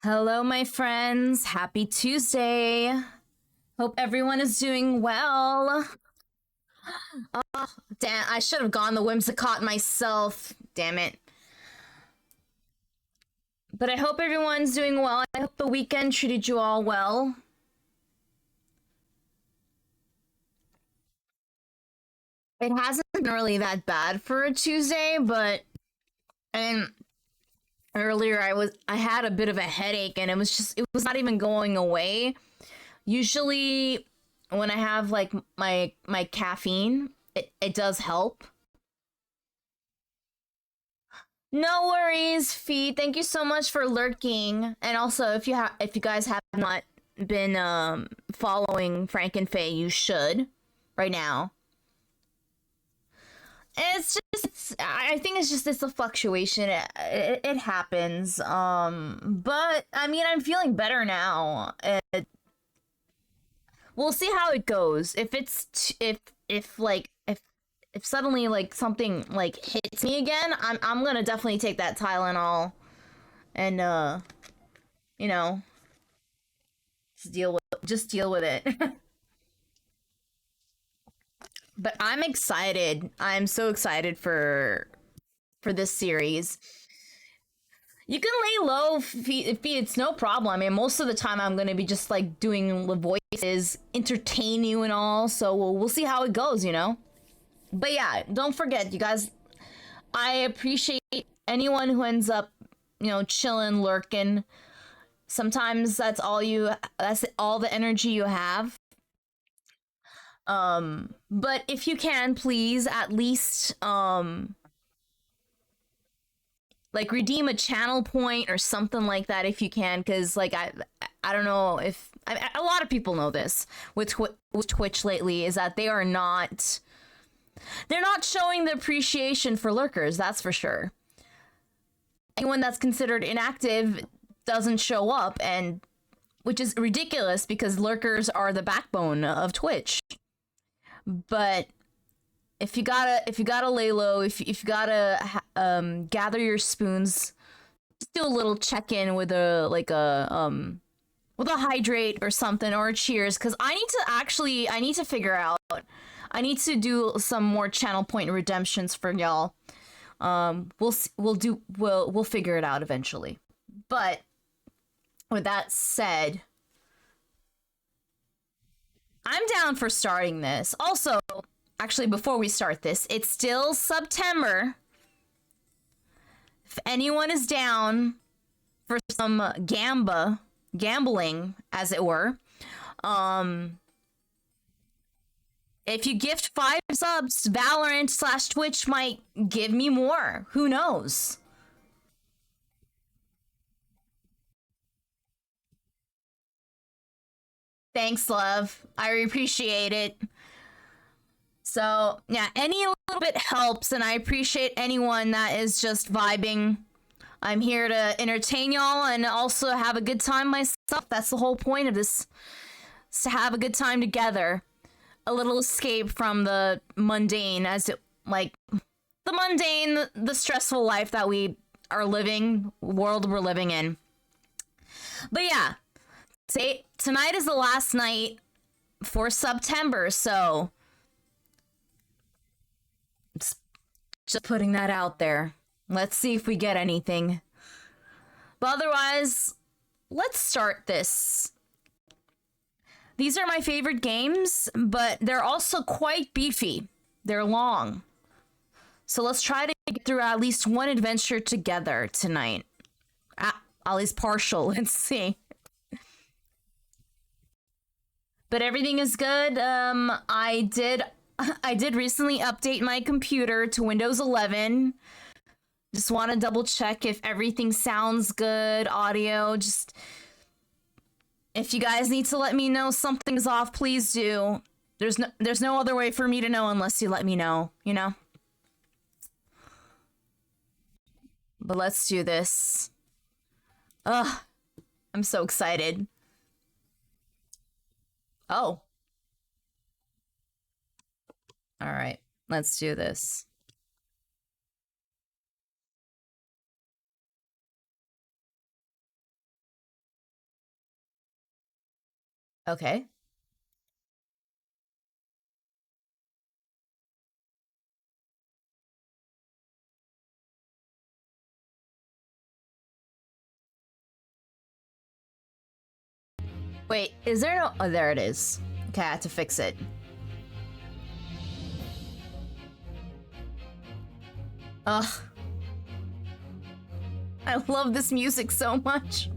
Hello, my friends. Happy Tuesday. Hope everyone is doing well. Oh, damn, I should have gone the Whimsicott myself. Damn it. But I hope everyone's doing well. I hope the weekend treated you all well. It hasn't been really that bad for a Tuesday, but and earlier I had a bit of a headache and it was not even going away. Usually when I have like my caffeine, it does help. No worries, Fee. Thank you so much for lurking. And also, if you guys have not been following Frank and Faye, you should right now. I think it's a fluctuation. It happens. But I mean, I'm feeling better now. We'll see how it goes. If suddenly like something like hits me again, I'm gonna definitely take that Tylenol and you know, just deal with it. But I'm excited. I'm so excited for this series. You can lay low if it's no problem. I mean, most of the time I'm gonna be just like doing the voices, entertain you and all. So we'll see how it goes, you know. But yeah, don't forget, you guys. I appreciate anyone who ends up, chilling, lurking. Sometimes that's all the energy you have. But if you can, please at least like redeem a channel point or something like that if you can, because like I don't know if a lot of people know this with Twitch lately is that they're not showing the appreciation for lurkers, that's for sure. Anyone that's considered inactive doesn't show up, and which is ridiculous because lurkers are the backbone of Twitch. But if you gotta lay low, if you gotta gather your spoons, just do a little check in with a hydrate or something or a cheers, because I need to figure out. I need to do some more channel point redemptions for y'all. We'll figure it out eventually. But with that said, I'm down for starting this. Also, actually, before we start this, it's still September. If anyone is down for some gambling, as it were, if you gift 5 subs, Valorant/Twitch might give me more. Who knows? Thanks, love. I appreciate it. So, yeah, any little bit helps, and I appreciate anyone that is just vibing. I'm here to entertain y'all and also have a good time myself. That's the whole point of this, is to have a good time together. A little escape from the mundane, the stressful life that we are living, world we're living in. But yeah, tonight is the last night for September, so just putting that out there. Let's see if we get anything. But otherwise, let's start this. These are my favorite games, but they're also quite beefy. They're long. So let's try to get through at least one adventure together tonight. At least partial, let's see. But everything is good. I did recently update my computer to Windows 11. Just want to double check if everything sounds good, audio, just if you guys need to let me know something's off, please do. There's no other way for me to know unless you let me know, you know? But let's do this. Ugh, I'm so excited. Oh. All right, let's do this. Okay. Wait, is there no... Oh, there it is. Okay, I had to fix it. Ugh. I love this music so much.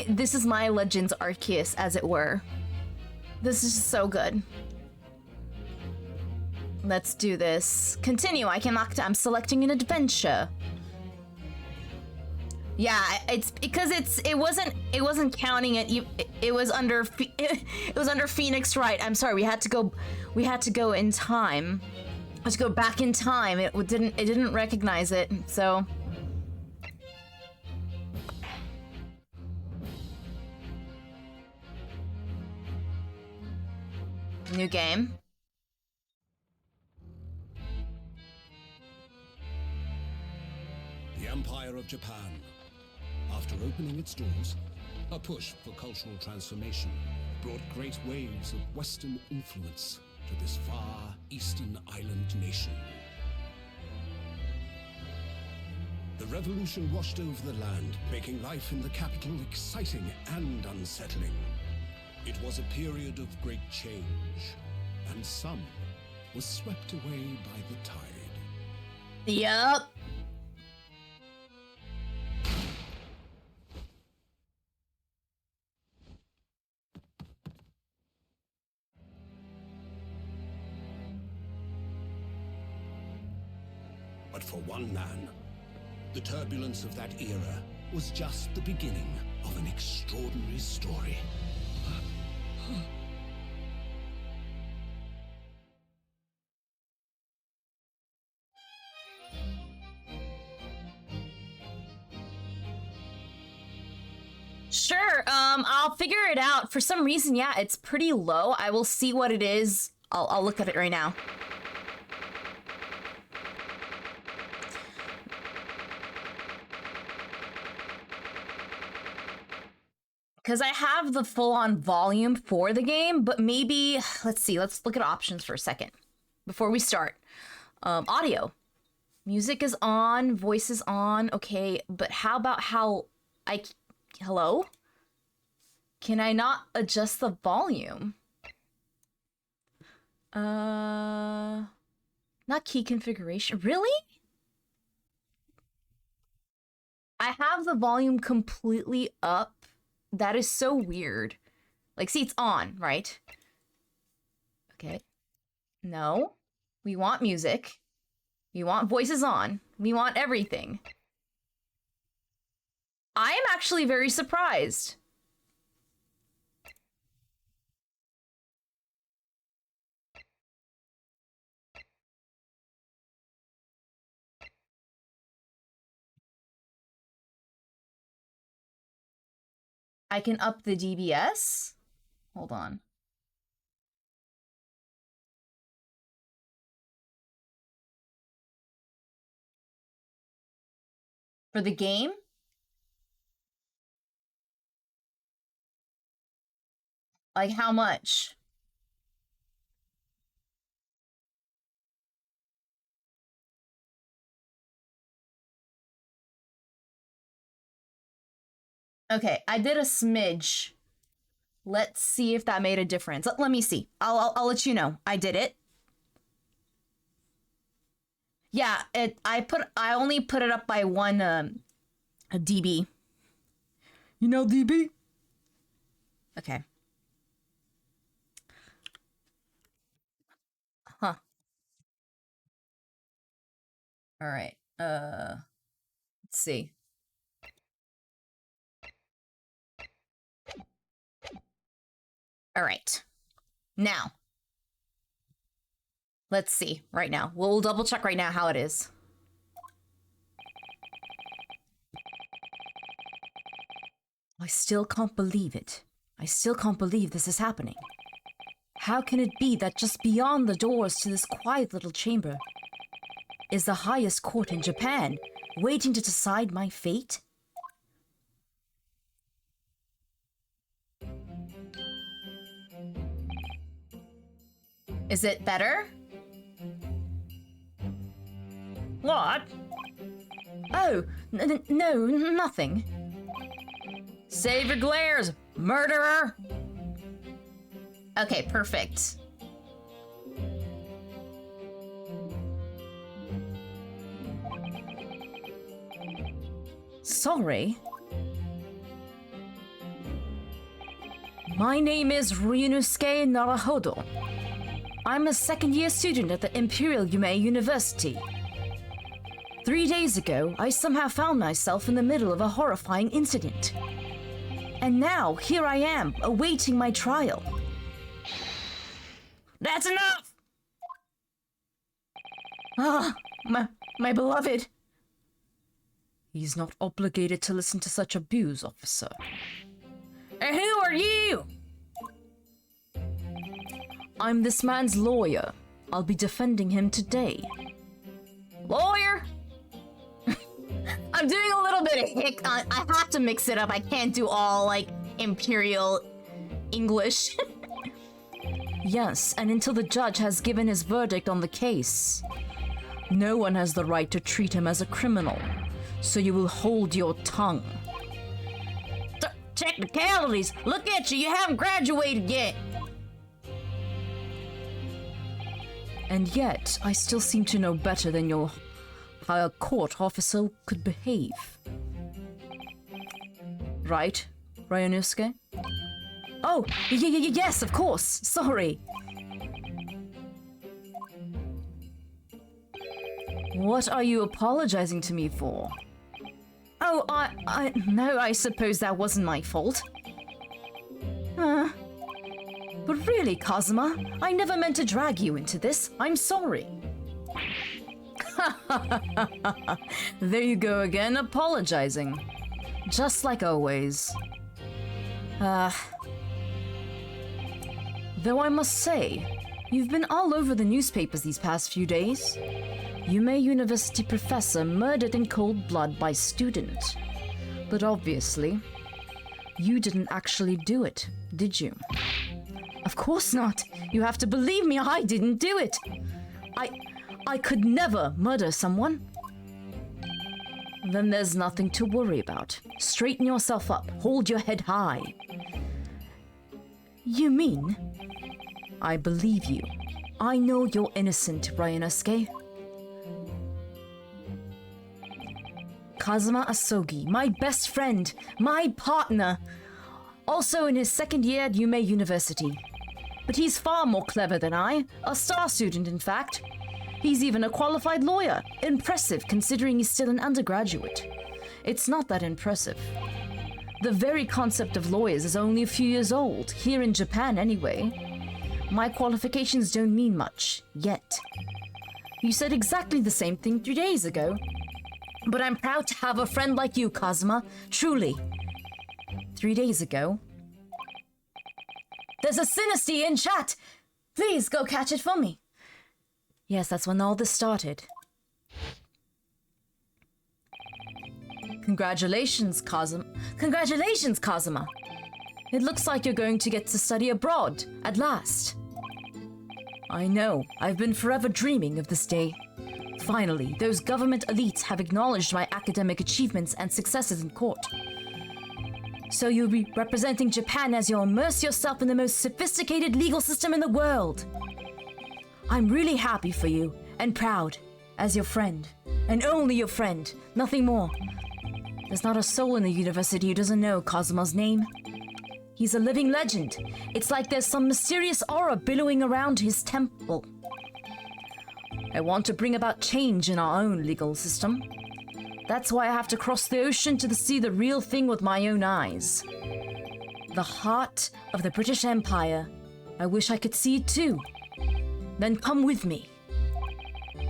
This is my Legends Arceus, as it were. This is so good. Let's do this. Continue. I'm selecting an adventure. Yeah, it's because it wasn't counting it. It was under it was under Phoenix Wright. I'm sorry. We had to go in time. Let's go back in time. It didn't recognize it. So new game. The Empire of Japan. After opening its doors, a push for cultural transformation brought great waves of Western influence to this far eastern island nation. The revolution washed over the land, making life in the capital exciting and unsettling. It was a period of great change, and some was swept away by the tide. Yup. But for one man, the turbulence of that era was just the beginning of an extraordinary story. Sure, I'll figure it out. For some reason, yeah, it's pretty low. I will see what it is. I'll look at it right now. Because I have the full-on volume for the game, but maybe, let's see, let's look at options for a second before we start. Audio. Music is on, voice is on, okay, but how about hello? Can I not adjust the volume? Not key configuration, really? I have the volume completely up. That is so weird. Like, see, it's on, right? Okay. No. We want music. We want voices on. We want everything. I am actually very surprised. I can up the DBS. Hold on. For the game? Like, how much? Okay, I did a smidge. Let's see if that made a difference. Let me see. I'll let you know. I did it. Yeah, I only put it up by one a dB. You know dB? Okay. Huh. All right. Let's see. All right. Now, let's see right now. We'll double check right now how it is. I still can't believe it. I still can't believe this is happening. How can it be that just beyond the doors to this quiet little chamber is the highest court in Japan, waiting to decide my fate? Is it better? What? Oh, no, nothing. Save your glares, murderer! Okay, perfect. Sorry. My name is Ryunosuke Naruhodo. I'm a second-year student at the Imperial Yume University. 3 days ago, I somehow found myself in the middle of a horrifying incident. And now, here I am, awaiting my trial. That's enough! Ah, my beloved. He's not obligated to listen to such abuse, officer. And who are you? I'm this man's lawyer. I'll be defending him today. Lawyer? I'm doing a little bit of hick. I have to mix it up. I can't do all, like, Imperial English. Yes, and until the judge has given his verdict on the case, no one has the right to treat him as a criminal. So you will hold your tongue. Technicalities! Look at you! You haven't graduated yet! And yet, I still seem to know better than how a court officer could behave. Right, Ryunosuke? Oh, yes, of course. Sorry. What are you apologizing to me for? Oh, no, I suppose that wasn't my fault. But really, Kazuma, I never meant to drag you into this. I'm sorry. There you go again, apologizing. Just like always. Though I must say, you've been all over the newspapers these past few days. Yume University professor murdered in cold blood by student. But obviously, you didn't actually do it, did you? Of course not. You have to believe me, I didn't do it. I could never murder someone. Then there's nothing to worry about. Straighten yourself up. Hold your head high. You mean? I believe you. I know you're innocent, Ryunosuke. Kazuma Asogi, my best friend, my partner. Also in his second year at Yume University. But he's far more clever than I. A star student, in fact. He's even a qualified lawyer. Impressive, considering he's still an undergraduate. It's not that impressive. The very concept of lawyers is only a few years old, here in Japan anyway. My qualifications don't mean much, yet. You said exactly the same thing 3 days ago. But I'm proud to have a friend like you, Kazuma. Truly. 3 days ago. There's a Synesty in chat! Please go catch it for me. Yes, that's when all this started. Congratulations, Kazuma. Congratulations, Kazuma. It looks like you're going to get to study abroad, at last. I know, I've been forever dreaming of this day. Finally, those government elites have acknowledged my academic achievements and successes in court. So you'll be representing Japan as you immerse yourself in the most sophisticated legal system in the world. I'm really happy for you, and proud, as your friend. And only your friend, nothing more. There's not a soul in the university who doesn't know Kazuma's name. He's a living legend. It's like there's some mysterious aura billowing around his temple. I want to bring about change in our own legal system. That's why I have to cross the ocean to see the real thing with my own eyes. The heart of the British Empire. I wish I could see it too. Then come with me.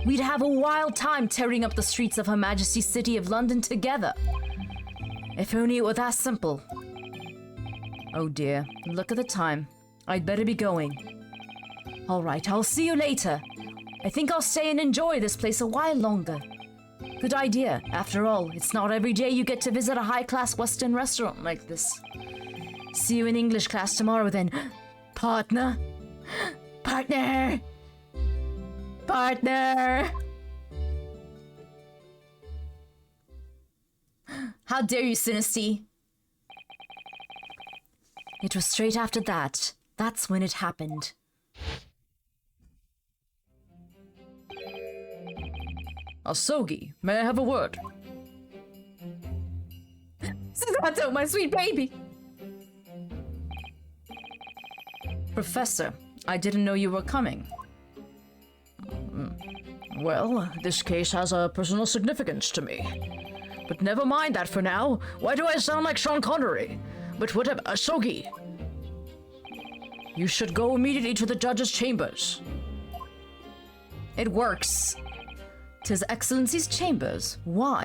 We'd have a wild time tearing up the streets of Her Majesty's City of London together. If only it were that simple. Oh dear, look at the time. I'd better be going. All right, I'll see you later. I think I'll stay and enjoy this place a while longer. Good idea. After all, it's not every day you get to visit a high-class Western restaurant like this. See you in English class tomorrow then, partner. Partner! Partner! How dare you, Sinisty? It was straight after that. That's when it happened. Asogi, may I have a word? Susato, my sweet baby! Professor, I didn't know you were coming. Well, this case has a personal significance to me. But never mind that for now. Why do I sound like Sean Connery? But whatever, Asogi. You should go immediately to the judge's chambers. It works. 'Tis Excellency's chambers. Why?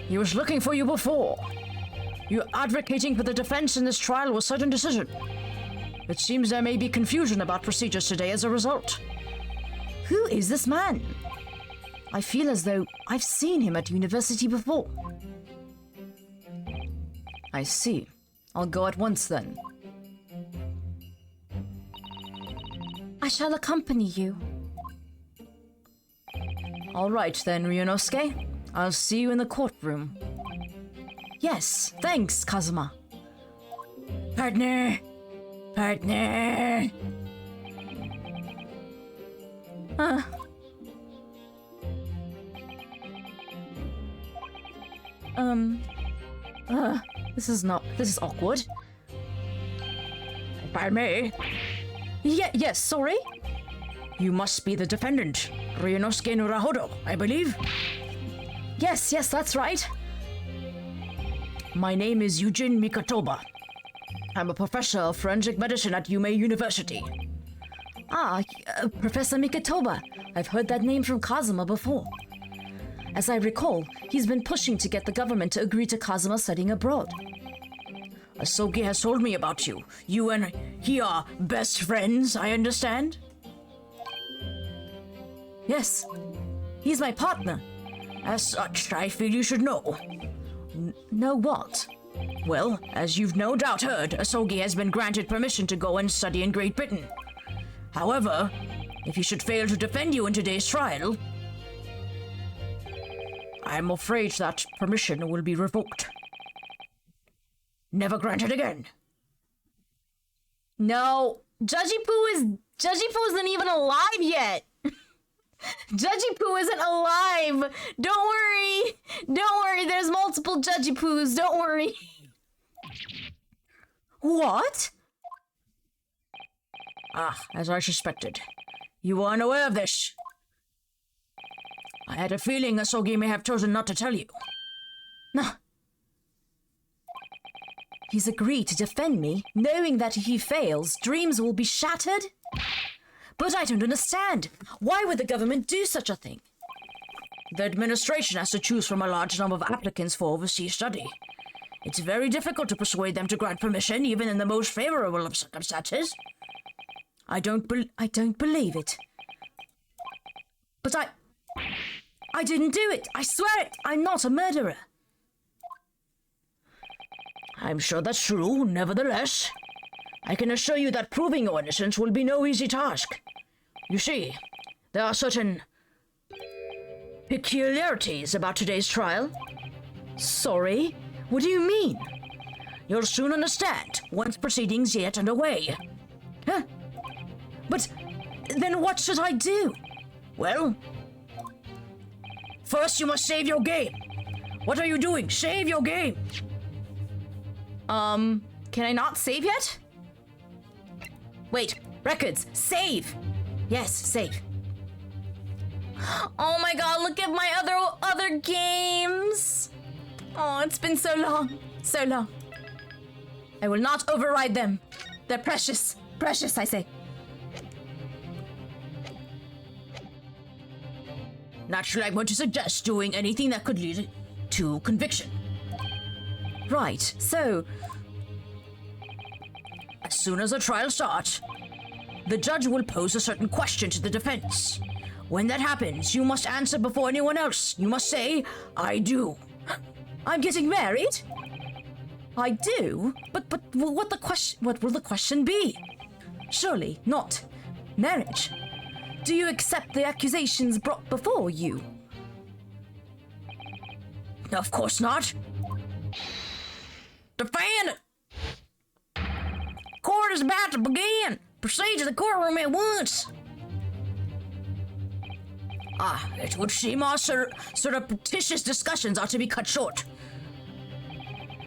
He was looking for you before. You're advocating for the defense in this trial with certain decision. It seems there may be confusion about procedures today as a result. Who is this man? I feel as though I've seen him at university before. I see. I'll go at once then. I shall accompany you. All right then, Ryunosuke. I'll see you in the courtroom. Yes, thanks, Kazuma. Partner! Partner! This is awkward. Pardon me? Yes, sorry? You must be the defendant, Ryunosuke Nurahodo, I believe. Yes, that's right. My name is Eugene Mikatoba. I'm a professor of forensic medicine at Yume University. Professor Mikatoba. I've heard that name from Kazuma before. As I recall, he's been pushing to get the government to agree to Kazuma studying abroad. Asogi has told me about you. You and he are best friends, I understand? Yes, he's my partner. As such, I feel you should know. Know what? Well, as you've no doubt heard, Asogi has been granted permission to go and study in Great Britain. However, if he should fail to defend you in today's trial, I'm afraid that permission will be revoked. Never granted again. No, Judgy Poo isn't even alive yet. Judgy Poo isn't alive. Don't worry. There's multiple Judgy Poos. Don't worry. What? As I suspected. You were unaware of this. I had a feeling Asogi may have chosen not to tell you. No. He's agreed to defend me, knowing that if he fails, dreams will be shattered? But I don't understand. Why would the government do such a thing? The administration has to choose from a large number of applicants for overseas study. It's very difficult to persuade them to grant permission, even in the most favorable of circumstances. I don't believe it. But I didn't do it. I swear it. I'm not a murderer. I'm sure that's true, nevertheless. I can assure you that proving your innocence will be no easy task. You see, there are certain peculiarities about today's trial. Sorry? What do you mean? You'll soon understand once proceedings get underway. Huh? But then what should I do? Well, first you must save your game. What are you doing? Save your game. Can I not save yet? Wait, records, save. Yes, save. Oh my god, look at my other games. Oh, it's been so long. I will not override them. They're precious. Precious, I say. Naturally, I'm going to suggest doing anything that could lead to conviction. Right, so as soon as the trial starts, the judge will pose a certain question to the defense. When that happens, you must answer before anyone else. You must say, I do. I'm getting married? I do? But what will the question be? Surely not. Marriage? Do you accept the accusations brought before you? Of course not. Defend! Court is about to begin. Proceed to the courtroom at once. It would seem our surreptitious discussions are to be cut short.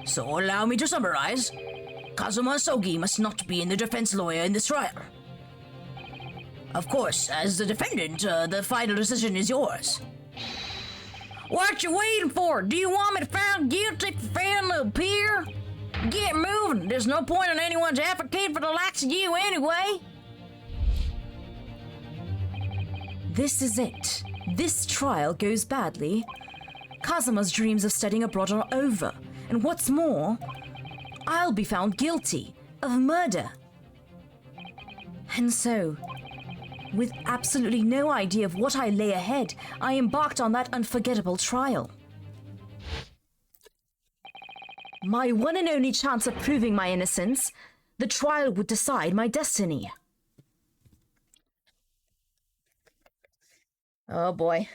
So allow me to summarize. Kazuma Sogi must not be the defense lawyer in this trial. Of course, as the defendant, the final decision is yours. What you waiting for? Do you want me to find guilty for failing to appear? Get moving. There's no point in anyone's advocating for the likes of you anyway. This is it. This trial goes badly. Kazuma's dreams of studying abroad are over. And what's more, I'll be found guilty of murder. And so, with absolutely no idea of what I lay ahead, I embarked on that unforgettable trial. My one and only chance of proving my innocence, the trial would decide my destiny. Oh boy.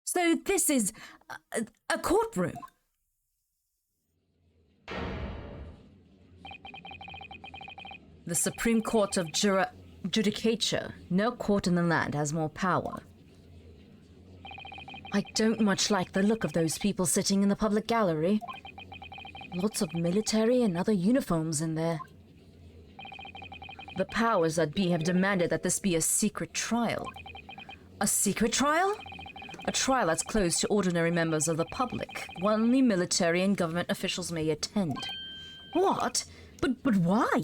So this is a courtroom. The Supreme Court of Judicature. No court in the land has more power. I don't much like the look of those people sitting in the public gallery. Lots of military and other uniforms in there. The powers that be have demanded that this be a secret trial. A secret trial? A trial that's closed to ordinary members of the public. Only military and government officials may attend. What? But why?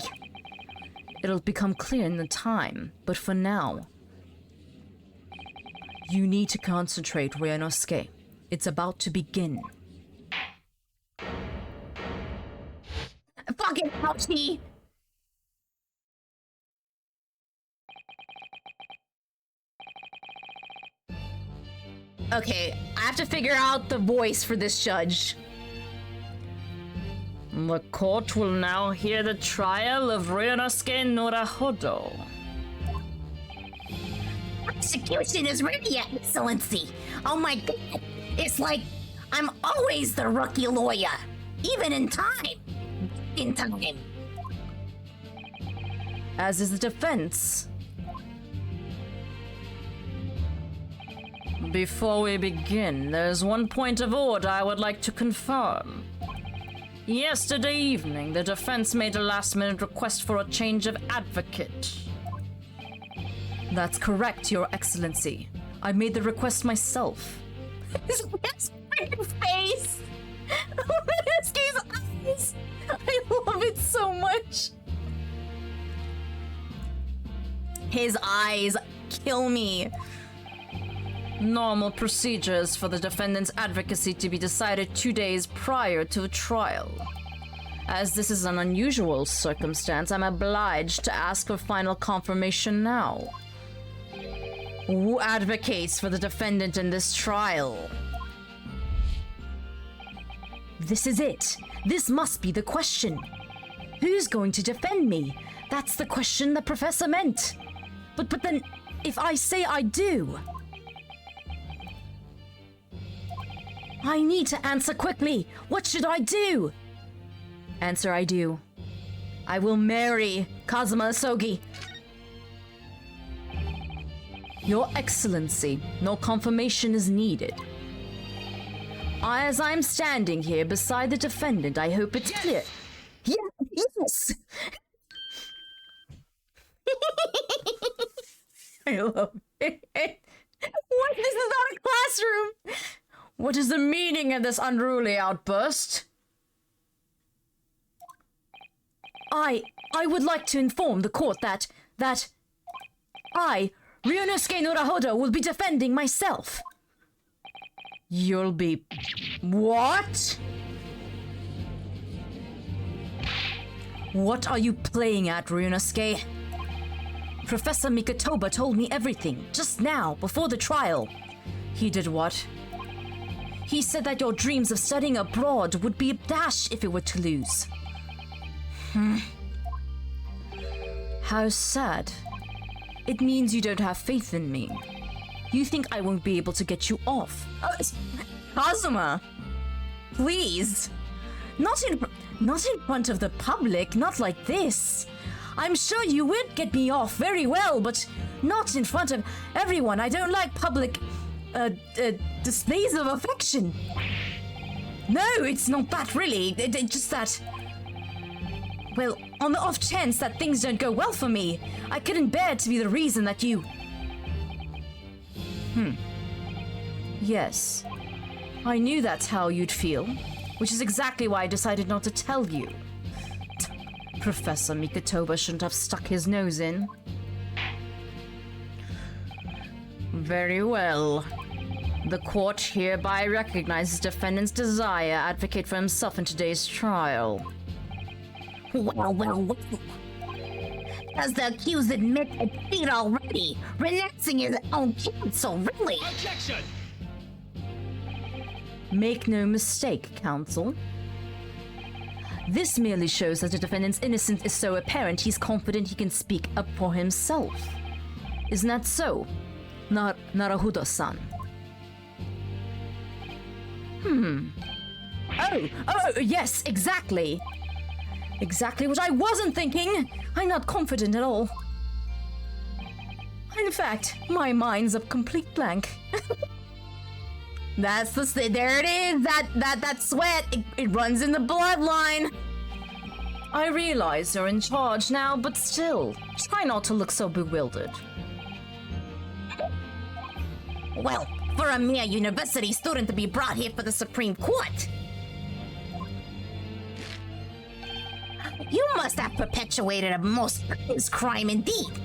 It'll become clear in the time, but for now, you need to concentrate, Ryunosuke. It's about to begin. Fucking ouchie! Okay, I have to figure out the voice for this judge. The court will now hear the trial of Ryunosuke Norahodo. Execution is ready, Excellency. Oh my god. It's like I'm always the rookie lawyer. Even in time. In time. As is the defense. Before we begin, there's one point of order I would like to confirm. Yesterday evening, the defense made a last-minute request for a change of advocate. That's correct, Your Excellency. I made the request myself. His freaking face! Ryunosuke's eyes! I love it so much! His eyes kill me. Normal procedures for the defendant's advocacy to be decided 2 days prior to the trial. As this is an unusual circumstance, I'm obliged to ask for final confirmation now. Who advocates for the defendant in this trial? This is it. This must be the question. Who's going to defend me? That's the question the professor meant. But then, if I say I do... I need to answer quickly. What should I do? Answer I do. I will marry Kazuma Asogi. Your Excellency, no confirmation is needed. As I'm standing here beside the defendant, I hope it's clear. Yes! I love it. What? This is not a classroom! What is the meaning of this unruly outburst? I would like to inform the court that I, Ryunosuke Norahodo, will be defending myself. You'll be... What? What are you playing at, Ryunosuke? Professor Mikotoba told me everything, just now, before the trial. He did what? He said that your dreams of studying abroad would be dashed if it were to lose. How sad. It means you don't have faith in me. You think I won't be able to get you off. Kazuma, please. Not in front of the public, not like this. I'm sure you would get me off very well, but not in front of everyone. I don't like public displays of affection. No, it's not that really. It's just that... Well, on the off chance that things don't go well for me, I couldn't bear to be the reason that you... Yes. I knew that's how you'd feel, which is exactly why I decided not to tell you. Professor Mikotoba shouldn't have stuck his nose in. Very well. The court hereby recognizes defendant's desire to advocate for himself in today's trial. Well. Does the accused admit defeat already? Renouncing his own counsel, really? Objection! Make no mistake, counsel. This merely shows that the defendant's innocence is so apparent he's confident he can speak up for himself. Isn't that so, Naruhodo-san? Oh, yes, exactly. Exactly what I wasn't thinking. I'm not confident at all. In fact, my mind's a complete blank. That's there it is. That sweat. It runs in the bloodline. I realize you're in charge now, but still, try not to look so bewildered. Well, for a mere university student to be brought here for the Supreme Court. You must have perpetuated a most heinous crime indeed.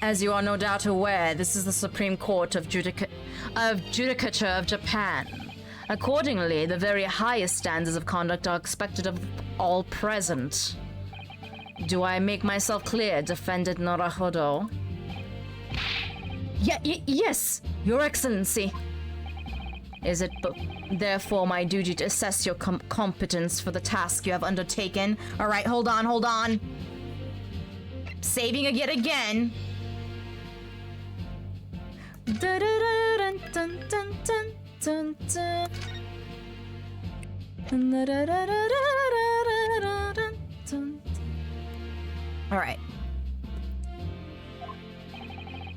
As you are no doubt aware, this is the Supreme Court of Judicature of Japan. Accordingly, the very highest standards of conduct are expected of all present. Do I make myself clear, Defendant Naruhodo? Yes, Your Excellency. Is it therefore my duty to assess your competence for the task you have undertaken? All right, hold on. Saving it yet again. All right.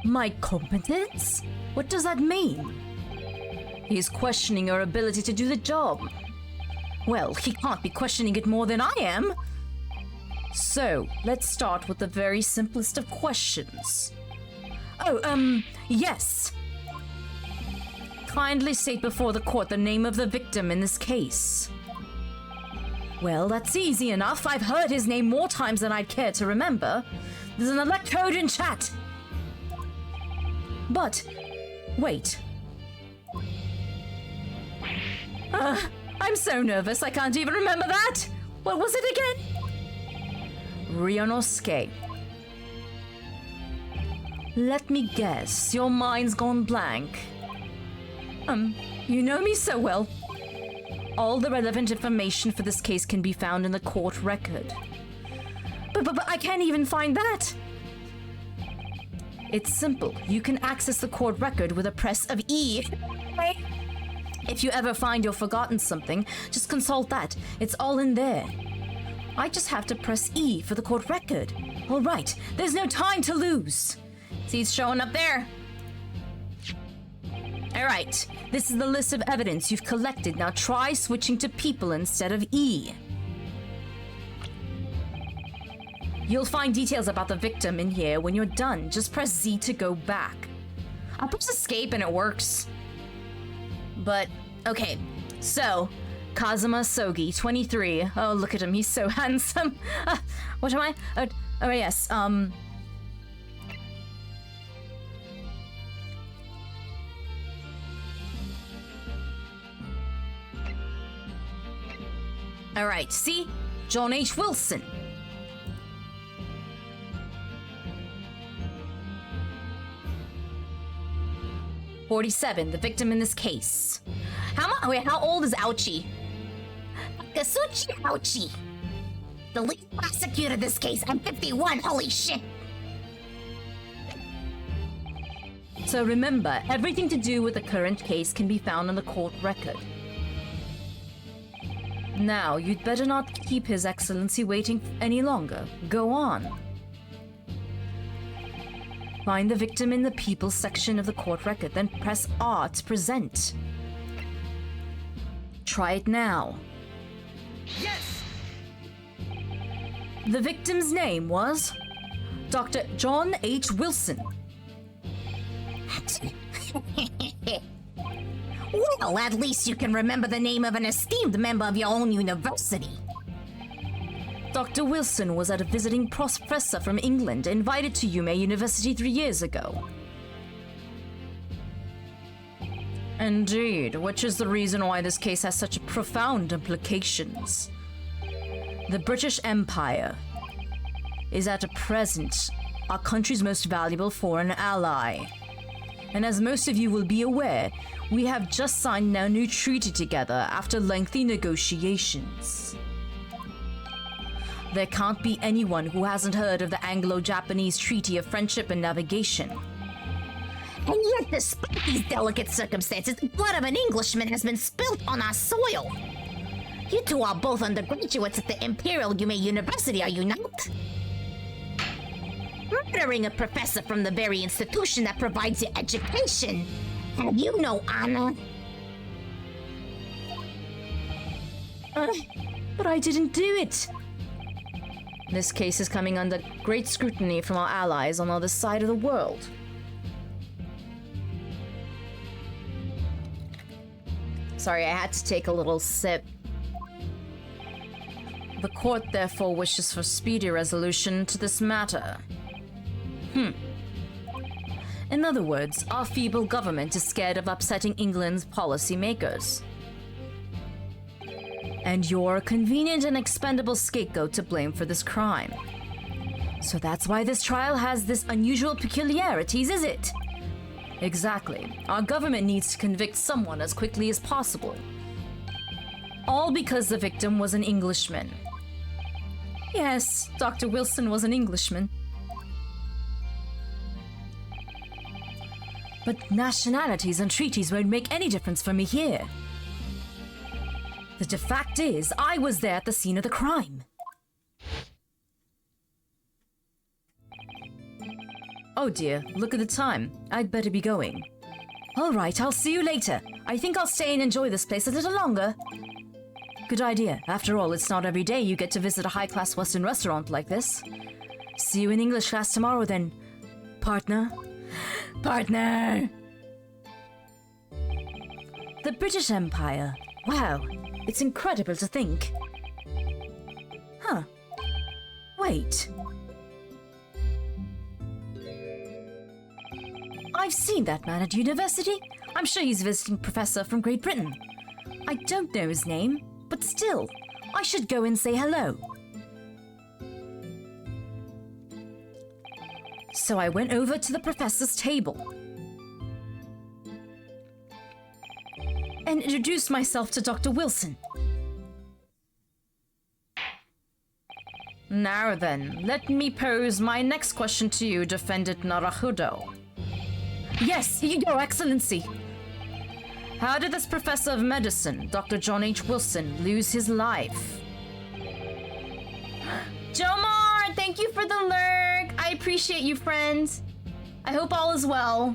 My competence? What does that mean? He's questioning your ability to do the job. Well, he can't be questioning it more than I am. So, let's start with the very simplest of questions. Yes. Kindly state before the court the name of the victim in this case. Well, that's easy enough. I've heard his name more times than I'd care to remember. There's an electrode in chat. But, wait. I'm so nervous I can't even remember that. What was it again? Ryunosuke. Let me guess, your mind's gone blank. You know me so well. All the relevant information for this case can be found in the court record. But I can't even find that. It's simple. You can access the court record with a press of E. If you ever find you've forgotten something, just consult that. It's all in there. I just have to press E for the court record. All right, there's no time to lose. See, it's showing up there. All right, this is the list of evidence you've collected. Now try switching to people instead of E. You'll find details about the victim in here when you're done. Just press Z to go back. I push escape and it works. But, okay, so, Kazuma Sogi, 23. Oh, look at him, he's so handsome. What am I? Oh, yes, all right, see? John H. Wilson. 47, the victim in this case. How old is Ouchie? Kasuchi Ouchi. The lead prosecutor of this case. I'm 51. Holy shit. So remember, everything to do with the current case can be found in the court record. Now, you'd better not keep His Excellency waiting any longer. Go on. Find the victim in the People's section of the court record, then press R to present. Try it now. Yes! The victim's name was Dr. John H. Wilson. Well, at least you can remember the name of an esteemed member of your own university. Dr. Wilson was a visiting professor from England invited to Yume University 3 years ago. Indeed, which is the reason why this case has such profound implications. The British Empire is at present our country's most valuable foreign ally. And as most of you will be aware, we have just signed a new treaty together after lengthy negotiations. There can't be anyone who hasn't heard of the Anglo-Japanese Treaty of Friendship and Navigation. And yet, despite these delicate circumstances, the blood of an Englishman has been spilt on our soil. You two are both undergraduates at the Imperial Yume University, are you not? Murdering a professor from the very institution that provides you education. Have you no honor? But I didn't do it. This case is coming under great scrutiny from our allies on the other side of the world. Sorry, I had to take a little sip. The court therefore wishes for speedy resolution to this matter. In other words, our feeble government is scared of upsetting England's policymakers. And you're a convenient and expendable scapegoat to blame for this crime. So that's why this trial has this unusual peculiarities, is it? Exactly. Our government needs to convict someone as quickly as possible. All because the victim was an Englishman. Yes, Dr. Wilson was an Englishman. But nationalities and treaties won't make any difference for me here. The fact is, I was there at the scene of the crime. Oh dear, look at the time. I'd better be going. All right, I'll see you later. I think I'll stay and enjoy this place a little longer. Good idea. After all, it's not every day you get to visit a high-class Western restaurant like this. See you in English class tomorrow then, partner. Partner! The British Empire. Wow, it's incredible to think. Huh. Wait. I've seen that man at university. I'm sure he's a visiting professor from Great Britain. I don't know his name, but still, I should go and say hello. So I went over to the professor's table and introduced myself to Dr. Wilson. Now then, let me pose my next question to you, Defendant Naruhodo. Yes, Your Excellency. How did this professor of medicine, Dr. John H. Wilson, lose his life? Jomar, thank you for the lurk. I appreciate you, friends. I hope all is well.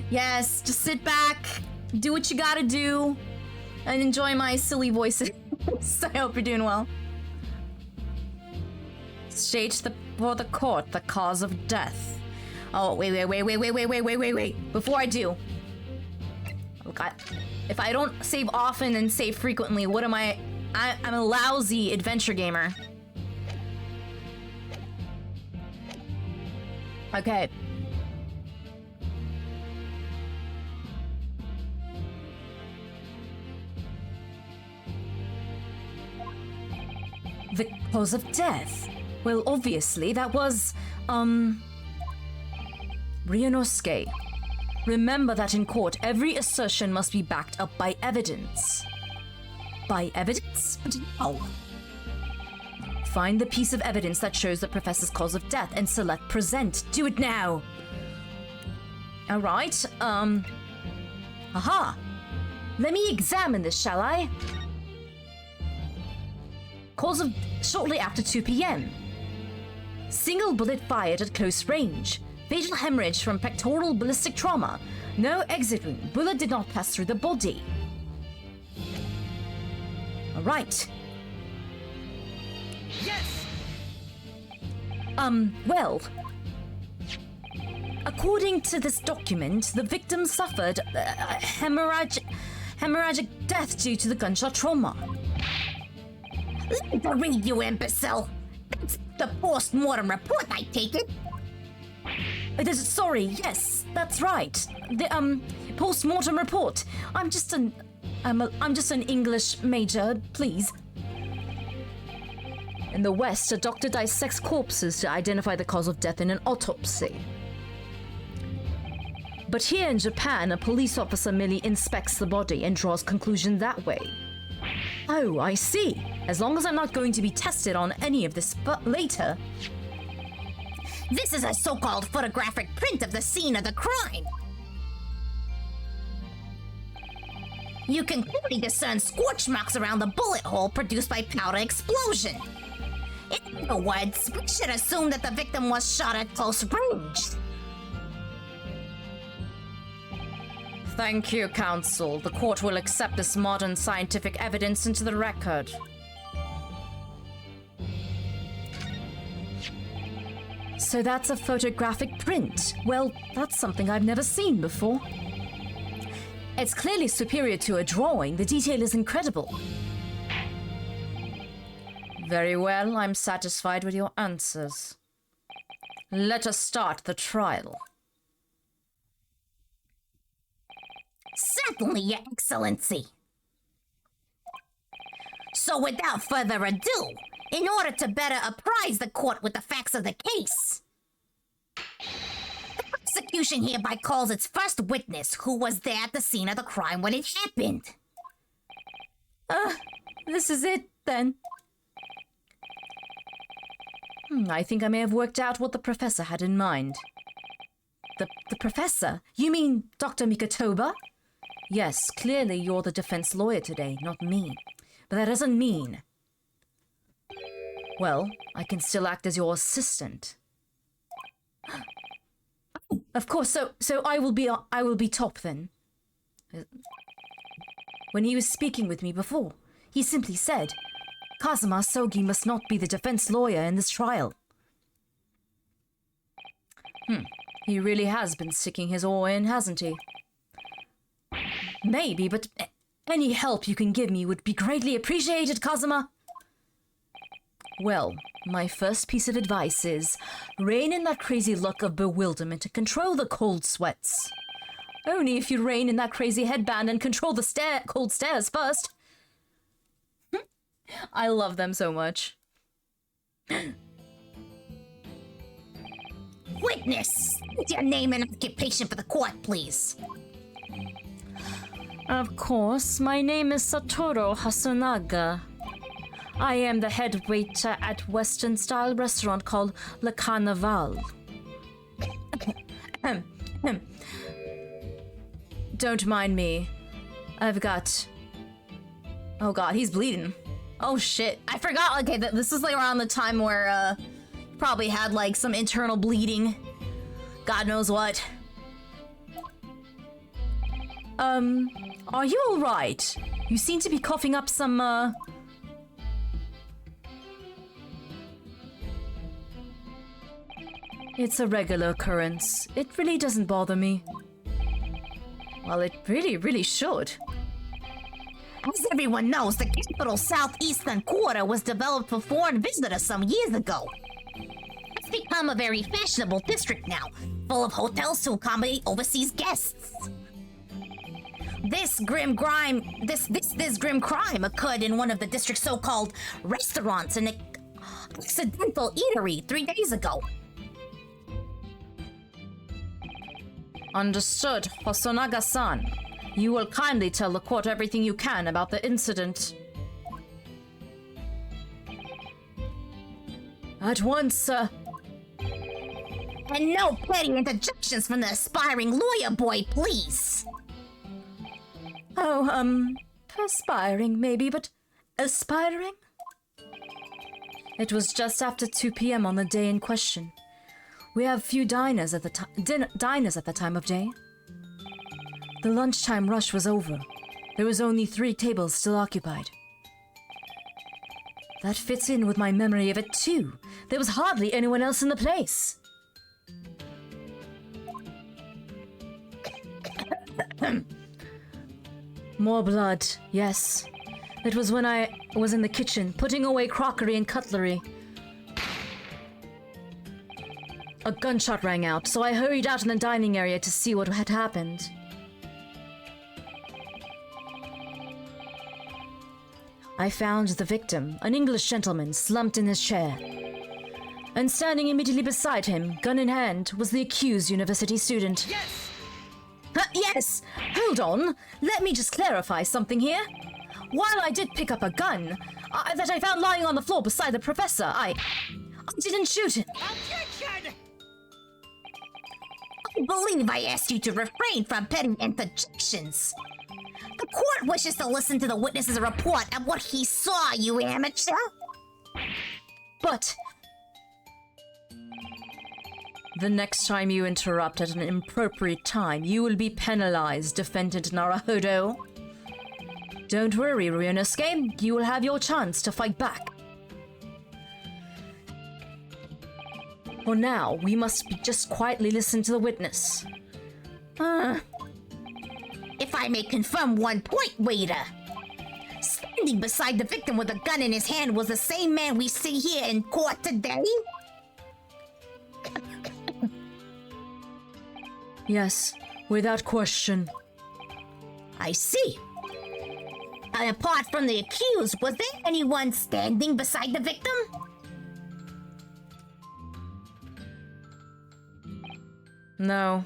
Yes, just sit back, do what you gotta do, and enjoy my silly voices. I hope you're doing well. State for the court the cause of death. Oh, wait. Before I do. Look, if I don't save often and save frequently, what am I? I'm a lousy adventure gamer. Okay. The cause of death? Well, obviously, that was, Ryunosuke. Remember that in court, every assertion must be backed up by evidence. By evidence? But no. Find the piece of evidence that shows the professor's cause of death and select present. Do it now. All right. Aha. Let me examine this, shall I? Cause of shortly after 2 p.m. Single bullet fired at close range. Fatal hemorrhage from pectoral ballistic trauma. No exit wound. Bullet did not pass through the body. All right. Yes! Well, according to this document, the victim suffered hemorrhagic death due to the gunshot trauma. Let me read, you imbecile. That's the post-mortem report, I take it. Sorry, yes, that's right. The post-mortem report. I'm just an English major, please. In the West, a doctor dissects corpses to identify the cause of death in an autopsy. But here in Japan, a police officer merely inspects the body and draws conclusion that way. Oh, I see. As long as I'm not going to be tested on any of this later. This is a so-called photographic print of the scene of the crime. You can clearly discern scorch marks around the bullet hole produced by powder explosion. In other words, we should assume that the victim was shot at close range. Thank you, counsel. The court will accept this modern scientific evidence into the record. So that's a photographic print. Well, that's something I've never seen before. It's clearly superior to a drawing. The detail is incredible. Very well, I'm satisfied with your answers. Let us start the trial. Certainly, Your Excellency. So without further ado, in order to better apprise the court with the facts of the case, the prosecution hereby calls its first witness who was there at the scene of the crime when it happened. This is it, then. I think I may have worked out what the professor had in mind. The professor? You mean Dr. Mikotoba? Yes, clearly you're the defense lawyer today, not me. But that doesn't mean... Well, I can still act as your assistant. Of course, so I will be top then. When he was speaking with me before, he simply said, Kazuma Sogi must not be the defense lawyer in this trial. He really has been sticking his oar in, hasn't he? Maybe, but any help you can give me would be greatly appreciated, Kazuma. Well, my first piece of advice is rein in that crazy look of bewilderment and control the cold sweats. Only if you rein in that crazy headband and control the cold stares first. I love them so much. Witness, state your name and occupation for the court, please. Of course, my name is Satoru Hasunaga. I am the head waiter at Western-style restaurant called Le Carnaval. Don't mind me. I've got... Oh god, he's bleeding. Oh shit. I forgot, okay, this is like around the time where, probably had like some internal bleeding. God knows what. Are you alright? You seem to be coughing up some, It's a regular occurrence. It really doesn't bother me. Well, it really should. As everyone knows, the capital southeastern quarter was developed for foreign visitors some years ago. It's become a very fashionable district now, full of hotels to accommodate overseas guests. This grim crime occurred in one of the district's so-called restaurants in an accidental eatery 3 days ago. Understood, Hosonaga-san. You will kindly tell the court everything you can about the incident. At once, sir. And no petty interjections from the aspiring lawyer boy, please. Oh, perspiring maybe, but aspiring? It was just after 2 p.m. on the day in question. We have few diners at the time of day. The lunchtime rush was over. There was only 3 tables still occupied. That fits in with my memory of it too. There was hardly anyone else in the place. More blood, yes. It was when I was in the kitchen, putting away crockery and cutlery. A gunshot rang out, so I hurried out in the dining area to see what had happened. I found the victim, an English gentleman, slumped in his chair. And standing immediately beside him, gun in hand, was the accused university student. Yes! Yes! Hold on! Let me just clarify something here. While I did pick up a gun that I found lying on the floor beside the professor, I didn't shoot him. Objection! I believe I asked you to refrain from petty interjections. The court wishes to listen to the witness's report of what he saw, you amateur. But the next time you interrupt at an inappropriate time, you will be penalized, Defendant Naruhodo. Don't worry, Ryunosuke. You will have your chance to fight back. For now, we must just quietly listen to the witness. If I may confirm one point, waiter. Standing beside the victim with a gun in his hand was the same man we see here in court today? Yes, without question. I see. And apart from the accused, was there anyone standing beside the victim? No.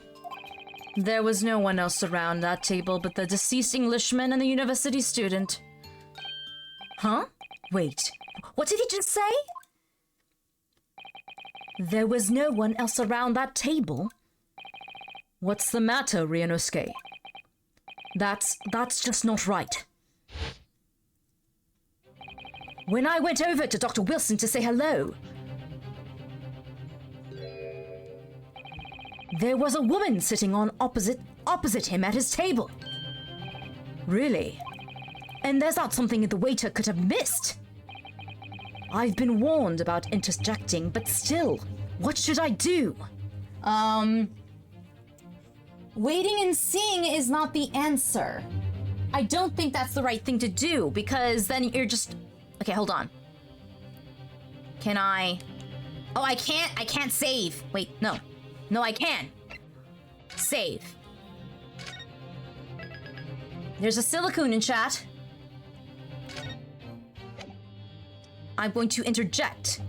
There was no one else around that table but the deceased Englishman and the university student. Huh? Wait, what did he just say? There was no one else around that table? What's the matter, Ryunosuke? That's just not right. When I went over to Dr. Wilson to say hello, there was a woman sitting on opposite him at his table. Really? And there's not something the waiter could have missed. I've been warned about interjecting, but still, what should I do? Waiting and seeing is not the answer. I don't think that's the right thing to do, because then you're just... Okay, hold on. Can I... Oh, I can't save. Wait, no. No, I can. Save. There's a silicone in chat. I'm going to interject.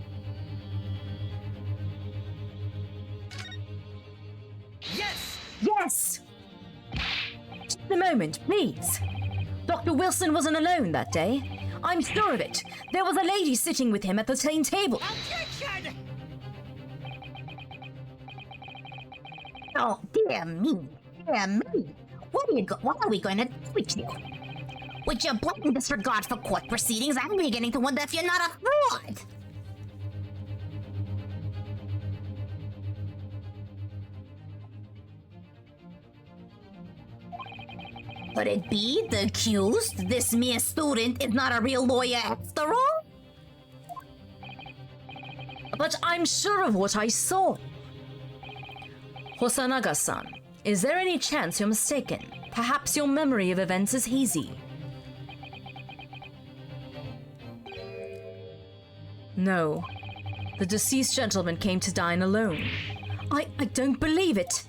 Yes! Yes! Just a moment, please. Dr. Wilson wasn't alone that day. I'm sure of it. There was a lady sitting with him at the same table. Objection! Oh, dear me. Dear me. What are we going to do with you? With your blatant disregard for court proceedings, I'm beginning to wonder if you're not a fraud. Could it be the accused, this mere student, is not a real lawyer after all? But I'm sure of what I saw. Hosonaga-san, is there any chance you're mistaken? Perhaps your memory of events is hazy. No. The deceased gentleman came to dine alone. I don't believe it.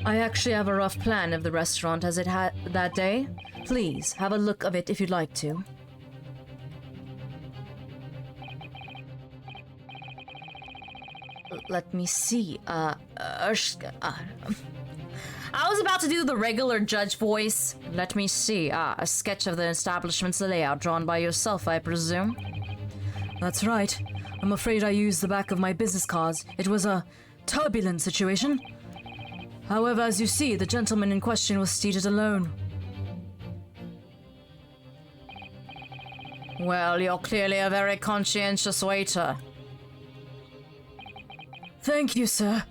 I actually have a rough plan of the restaurant as it had that day. Please, have a look of it if you'd like to. Let me see. I was about to do the regular judge voice. Let me see. A sketch of the establishment's layout drawn by yourself, I presume. That's right. I'm afraid I used the back of my business cards. It was a turbulent situation. However, as you see, the gentleman in question was seated alone. Well, you're clearly a very conscientious waiter. Thank you, sir.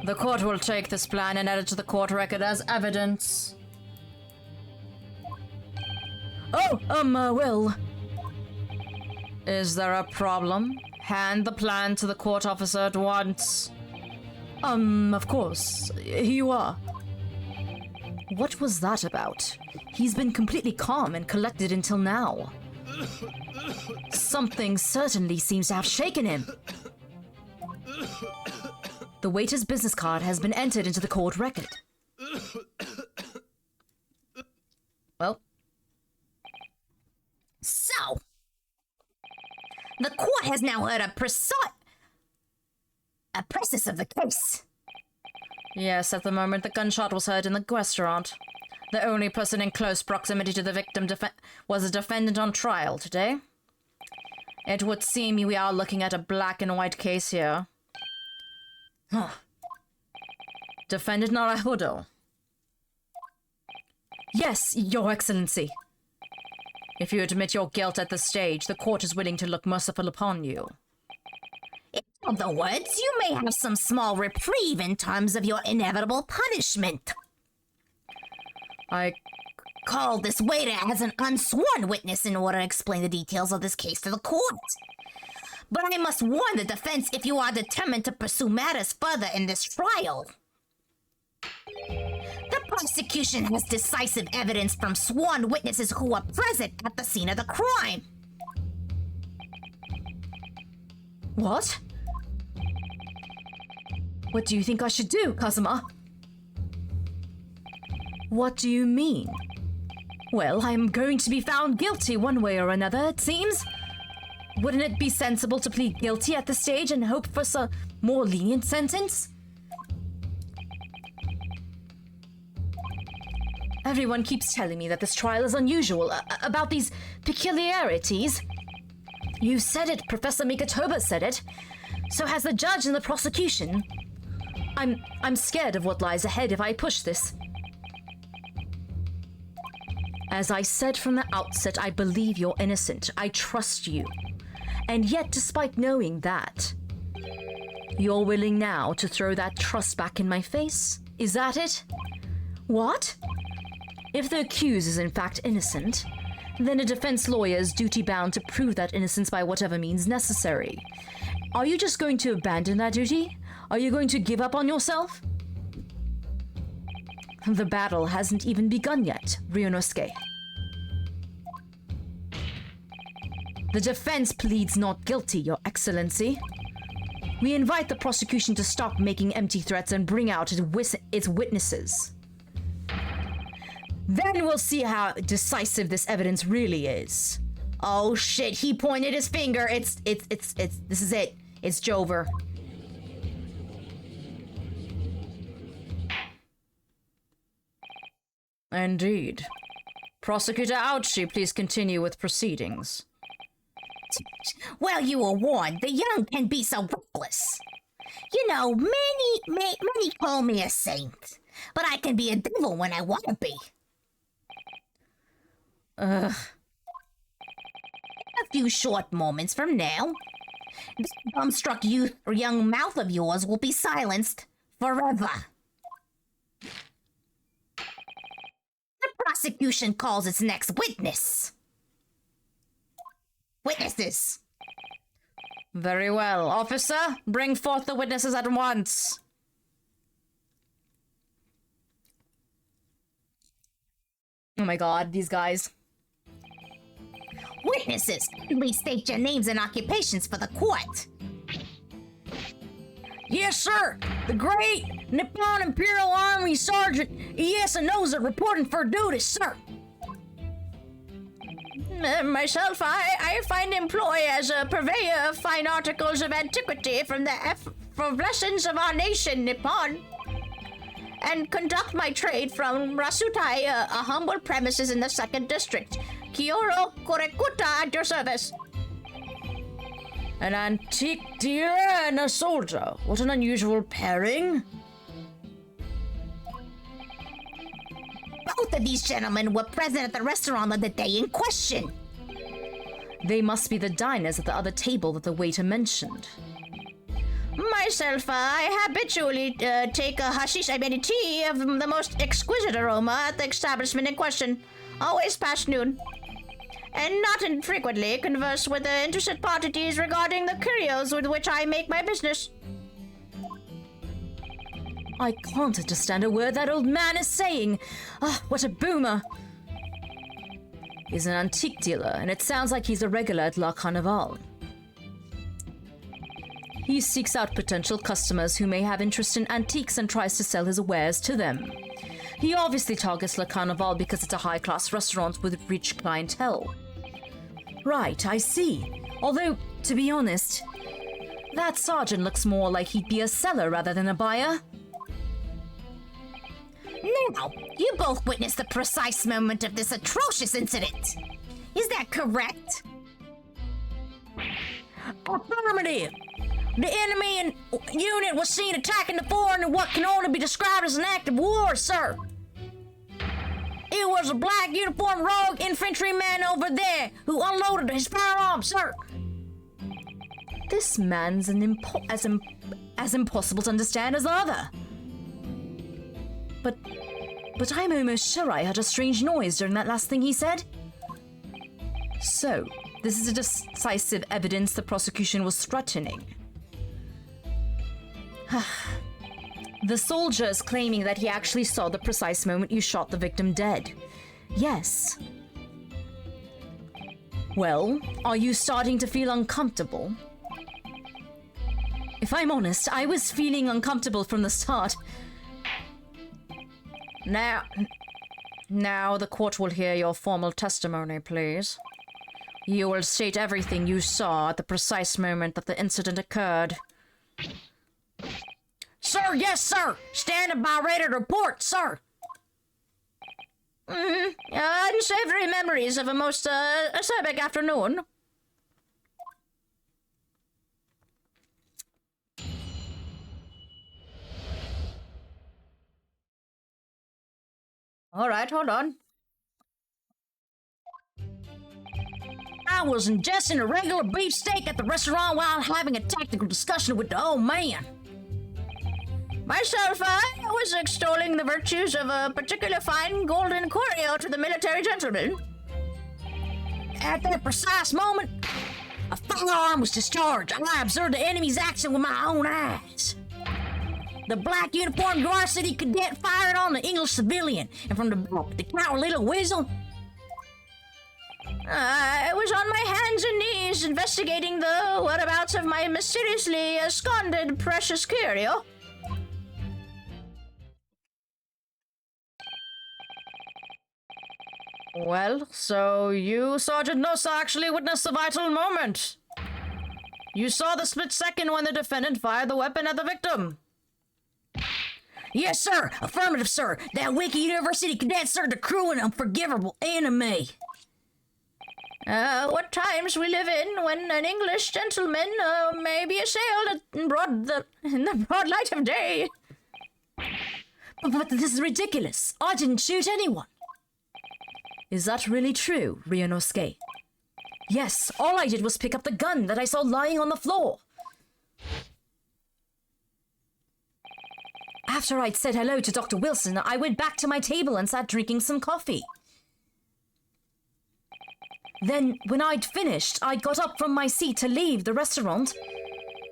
The court will take this plan and add it to the court record as evidence. Oh, well... Is there a problem? Hand the plan to the court officer at once. Of course. Here you are. What was that about? He's been completely calm and collected until now. Something certainly seems to have shaken him. The waiter's business card has been entered into the court record. Well. So, the court has now heard a process of the case. Yes, at the moment the gunshot was heard in the restaurant. The only person in close proximity to the victim was a defendant on trial today. It would seem we are looking at a black and white case here. Defendant Naruhodo. Yes, Your Excellency. If you admit your guilt at this stage, the court is willing to look merciful upon you. In other words, you may have some small reprieve in terms of your inevitable punishment. I Called this waiter as an unsworn witness in order to explain the details of this case to the court. But I must warn the defense if you are determined to pursue matters further in this trial. The prosecution has decisive evidence from sworn witnesses who were present at the scene of the crime. What? What do you think I should do, Kazuma? What do you mean? Well, I'm going to be found guilty one way or another, it seems. Wouldn't it be sensible to plead guilty at this stage and hope for some more lenient sentence? Everyone keeps telling me that this trial is unusual, about these peculiarities. You said it, Professor Mikatoba said it. So has the judge and the prosecution. I'm scared of what lies ahead if I push this. As I said from the outset, I believe you're innocent. I trust you. And yet, despite knowing that, you're willing now to throw that trust back in my face? Is that it? What? If the accused is in fact innocent, then a defense lawyer is duty-bound to prove that innocence by whatever means necessary. Are you just going to abandon that duty? Are you going to give up on yourself? The battle hasn't even begun yet, Ryunosuke. The defense pleads not guilty, Your Excellency. We invite the prosecution to stop making empty threats and bring out its witnesses. Then we'll see how decisive this evidence really is. Oh shit, he pointed his finger. This is it. It's Jover. Indeed. Prosecutor Ouchi, please continue with proceedings. Well, you were warned. The young can be so reckless. You know, many call me a saint, but I can be a devil when I want to be. Ugh. A few short moments from now, this dumbstruck young mouth of yours will be silenced forever. The prosecution calls its next witness. Witnesses. Very well. Officer, bring forth the witnesses at once. Oh my god, these guys. Witnesses, please state your names and occupations for the court. Yes, sir. The great Nippon Imperial Army Sergeant Iesa Noza reporting for duty, sir. Myself, I find employ as a purveyor of fine articles of antiquity from the effervescence of our nation, Nippon, and conduct my trade from Rasutai, a humble premises in the 2nd District. Kyoto Korekuta at your service. An antique dealer and a soldier. What an unusual pairing. Both of these gentlemen were present at the restaurant on the day in question. They must be the diners at the other table that the waiter mentioned. Myself, I habitually take a tea of the most exquisite aroma at the establishment in question, always past noon, and not infrequently converse with the interested parties regarding the curios with which I make my business. I can't understand a word that old man is saying. Ah, what a boomer. He's an antique dealer, and it sounds like he's a regular at La Carnival. He seeks out potential customers who may have interest in antiques and tries to sell his wares to them. He obviously targets Le Carnival because it's a high-class restaurant with rich clientele. Right, I see. Although, to be honest, that sergeant looks more like he'd be a seller rather than a buyer. Now, you both witnessed the precise moment of this atrocious incident. Is that correct? Affirmative! The enemy unit was seen attacking the fort in what can only be described as an act of war, sir. It was a black uniformed rogue infantryman over there who unloaded his firearm, sir. This man's as impossible to understand as the other. But I'm almost sure I heard a strange noise during that last thing he said. So, this is a decisive evidence the prosecution was threatening. The soldier is claiming that he actually saw the precise moment you shot the victim dead. Yes. Well, are you starting to feel uncomfortable? If I'm honest, I was feeling uncomfortable from the start. Now the court will hear your formal testimony, please. You will state everything you saw at the precise moment that the incident occurred. Sir, yes, sir. Standing by ready to report, sir. Unsavory memories of a most acerbic afternoon. All right, hold on. I was ingesting a regular beefsteak at the restaurant while having a tactical discussion with the old man. Myself, I was extolling the virtues of a particular fine golden curio to the military gentleman. At that precise moment, a firearm was discharged. I observed the enemy's action with my own eyes. The black uniformed varsity cadet fired on the English civilian, and from the back, the coward little weasel. I was on my hands and knees investigating the whereabouts of my mysteriously absconded precious curio. Well, so you, Sergeant Nosa, actually witnessed the vital moment. You saw the split second when the defendant fired the weapon at the victim. Yes, sir. Affirmative, sir. That wicked university cadet served a cruel and unforgivable enemy. What times we live in when an English gentleman may be assailed in the broad light of day. But this is ridiculous. I didn't shoot anyone. Is that really true, Ryunosuke? Yes, all I did was pick up the gun that I saw lying on the floor. After I'd said hello to Dr. Wilson, I went back to my table and sat drinking some coffee. Then, when I'd finished, I got up from my seat to leave the restaurant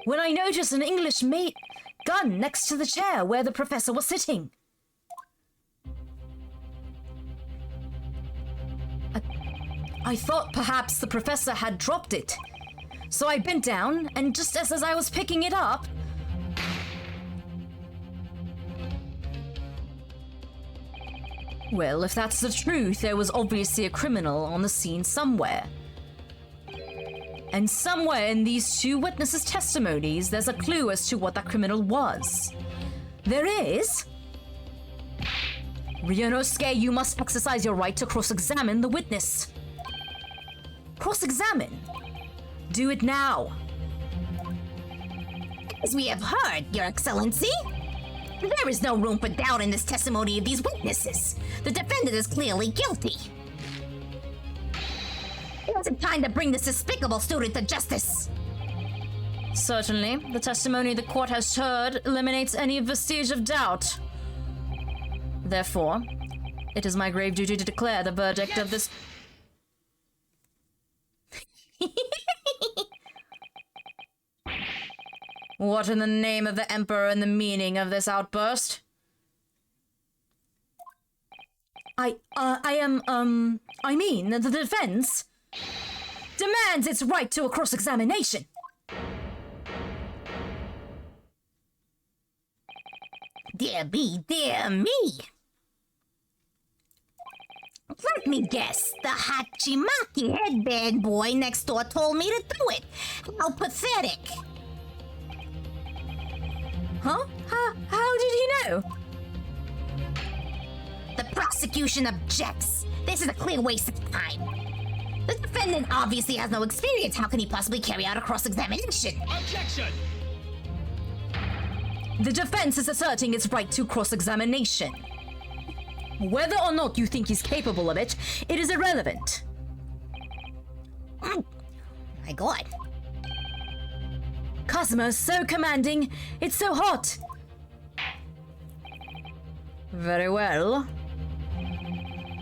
when I noticed an English-made gun next to the chair where the professor was sitting. I thought perhaps the professor had dropped it. So I bent down, and just as I was picking it up, Well, if that's the truth, there was obviously a criminal on the scene somewhere. And somewhere in these two witnesses' testimonies, there's a clue as to what that criminal was. There is? Ryunosuke, you must exercise your right to cross-examine the witness. Cross-examine? Do it now. As we have heard, Your Excellency, there is no room for doubt in this testimony of these witnesses. The defendant is clearly guilty. Is it time to bring this despicable student to justice? Certainly. The testimony the court has heard eliminates any vestige of doubt. Therefore, it is my grave duty to declare the verdict of this... What in the name of the Emperor and the meaning of this outburst? I mean, the defense demands its right to a cross-examination. Dear me, dear me. Let me guess, the Hachimaki headband boy next door told me to do it. How pathetic. Huh? How did he know? The prosecution objects. This is a clear waste of time. The defendant obviously has no experience. How can he possibly carry out a cross-examination? Objection! The defense is asserting its right to cross-examination. Whether or not you think he's capable of it, it is irrelevant. My God. Kazuma is so commanding, it's so hot. Very well.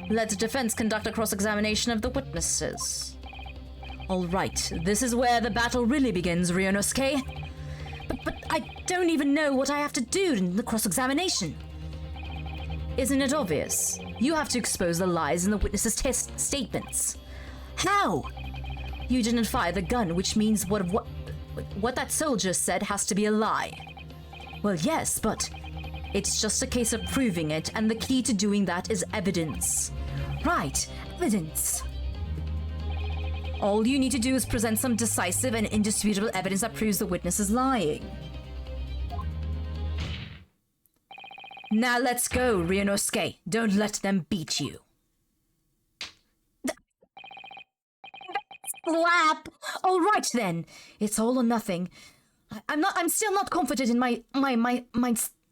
Let the defense conduct a cross-examination of the witnesses. All right, this is where the battle really begins, Ryunosuke. But I don't even know what I have to do in the cross-examination. Isn't it obvious? You have to expose the lies in the witnesses' statements. How? You didn't fire the gun, which means what that soldier said has to be a lie. Well, yes, but it's just a case of proving it, and the key to doing that is evidence. Right, evidence. All you need to do is present some decisive and indisputable evidence that proves the witness is lying. Now let's go, Ryunosuke. Don't let them beat you. Slap! All right then. It's all or nothing. I'm still not confident in my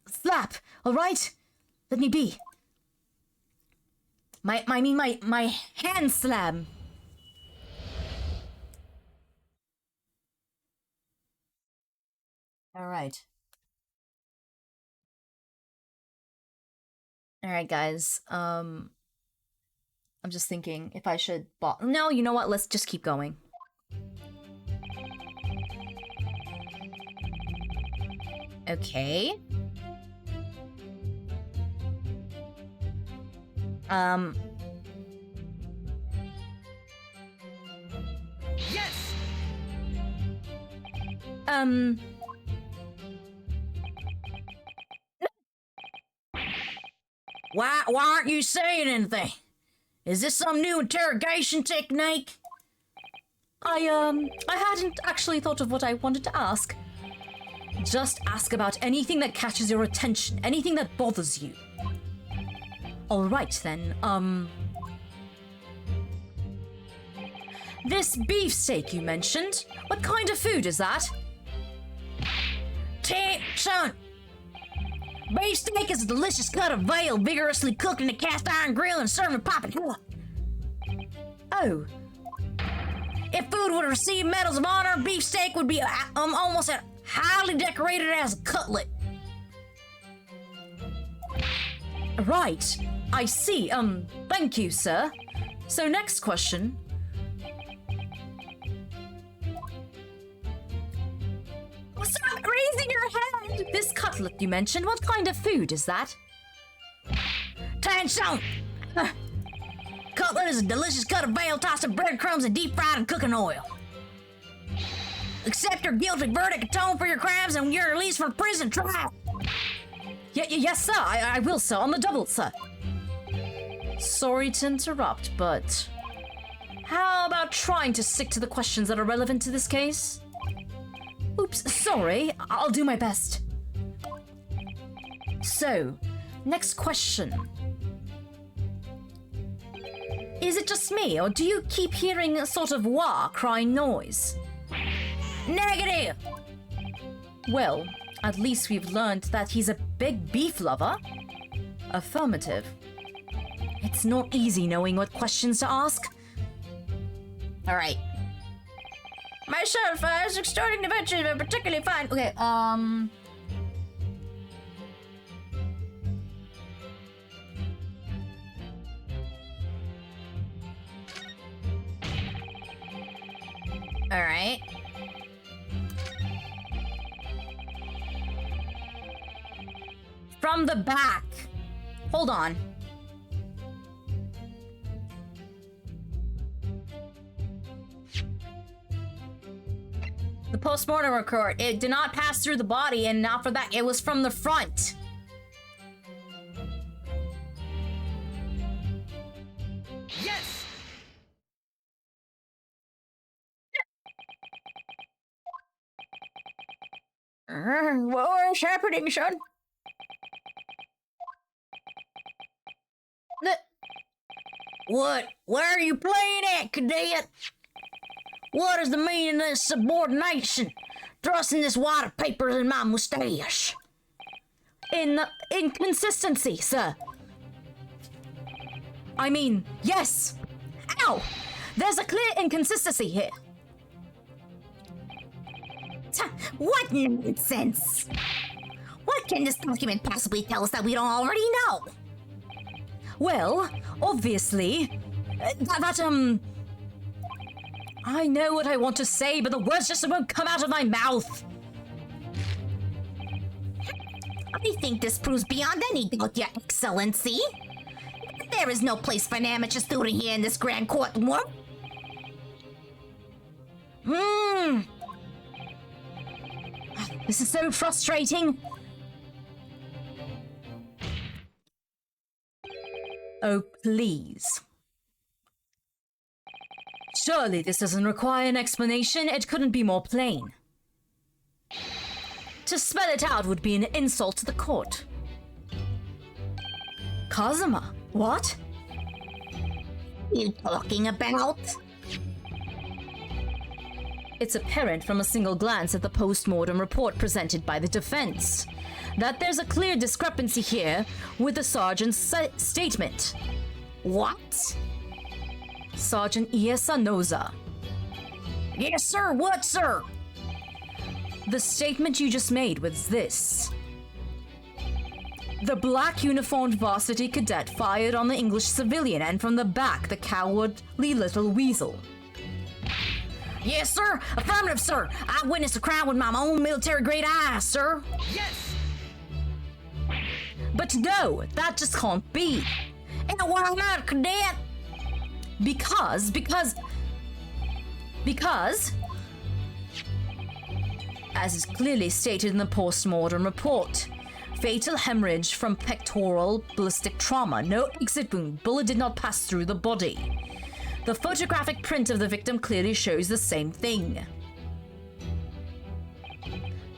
slap. All right? Let me be. My hand slam. All right. All right, guys. I'm just thinking if I should... No, you know what? Let's just keep going. Okay. Yes! Why aren't you saying anything? Is this some new interrogation technique? I hadn't actually thought of what I wanted to ask. Just ask about anything that catches your attention, anything that bothers you. All right then, this beefsteak you mentioned, what kind of food is that? Son, beefsteak is a delicious cut of veal vigorously cooked in a cast iron grill and served in popping hot. Oh. If food would receive medals of honor, beefsteak would be almost as highly decorated as a cutlet. Right. I see. Thank you, sir. So next question. Stop raising your hand! This cutlet you mentioned, what kind of food is that? Attention! Cutlet is a delicious cut of veal tossed in breadcrumbs and deep fried in cooking oil. Accept your guilty verdict, atone for your crimes, and you're released from prison trial. Yes, sir. I will, sir. On the double, sir. Sorry to interrupt, but how about trying to stick to the questions that are relevant to this case? Oops, sorry. I'll do my best. So, next question. Is it just me, or do you keep hearing a sort of wah crying noise? Negative! Well, at least we've learned that he's a big beef lover. Affirmative. It's not easy knowing what questions to ask. Alright. Myself, as extorting adventures are particularly fine. Okay, Alright. From the back. Hold on. The postmortem report. It did not pass through the body, and not for that. It was from the front. Yes! What is happening, son? What? Where are you playing at, cadet? What is the meaning of this subordination? Thrusting this wad of papers in my mustache. Inconsistency, sir. I mean, yes. Ow! There's a clear inconsistency here. What nonsense! What can this document possibly tell us that we don't already know? Well, obviously, I know what I want to say, but the words just won't come out of my mouth. I think this proves beyond any doubt, Your Excellency. There is no place for an amateur student here in this grand courtroom. This is so frustrating. Oh, please. Surely this doesn't require an explanation. It couldn't be more plain. To spell it out would be an insult to the court. Kazuma, what? You talking about? It's apparent from a single glance at the post-mortem report presented by the defense that there's a clear discrepancy here with the sergeant's statement. What? Sergeant Iesa Noza. Yes, sir. What, sir? The statement you just made was this. The black uniformed varsity cadet fired on the English civilian, and from the back, the cowardly little weasel. Yes, sir. Affirmative, sir. I witnessed the crime with my own military-grade eyes, sir. Yes! But no, that just can't be. And why not, cadet? Because, as is clearly stated in the post-mortem report, fatal hemorrhage from pectoral ballistic trauma, no exit wound, bullet did not pass through the body. The photographic print of the victim clearly shows the same thing.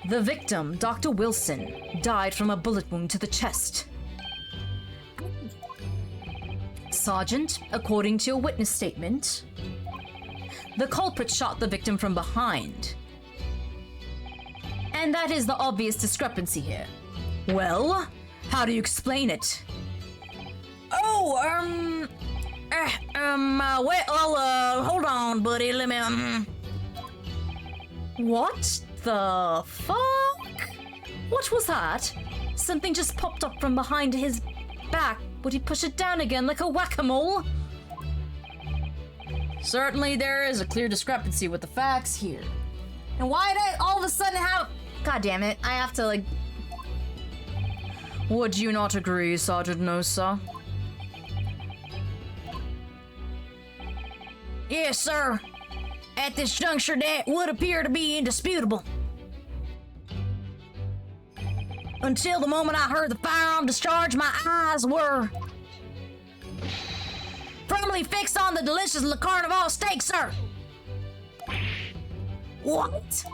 The victim, Dr. Wilson, died from a bullet wound to the chest. Sergeant, according to your witness statement, the culprit shot the victim from behind. And that is the obvious discrepancy here. Well, how do you explain it? Hold on, buddy, let me, What the fuck? What was that? Something just popped up from behind his back. Would he push it down again like a whack-a-mole? Certainly there is a clear discrepancy with the facts here. And why did I all of a sudden have... God damn it, I have to, like... Would you not agree, Sergeant Nosa? Yes, sir. At this juncture, that would appear to be indisputable. Until the moment I heard the firearm discharge, my eyes were Firmly fixed on the delicious Le Carnival steak, sir. What?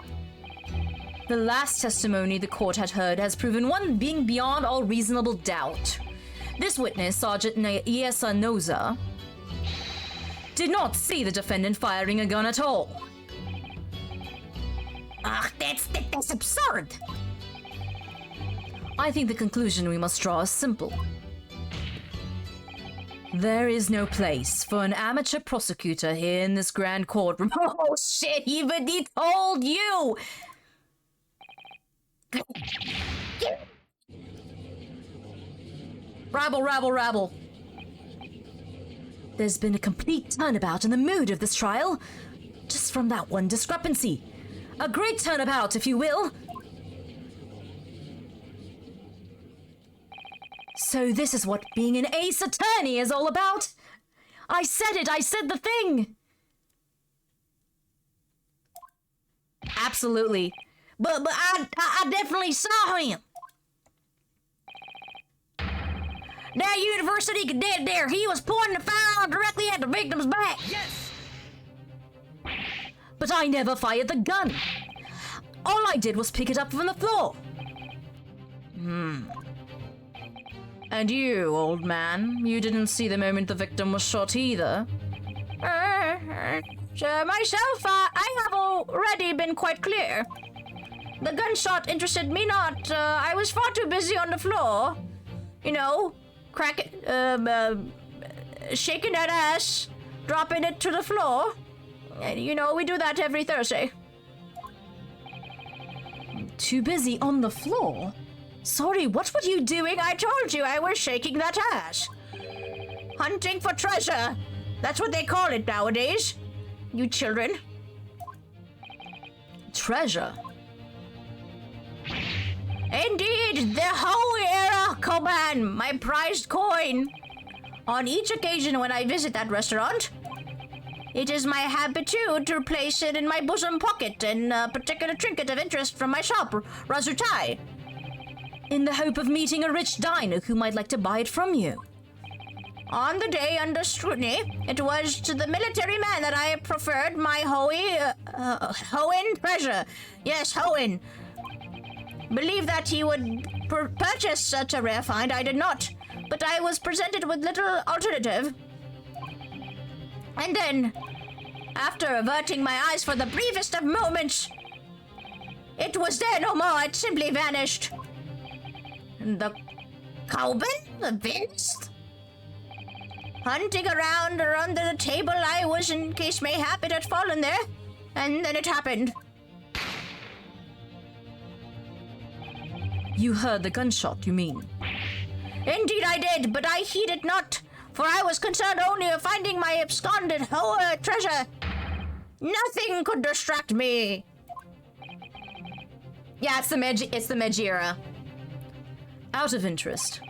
The last testimony the court had heard has proven one being beyond all reasonable doubt. This witness, Sergeant Iesa Noza, did not see the defendant firing a gun at all. Ugh, that's absurd. I think the conclusion we must draw is simple. There is no place for an amateur prosecutor here in this grand courtroom. Oh shit, even he told you! Rabble. There's been a complete turnabout in the mood of this trial. Just from that one discrepancy. A great turnabout, if you will. So this is what being an ace attorney is all about? I said it, I said the thing! Absolutely. But I definitely saw him. That university cadet there, he was pointing the fire directly at the victim's back. Yes! But I never fired the gun. All I did was pick it up from the floor. And you, old man, you didn't see the moment the victim was shot either? Myself, I have already been quite clear. The gunshot interested me not. I was far too busy on the floor. You know, shaking that ass, dropping it to the floor. And, you know, we do that every Thursday. Too busy on the floor? Sorry, what were you doing? I told you I was shaking that ass. Hunting for treasure. That's what they call it nowadays. You children. Treasure? Indeed, the whole era, Koban, my prized coin. On each occasion when I visit that restaurant, it is my habitude to place it in my bosom pocket in a particular trinket of interest from my shop, Razutai. In the hope of meeting a rich diner who might like to buy it from you. On the day under scrutiny, it was to the military man that I preferred my Hoenn treasure. Yes, Hoenn. Believe that he would purchase such a rare find. I did not, but I was presented with little alternative. And then, after averting my eyes for the briefest of moments, it was there no more. It simply vanished. The Koban vanished? Hunting around or under the table I was in case mayhap it had fallen there, and then it happened. You heard the gunshot, you mean? Indeed I did, but I heeded not, for I was concerned only of finding my absconded treasure. Nothing could distract me. Yeah, it's the Majira. Out of interest,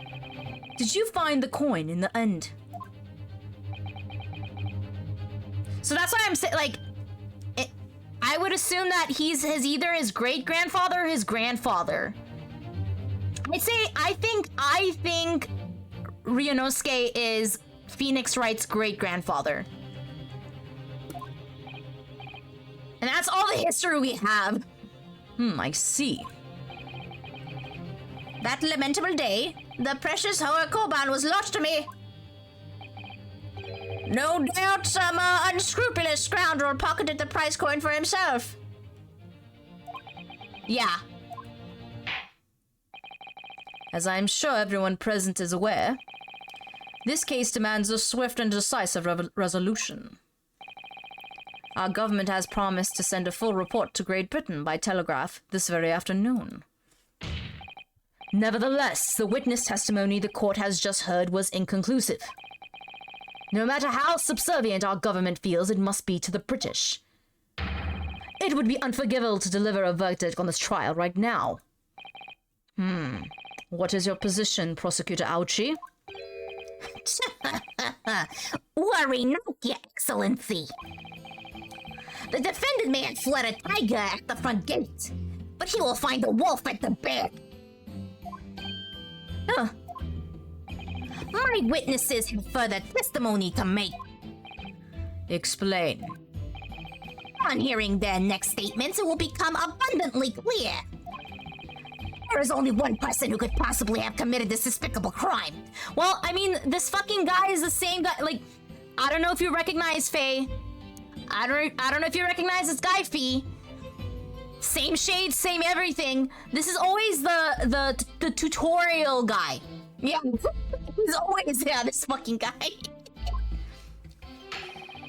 did you find the coin in the end? So that's why I'm saying, like, I would assume that he's either his great-grandfather or his grandfather. I think Ryunosuke is Phoenix Wright's great-grandfather. And that's all the history we have. I see. That lamentable day, the precious Hoa Koban was lost to me. No doubt some unscrupulous scoundrel pocketed the prize coin for himself. Yeah. As I'm sure everyone present is aware, this case demands a swift and decisive resolution. Our government has promised to send a full report to Great Britain by telegraph this very afternoon. Nevertheless, the witness testimony the court has just heard was inconclusive. No matter how subservient our government feels, it must be to the British. It would be unforgivable to deliver a verdict on this trial right now. What is your position, Prosecutor Aochi? Worry not, Your Excellency. The defendant may have fled a tiger at the front gate, but he will find a wolf at the back. Huh. My eyewitnesses have further testimony to make. Explain. On hearing their next statements, it will become abundantly clear. There is only one person who could possibly have committed this despicable crime. Well, I mean, this fucking guy is the same guy. Like, I don't know if you recognize Faye. I don't know if you recognize this guy, Fee. Same shade, same everything. This is always the tutorial guy. Yeah, he's always this fucking guy.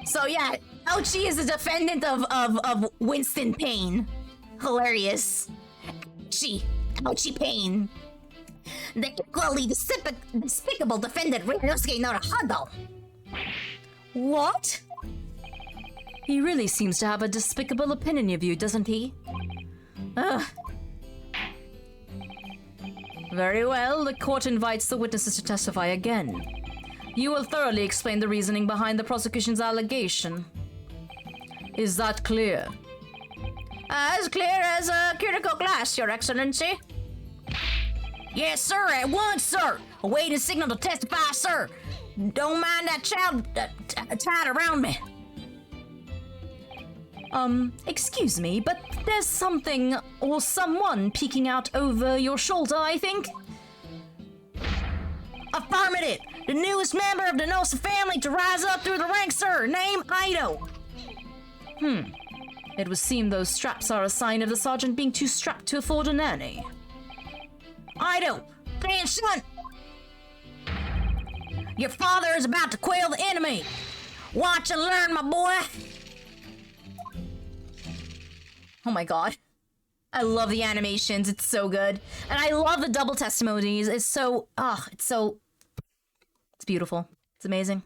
So yeah, Ouchie is a defendant of Winston Payne. Hilarious. Ouchie Payne. The equally despicable defendant Ryusuke Naruhodo. What? He really seems to have a despicable opinion of you, doesn't he? Ugh. Very well, the court invites the witnesses to testify again. You will thoroughly explain the reasoning behind the prosecution's allegation. Is that clear? As clear as a critical glass, Your Excellency. Yes, sir, at once, sir. Awaiting signal to testify, sir. Don't mind that child tied around me. Excuse me, but there's something or someone peeking out over your shoulder, I think? Affirmative. The newest member of the Nosa family to rise up through the ranks, sir. Name Ido. It would seem those straps are a sign of the sergeant being too strapped to afford a nanny. Ido, grandson. Your father is about to quail the enemy. Watch and learn, my boy. Oh my god. I love the animations, it's so good. And I love the double testimonies. It's beautiful. It's amazing.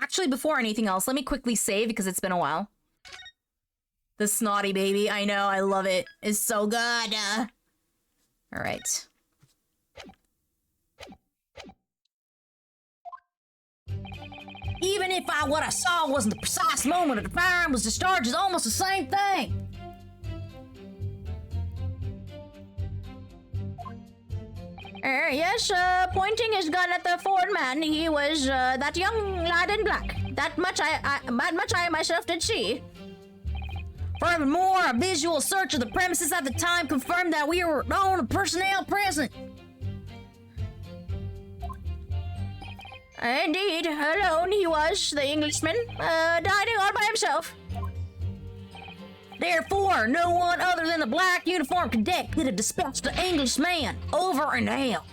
Actually, before anything else, let me quickly save because it's been a while. The snotty baby, I know, I love it. It's so good. Alright. Even if what I saw wasn't the precise moment of the firearm was discharged, it's almost the same thing. Yes, pointing his gun at the Ford man, he was, that young lad in black. That much I myself did see. Furthermore, a visual search of the premises at the time confirmed that we were known of personnel present. Indeed, alone he was, the Englishman, dining all by himself. Therefore, no one other than the black uniformed cadet could have dispatched the Englishman. Over and out.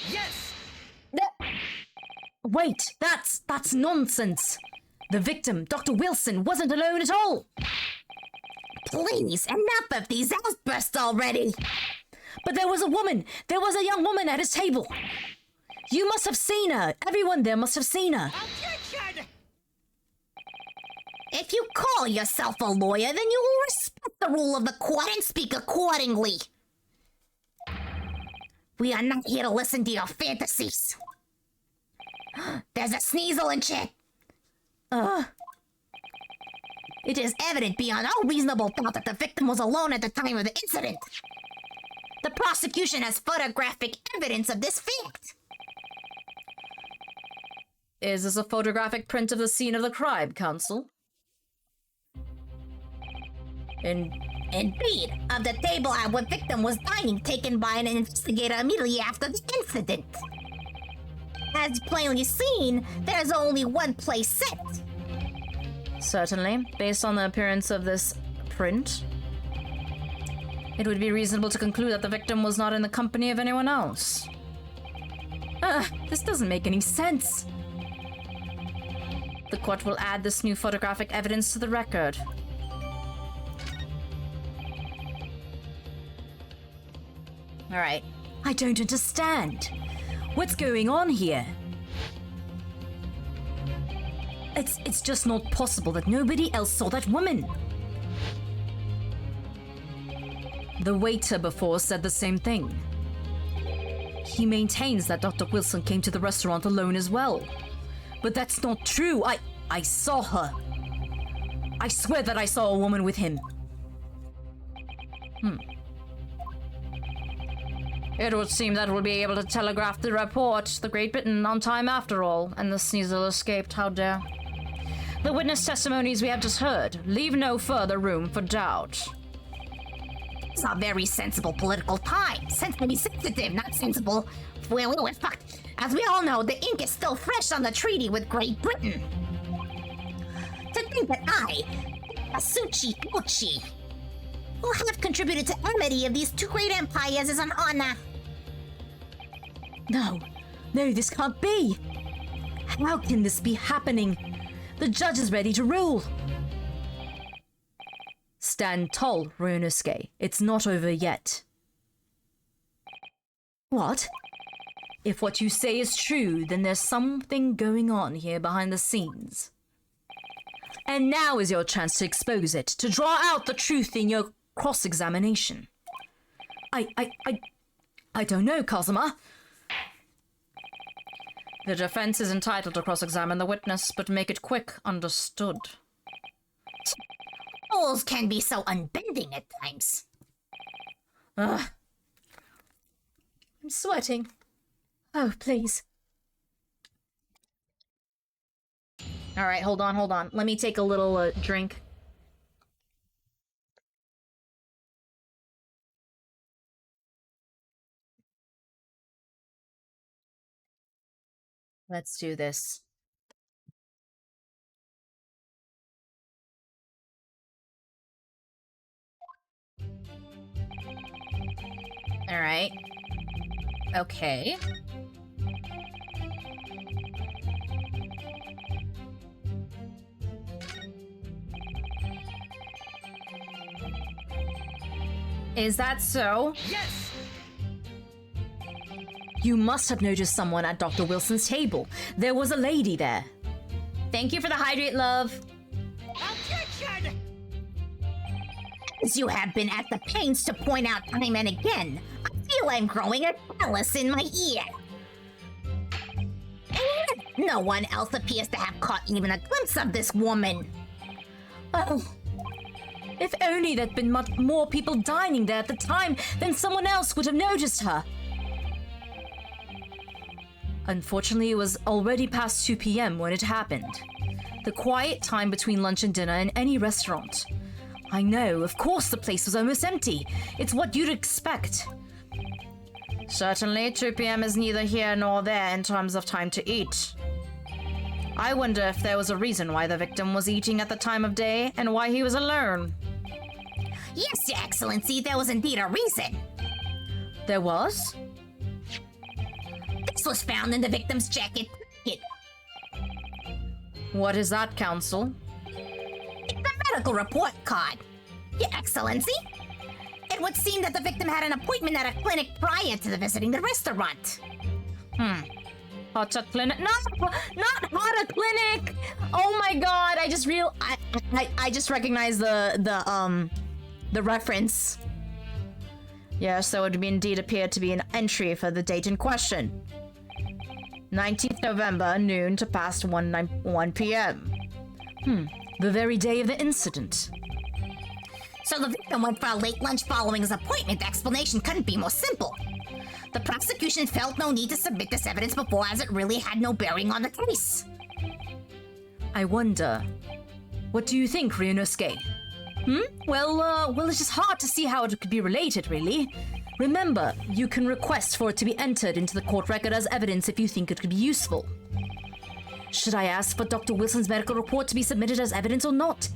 Yes! Wait, that's nonsense. The victim, Dr. Wilson, wasn't alone at all. Please, enough of these outbursts already. But there was a woman. There was a young woman at his table. You must have seen her. Everyone there must have seen her. Objection! If you call yourself a lawyer, then you will respect the rule of the court and speak accordingly. We are not here to listen to your fantasies. There's a sneasel in chat. It is evident beyond all reasonable doubt that the victim was alone at the time of the incident. The prosecution has photographic evidence of this fact. Is this a photographic print of the scene of the crime, Counsel? Indeed, of the table at which victim was dining, taken by an investigator immediately after the incident. As plainly seen, there's only one place set. Certainly, based on the appearance of this print, it would be reasonable to conclude that the victim was not in the company of anyone else. This doesn't make any sense. The court will add this new photographic evidence to the record. Alright. I don't understand. What's going on here? It's just not possible that nobody else saw that woman. The waiter before said the same thing. He maintains that Dr. Wilson came to the restaurant alone as well. But that's not true. I saw her. I swear that I saw a woman with him. It would seem that we'll be able to telegraph the report to the Great Britain on time after all, and the Sneasel escaped, how dare. The witness testimonies we have just heard leave no further room for doubt. It's a very sensible political time. Sensitive, not sensible. Well, fuck. As we all know, the ink is still fresh on the treaty with Great Britain. To think that I, Asuchi Uchi, will have contributed to amity of these two great empires is an honor. No, this can't be. How can this be happening? The judge is ready to rule. Stand tall, Ryunosuke. It's not over yet. What? If what you say is true, then there's something going on here behind the scenes. And now is your chance to expose it, to draw out the truth in your cross-examination. I don't know, Kazuma. The defense is entitled to cross-examine the witness, but make it quick, understood. Fools can be so unbending at times. Ugh. I'm sweating. Oh, please. All right, hold on. Let me take a little drink. Let's do this. All right. Okay. Is that so? Yes! You must have noticed someone at Dr. Wilson's table. There was a lady there. Thank you for the hydrate, love. Objection! As you have been at the pains to point out time and again, I feel I'm growing a callus in my ear. And no one else appears to have caught even a glimpse of this woman. Oh. If only there'd been much more people dining there at the time, then someone else would have noticed her. Unfortunately, it was already past 2 p.m. when it happened. The quiet time between lunch and dinner in any restaurant. I know, of course the place was almost empty. It's what you'd expect. Certainly, 2 p.m. is neither here nor there in terms of time to eat. I wonder if there was a reason why the victim was eating at the time of day and why he was alone. Yes, Your Excellency, there was indeed a reason. There was? This was found in the victim's jacket pocket. What is that, Counsel? The medical report card. Your Excellency, it would seem that the victim had an appointment at a clinic prior to visiting the restaurant. Hot Tub Clinic? Not Hot Clinic. Oh my god! I just recognized the reference. Yes, that would indeed appear to be an entry for the date in question. 19th November, noon to past 1 p.m. The very day of the incident. So the victim went for a late lunch following his appointment. The explanation couldn't be more simple. The prosecution felt no need to submit this evidence before, as it really had no bearing on the case. I wonder, what do you think, Ryunosuke? Well, it's just hard to see how it could be related, really. Remember, you can request for it to be entered into the court record as evidence if you think it could be useful. Should I ask for Dr. Wilson's medical report to be submitted as evidence or not?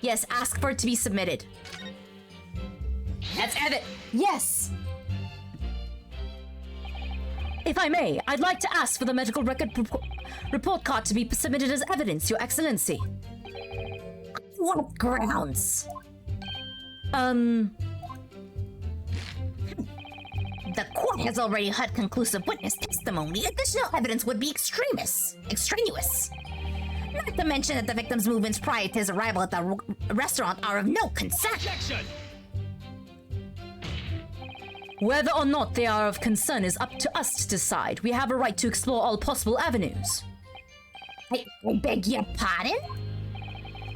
Yes, ask for it to be submitted. That's evidence. Yes. If I may, I'd like to ask for the medical record report card to be submitted as evidence, Your Excellency. What grounds? The court has already heard conclusive witness testimony. Additional evidence would be extraneous. Not to mention that the victim's movements prior to his arrival at the restaurant are of no concern. Objection! Whether or not they are of concern is up to us to decide. We have a right to explore all possible avenues. I beg your pardon?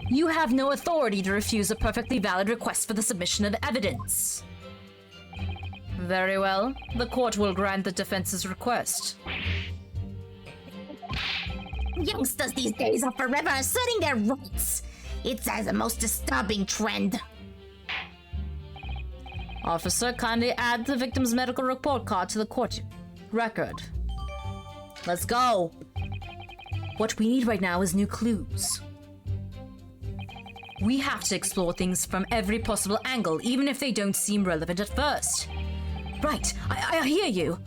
You have no authority to refuse a perfectly valid request for the submission of evidence. Very well. The court will grant the defense's request. Youngsters these days are forever asserting their rights. It's as a most disturbing trend. Officer, kindly add the victim's medical report card to the court record. Let's go. What we need right now is new clues. We have to explore things from every possible angle, even if they don't seem relevant at first. Right, I hear you.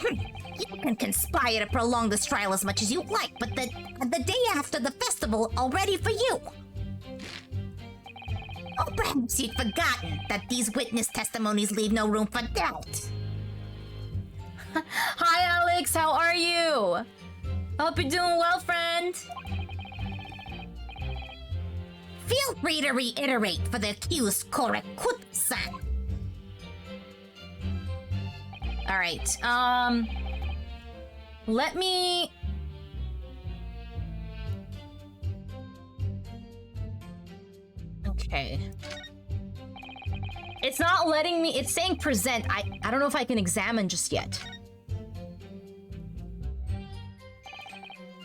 You can conspire to prolong this trial as much as you like, but the day after the festival, all ready for you. Or perhaps you'd forgotten that these witness testimonies leave no room for doubt. Hi, Alex. How are you? Hope you're doing well, friend. Feel free to reiterate for the accused Korekut-san. All right. Let me. Okay. It's not letting me. It's saying present. I don't know if I can examine just yet.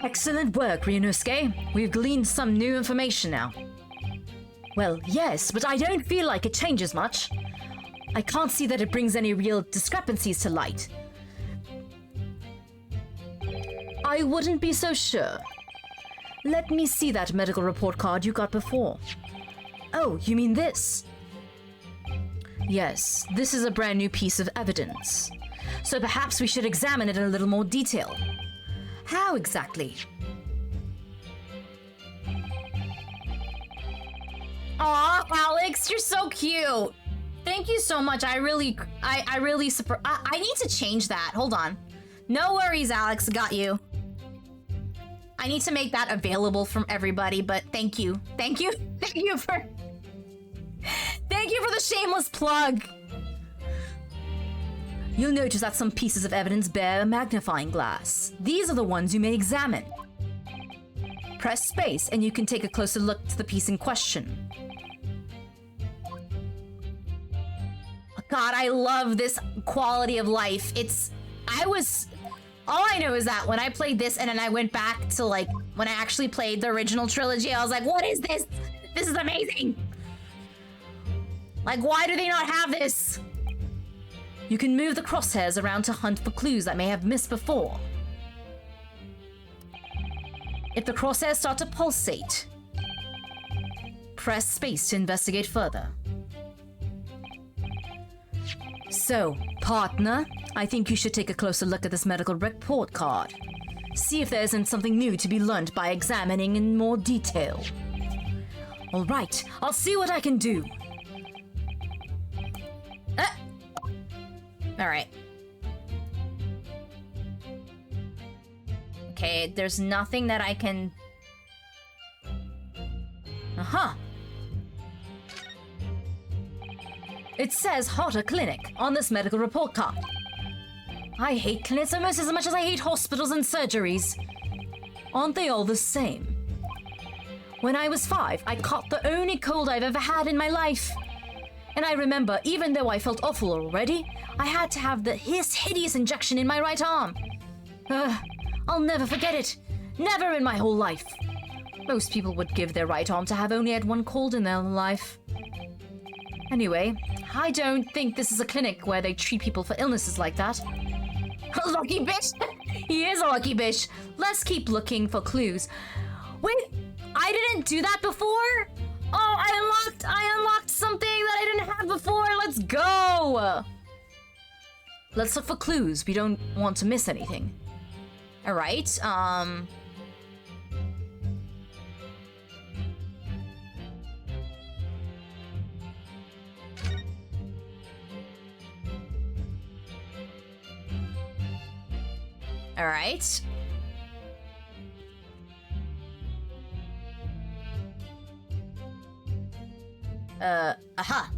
Excellent work, Ryunosuke. We've gleaned some new information now. Well, yes, but I don't feel like it changes much. I can't see that it brings any real discrepancies to light. I wouldn't be so sure. Let me see that medical report card you got before. Oh, you mean this? Yes, this is a brand new piece of evidence. So perhaps we should examine it in a little more detail. How exactly? Aw, Alex, you're so cute. Thank you so much. I really I need to change that. Hold on. No worries, Alex. Got you. I need to make that available from everybody, but thank you. Thank you. Thank you for the shameless plug. You'll notice that some pieces of evidence bear a magnifying glass. These are the ones you may examine. Press space and you can take a closer look to the piece in question. God, I love this quality of life. All I know is that when I played this and then I went back to like when I actually played the original trilogy, I was like, what is this? This is amazing. Like, why do they not have this? You can move the crosshairs around to hunt for clues that may have missed before. If the crosshairs start to pulsate, press space to investigate further. So, partner, I think you should take a closer look at this medical report card. See if there isn't something new to be learned by examining in more detail. All right, I'll see what I can do. All right. Okay, there's nothing that I can... Aha! It says Hotta Clinic on this medical report card. I hate clinics almost as much as I hate hospitals and surgeries. Aren't they all the same? When I was 5, I caught the only cold I've ever had in my life. And I remember, even though I felt awful already, I had to have this hideous injection in my right arm. I'll never forget it. Never in my whole life. Most people would give their right arm to have only had one cold in their life. Anyway, I don't think this is a clinic where they treat people for illnesses like that. Lucky bitch! He is a lucky bitch. Let's keep looking for clues. Wait, I didn't do that before? Oh, I unlocked something that I didn't have before. Let's go! Let's look for clues. We don't want to miss anything. All right, All right. Aha.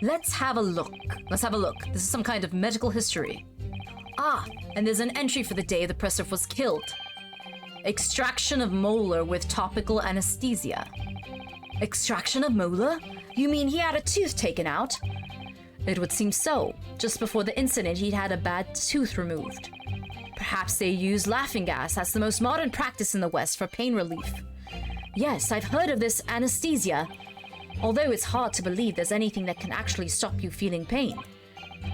Let's have a look. This is some kind of medical history. Ah, and there's an entry for the day the presser was killed. Extraction of molar with topical anesthesia. Extraction of molar? You mean he had a tooth taken out? It would seem so. Just before the incident, he'd had a bad tooth removed. Perhaps they use laughing gas as the most modern practice in the West for pain relief. Yes, I've heard of this anesthesia, although it's hard to believe there's anything that can actually stop you feeling pain.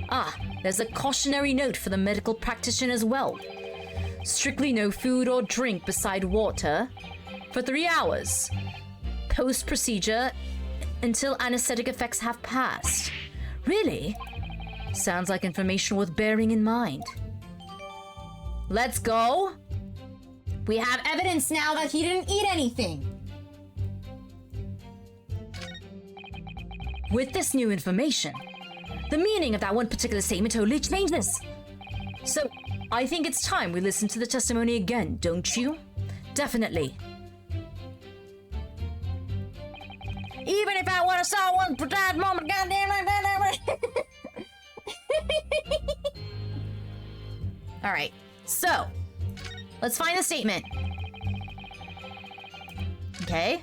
Ah, there's a cautionary note for the medical practitioner as well. Strictly no food or drink beside water for 3 hours. Post-procedure until anesthetic effects have passed. Really? Sounds like information worth bearing in mind. Let's go. We have evidence now that he didn't eat anything. With this new information, the meaning of that one particular statement totally changes. So, I think it's time we listen to the testimony again, don't you? Definitely. Even if I would have saw one precise moment, goddamn it. All right, so let's find the statement. Okay.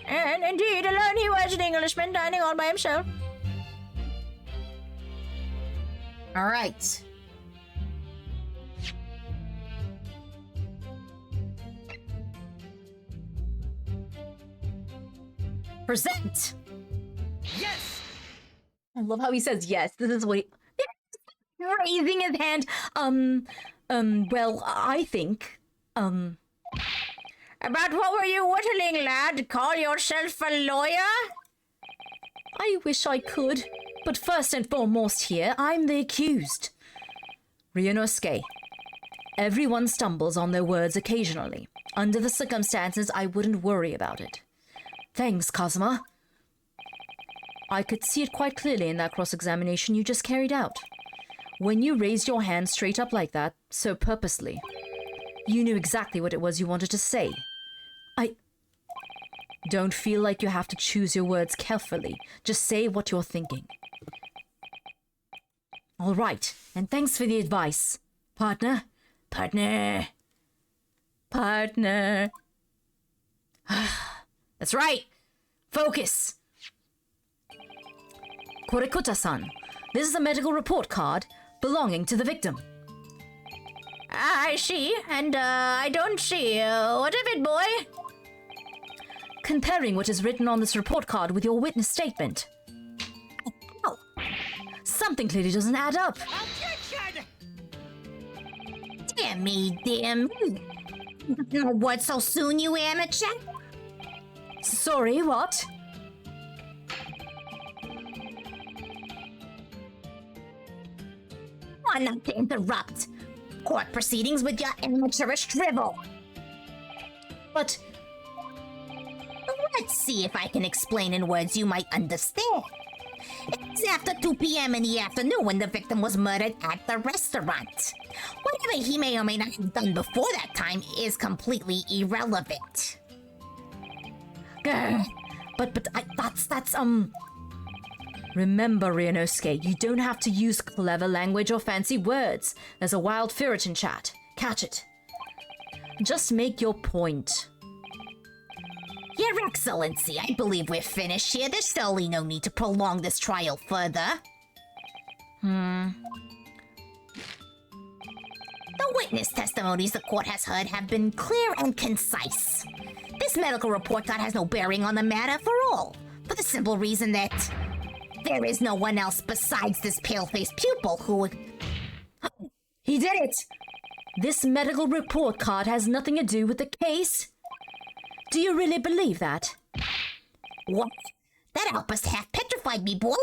And indeed, alone he was an Englishman dining all by himself. All right. Present. Yes! I love how he says yes. This is what he... raising his hand. Well, I think, About what were you whittling, lad? Call yourself a lawyer? I wish I could. But first and foremost here, I'm the accused. Ryunosuke. Everyone stumbles on their words occasionally. Under the circumstances, I wouldn't worry about it. Thanks, Kazuma. I could see it quite clearly in that cross-examination you just carried out. When you raised your hand straight up like that, so purposely, you knew exactly what it was you wanted to say. I don't feel like you have to choose your words carefully. Just say what you're thinking. All right, and thanks for the advice. Partner? Partner. Partner. That's right. Focus. Korekuta-san, this is a medical report card belonging to the victim. I see, and I don't see. What of it, boy? Comparing what is written on this report card with your witness statement. Oh, something clearly doesn't add up. Objection! Damn me, damn me. What, so soon, you amateur? Sorry, what? Want not to interrupt court proceedings with your amateurish drivel. But Let's see if I can explain in words you might understand. It's after 2 p.m. in the afternoon when the victim was murdered at the restaurant. Whatever he may or may not have done before that time is completely irrelevant. that's Remember, Ryunosuke, you don't have to use clever language or fancy words. There's a wild ferret in chat. Catch it. Just make your point. Your Excellency, I believe we're finished here. There's surely no need to prolong this trial further. The witness testimonies the court has heard have been clear and concise. This medical report card has no bearing on the matter for all, for the simple reason that there is no one else besides this pale-faced pupil who would... He did it! This medical report card has nothing to do with the case. Do you really believe that? What? That outburst half petrified me, boy.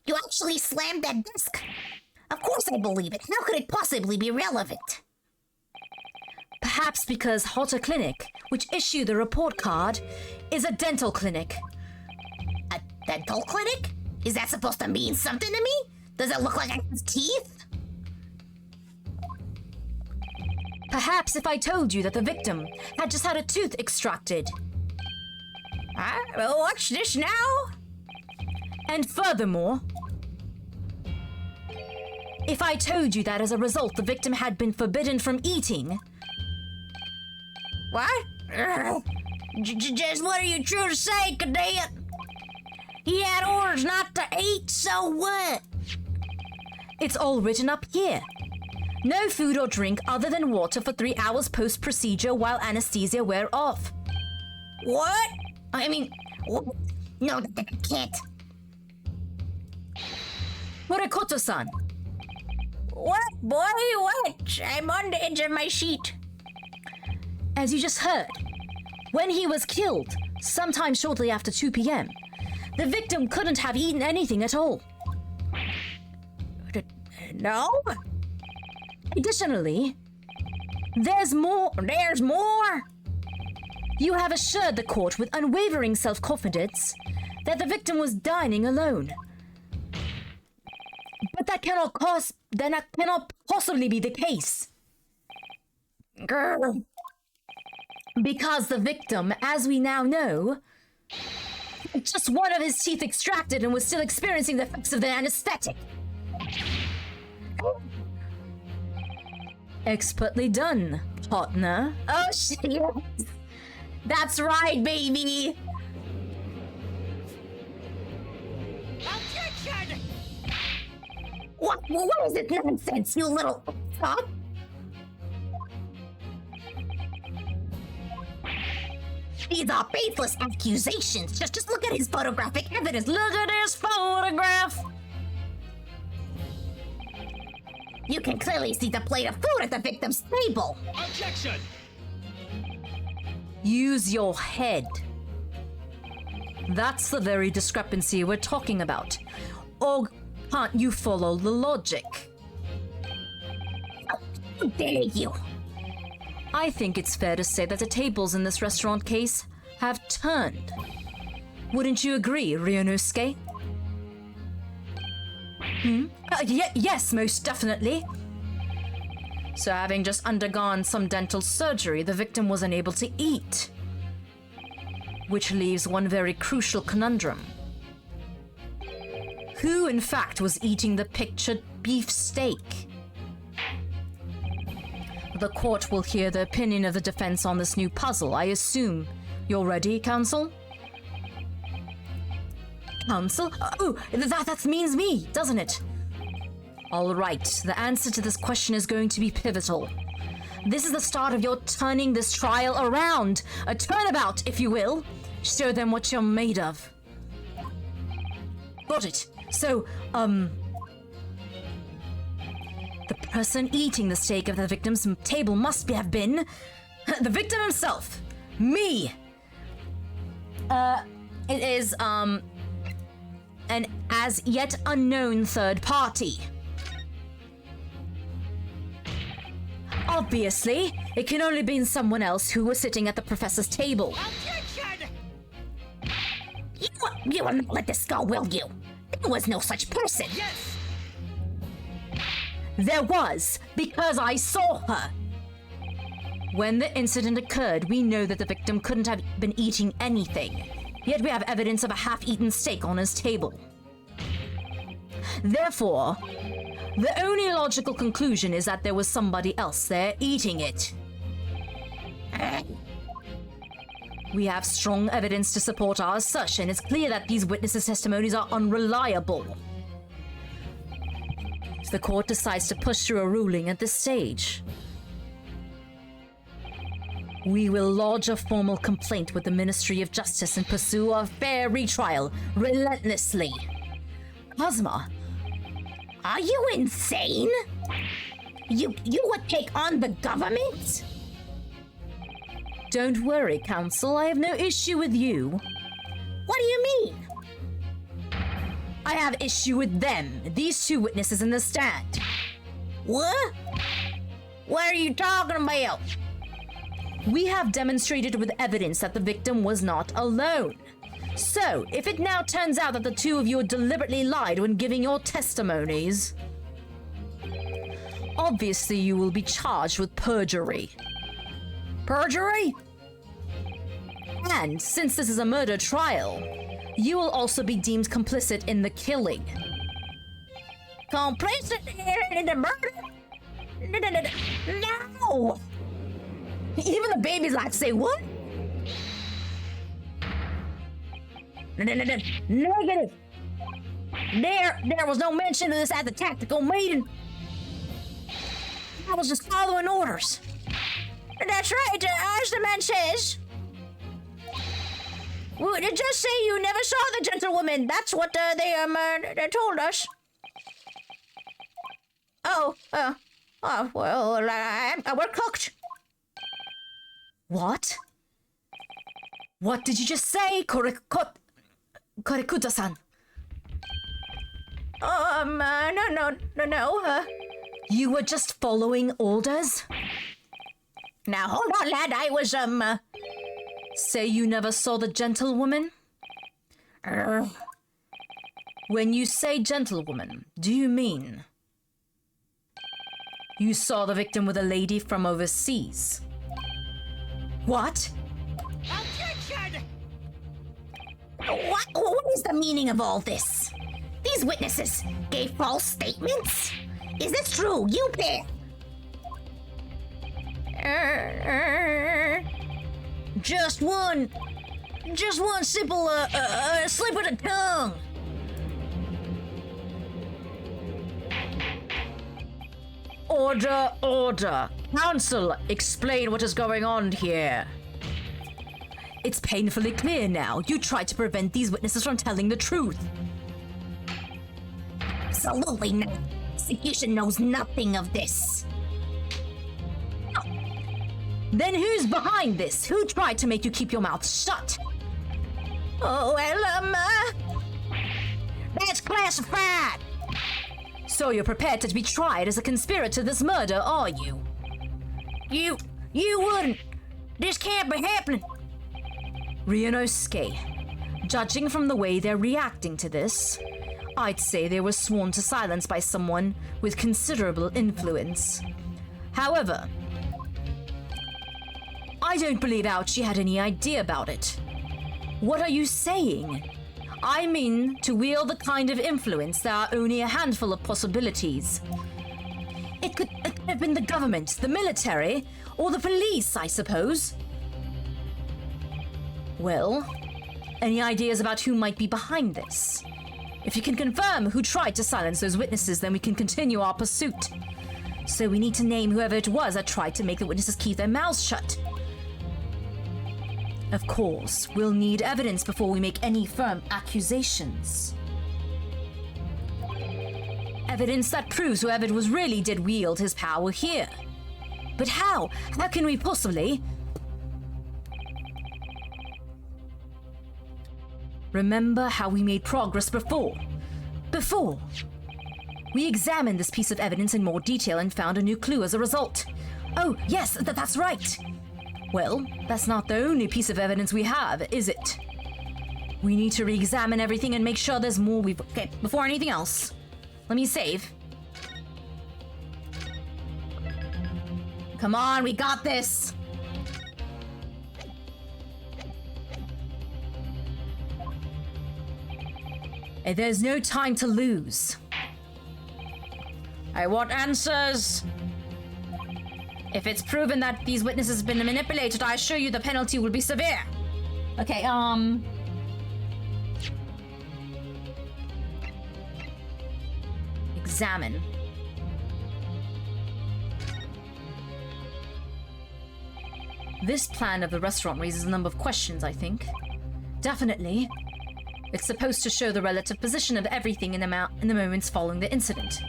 You actually slammed that desk. Of course I believe it. How could it possibly be relevant? Perhaps because Hotta Clinic, which issued the report card, is a dental clinic. A dental clinic? Is that supposed to mean something to me? Does it look like I have teeth? Perhaps if I told you that the victim had just had a tooth extracted. Watch this now? And furthermore, if I told you that as a result the victim had been forbidden from eating, What? Just what are you trying to say, Cadet? He had orders not to eat, so what? It's all written up here. No food or drink other than water for 3 hours post-procedure while anesthesia wear off. What? I mean, no, that can't. Horikoto-san, What, boy? What? I'm on the edge of my seat. as you just heard, when he was killed, sometime shortly after 2 p.m., the victim couldn't have eaten anything at all. No? Additionally, there's more. There's more? You have assured the court with unwavering self-confidence that the victim was dining alone. But that cannot possibly be the case. Grr. Because the victim, as we now know, had just one of his teeth extracted and was still experiencing the effects of the anesthetic. Expertly done, partner. Oh, shit, yes. That's right, baby. Objection! What is this nonsense, you little fuck? These are baseless accusations. Just look at his photographic evidence. Look at his photograph. You can clearly see the plate of food at the victim's table. Objection! Use your head. That's the very discrepancy we're talking about. Or can't you follow the logic? How dare you? I think it's fair to say that the tables in this restaurant case have turned. Wouldn't you agree, Ryunosuke? Yes, most definitely. So having just undergone some dental surgery, the victim was unable to eat. Which leaves one very crucial conundrum. Who, in fact, was eating the pictured beef steak? The court will hear the opinion of the defense on this new puzzle. I assume you're ready, counsel? Counsel? Oh, that means me, doesn't it? All right, the answer to this question is going to be pivotal. This is the start of your turning this trial around. A turnabout, if you will. Show them what you're made of. Got it. So, the person eating the steak of the victim's table must have been the victim himself. Me. It is, an as yet unknown third party. Obviously, it can only be someone else who was sitting at the professor's table. Objection! You will not let this go, will you? There was no such person. Yes! There was, because I saw her. When the incident occurred, we know that the victim couldn't have been eating anything. Yet we have evidence of a half-eaten steak on his table. Therefore, the only logical conclusion is that there was somebody else there eating it. We have strong evidence to support our assertion. It's clear that these witnesses' testimonies are unreliable. If the court decides to push through a ruling at this stage, we will lodge a formal complaint with the Ministry of Justice and pursue a fair retrial relentlessly. Cosma, Are you insane? You would take on the government? don't worry, Counsel. I have no issue with you. What do you mean? I have issue with them, these two witnesses in the stand. What? What are you talking about? We have demonstrated with evidence that the victim was not alone. So, if it now turns out that the two of you deliberately lied when giving your testimonies, obviously you will be charged with perjury. Perjury? And since this is a murder trial, you will also be deemed complicit in the killing. Complicit in the murder? No! Even the baby's like, say what? Negative. There was no mention of this at the tactical meeting. I was just following orders. That's right, as the man says. Well, it just say you never saw the gentlewoman. That's what they told us. Well, we're cooked. What? What did you just say, Korekuta-san? No. You were just following orders? Now, hold on, lad. I was, Say you never saw the gentlewoman? When you say gentlewoman, do you mean you saw the victim with a lady from overseas? What? Objection! What is the meaning of all this? These witnesses gave false statements? Is this true? You pair? Just one simple, slip of the tongue. Order. Counsel, explain what is going on here. It's painfully clear now. You tried to prevent these witnesses from telling the truth. Absolutely not. Execution knows nothing of this. Then who's behind this? Who tried to make you keep your mouth shut? Oh, well, that's classified. So you're prepared to be tried as a conspirator to this murder, are you? You wouldn't. This can't be happening. Ryunosuke, judging from the way they're reacting to this, I'd say they were sworn to silence by someone with considerable influence. However, I don't believe Ouchi had any idea about it. What are you saying? I mean, to wield the kind of influence, there are only a handful of possibilities. It could have been the government, the military, or the police, I suppose. Well, any ideas about who might be behind this? If you can confirm who tried to silence those witnesses, then we can continue our pursuit. So we need to name whoever it was that tried to make the witnesses keep their mouths shut. Of course, we'll need evidence before we make any firm accusations. Evidence that proves whoever it was really did wield his power here. But how? How can we possibly? Remember how we made progress before? We examined this piece of evidence in more detail and found a new clue as a result. Oh, yes, that's right. Well, that's not the only piece of evidence we have, is it? We need to re-examine everything and make sure there's more Okay, before anything else, let me save. Come on, we got this! And there's no time to lose. I want answers! If it's proven that these witnesses have been manipulated, I assure you the penalty will be severe. Okay, Examine. This plan of the restaurant raises a number of questions, I think. Definitely. It's supposed to show the relative position of everything in the moments following the incident.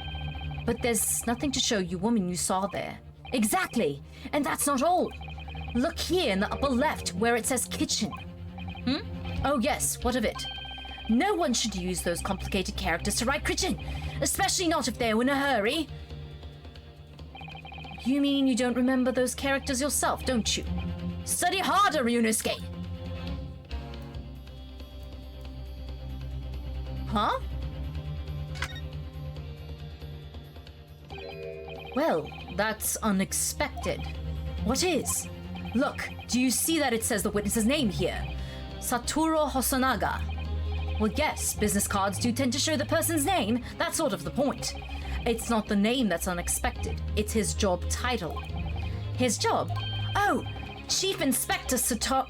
But there's nothing to show you woman you saw there. Exactly! And that's not all. Look here in the upper left where it says kitchen. Oh yes, what of it? No one should use those complicated characters to write kitchen, especially not if they're in a hurry. You mean you don't remember those characters yourself, don't you? Study harder, Ryunosuke! Huh? Well, that's unexpected. What is? Look, do you see that it says the witness's name here? Satoru Hosonaga. Well, yes, business cards do tend to show the person's name. That's sort of the point. It's not the name that's unexpected. It's his job title. His job? Oh, Chief Inspector Satoru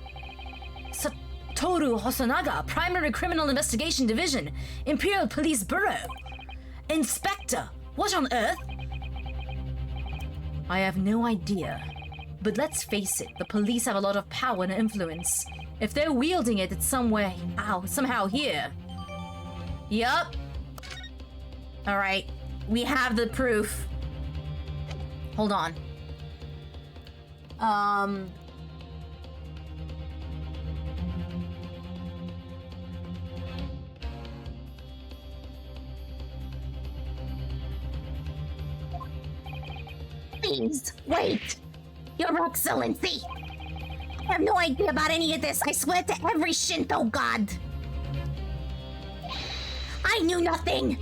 Hosonaga, Primary Criminal Investigation Division, Imperial Police Bureau. Inspector, what on earth? I have no idea. But let's face it, the police have a lot of power and influence. If they're wielding it, it's somehow here. Yup. Alright, we have the proof. Hold on. Please, wait. Your Excellency. I have no idea about any of this. I swear to every Shinto god. I knew nothing.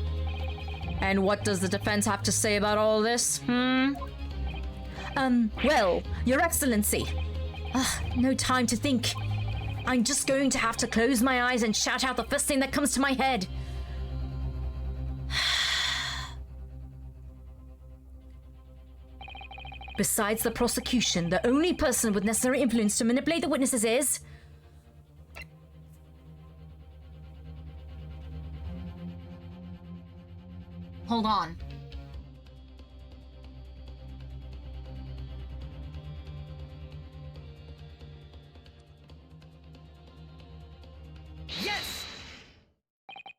And what does the defense have to say about all this? Well, Your Excellency. No time to think. I'm just going to have to close my eyes and shout out the first thing that comes to my head. Besides the prosecution, the only person with necessary influence to manipulate the witnesses is... Hold on. Yes!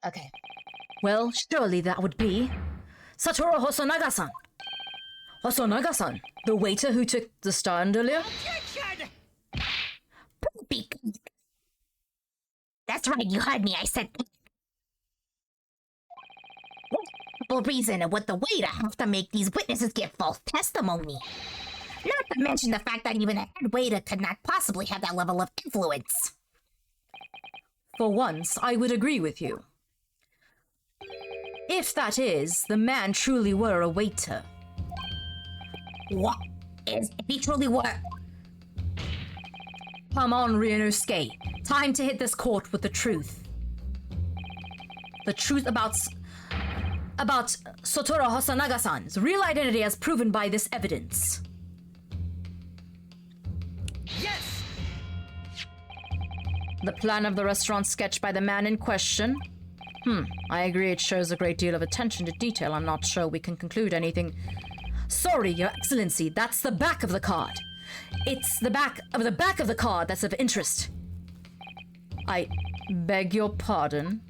Okay. Well, surely that would be... Satoru Hosonaga-san. Hosonaga-san, the waiter who took the stand earlier? Objection! That's right, you heard me. I said... For reason would the waiter have to make these witnesses give false testimony? Not to mention the fact that even a head waiter could not possibly have that level of influence. For once, I would agree with you. If that is, the man truly were a waiter. What is if he truly were? Come on, Ryunosuke. Time to hit this court with the truth. The truth about Satoru Hosonaga-san's real identity as proven by this evidence. Yes! The plan of the restaurant sketched by the man in question. I agree it shows a great deal of attention to detail. I'm not sure we can conclude anything. Sorry, Your Excellency, that's the back of the card. It's the back of the card that's of interest. I beg your pardon?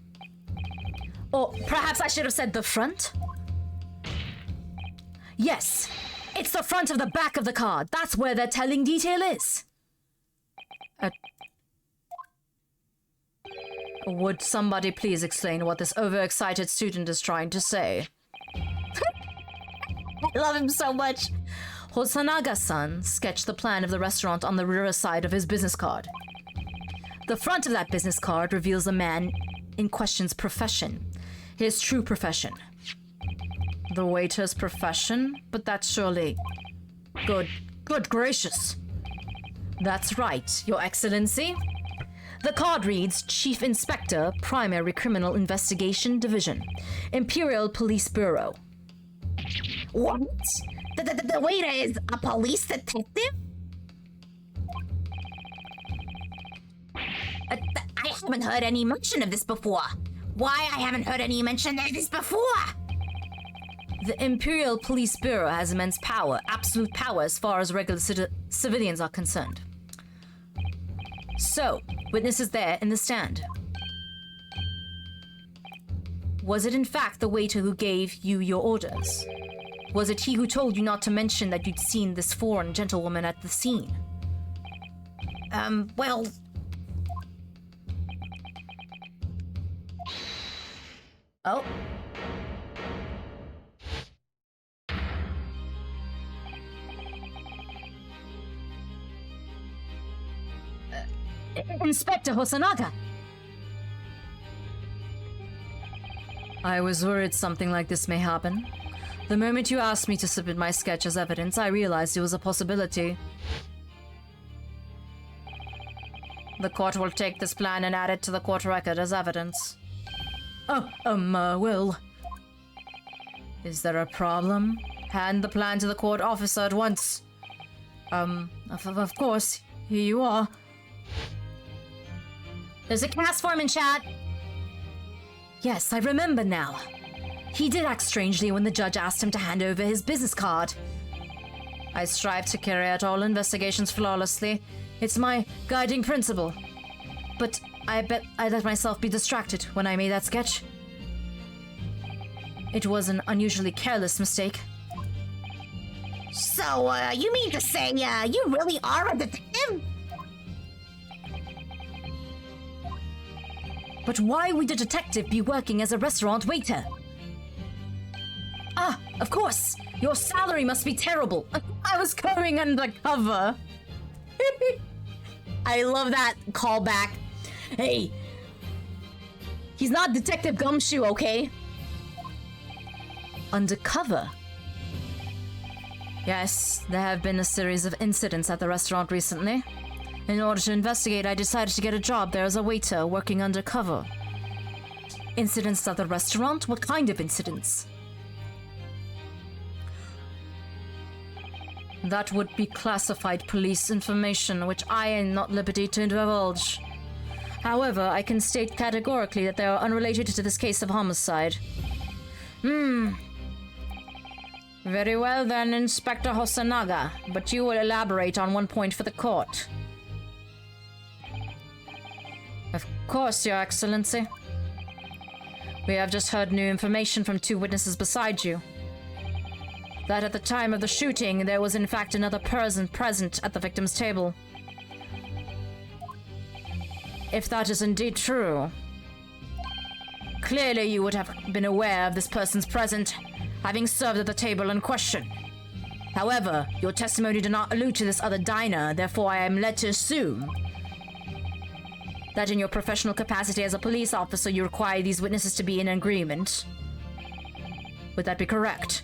Or perhaps I should have said the front? Yes, it's the front of the back of the card. That's where the telling detail is. Would somebody please explain what this overexcited student is trying to say? I love him so much. Hosonaga-san sketched the plan of the restaurant on the rear side of his business card. The front of that business card reveals the man in question's profession, his true profession. The waiter's profession? But that's surely... Good gracious. That's right, Your Excellency. The card reads Chief Inspector, Primary Criminal Investigation Division, Imperial Police Bureau. What? The waiter is a police detective? I haven't heard any mention of this before. Why I haven't heard any mention of this before? The Imperial Police Bureau has immense power, absolute power as far as regular civilians are concerned. So, witnesses there in the stand. Was it in fact the waiter who gave you your orders? Was it he who told you not to mention that you'd seen this foreign gentlewoman at the scene? Well... Oh. Inspector Hosonaga! I was worried something like this may happen. The moment you asked me to submit my sketch as evidence, I realized it was a possibility. The court will take this plan and add it to the court record as evidence. Well... Is there a problem? Hand the plan to the court officer at once. Of course. Here you are. There's a cast form in chat. Yes, I remember now. He did act strangely when the judge asked him to hand over his business card. I strive to carry out all investigations flawlessly. It's my guiding principle. But I bet I let myself be distracted when I made that sketch. It was an unusually careless mistake. So, you mean to say, you really are a detective? But why would a detective be working as a restaurant waiter? Ah, of course! Your salary must be terrible. I was going undercover. I love that callback. Hey, he's not Detective Gumshoe, okay? Undercover? Yes, there have been a series of incidents at the restaurant recently. In order to investigate, I decided to get a job there as a waiter working undercover. Incidents at the restaurant? What kind of incidents? That would be classified police information, which I am not at liberty to divulge. However, I can state categorically that they are unrelated to this case of homicide. Very well then, Inspector Hosanaga, but you will elaborate on one point for the court. Of course, Your Excellency. We have just heard new information from 2 witnesses beside you. That at the time of the shooting, there was in fact another person present at the victim's table. If that is indeed true, clearly you would have been aware of this person's presence, having served at the table in question. However, your testimony did not allude to this other diner, therefore I am led to assume that in your professional capacity as a police officer, you require these witnesses to be in agreement. Would that be correct?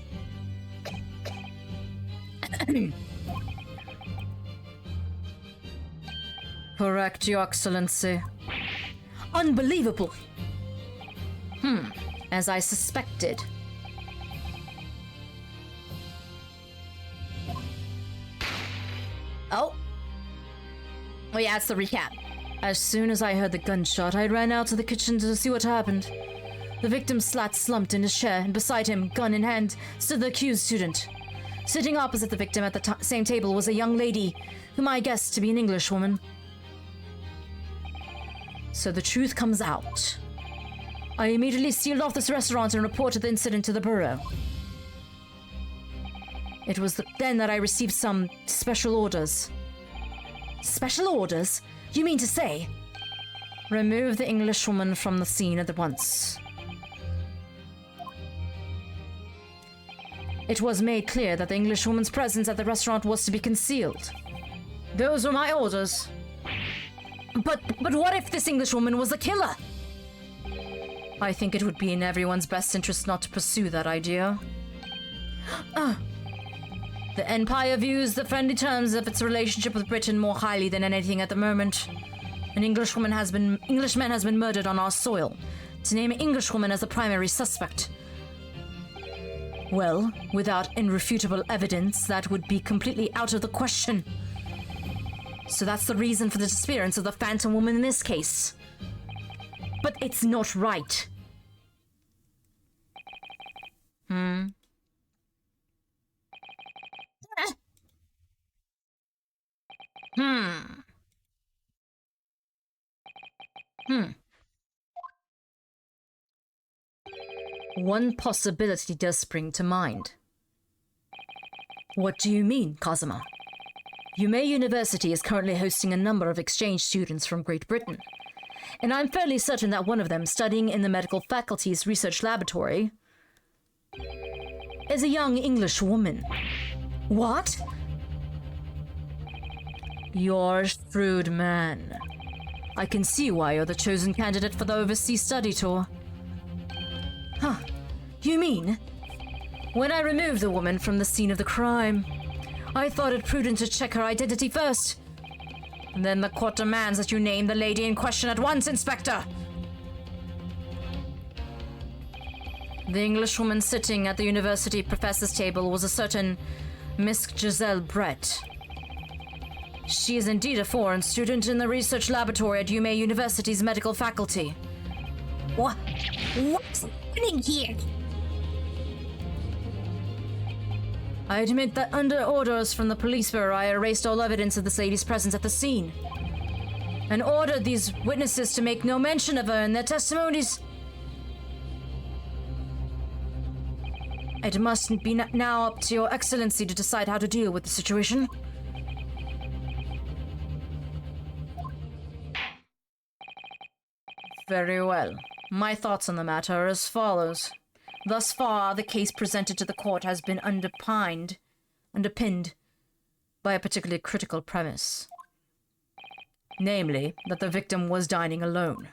Correct, Your Excellency. Unbelievable! As I suspected. Oh yeah, it's the recap. As soon as I heard the gunshot, I ran out to the kitchen to see what happened. The victim sat slumped in his chair, and beside him, gun in hand, stood the accused student. Sitting opposite the victim at the same table was a young lady, whom I guessed to be an Englishwoman. So the truth comes out. I immediately sealed off this restaurant and reported the incident to the bureau. It was then that I received some special orders. Special orders? You mean to say? Remove the Englishwoman from the scene at once. It was made clear that the Englishwoman's presence at the restaurant was to be concealed. Those were my orders. But what if this Englishwoman was the killer? I think it would be in everyone's best interest not to pursue that idea. The Empire views the friendly terms of its relationship with Britain more highly than anything at the moment. An Englishman has been murdered on our soil. To name an Englishwoman as the primary suspect. Well, without irrefutable evidence, that would be completely out of the question. So that's the reason for the disappearance of the Phantom Woman in this case. But it's not right. One possibility does spring to mind. What do you mean, Kazuma? Yume University is currently hosting a number of exchange students from Great Britain, and I'm fairly certain that one of them, studying in the medical faculty's research laboratory, is a young English woman. What? You're a shrewd man. I can see why you're the chosen candidate for the overseas study tour. Huh. You mean? When I removed the woman from the scene of the crime, I thought it prudent to check her identity first. And then the court demands that you name the lady in question at once, Inspector. The Englishwoman sitting at the university professor's table was a certain Miss Giselle Brett. She is indeed a foreign student in the research laboratory at Yume University's medical faculty. What's happening here? I admit that under orders from the police bureau, I erased all evidence of this lady's presence at the scene, and ordered these witnesses to make no mention of her in their testimonies. It must be now up to Your Excellency to decide how to deal with the situation. Very well. My thoughts on the matter are as follows. Thus far, the case presented to the court has been underpinned by a particularly critical premise. Namely, that the victim was dining alone.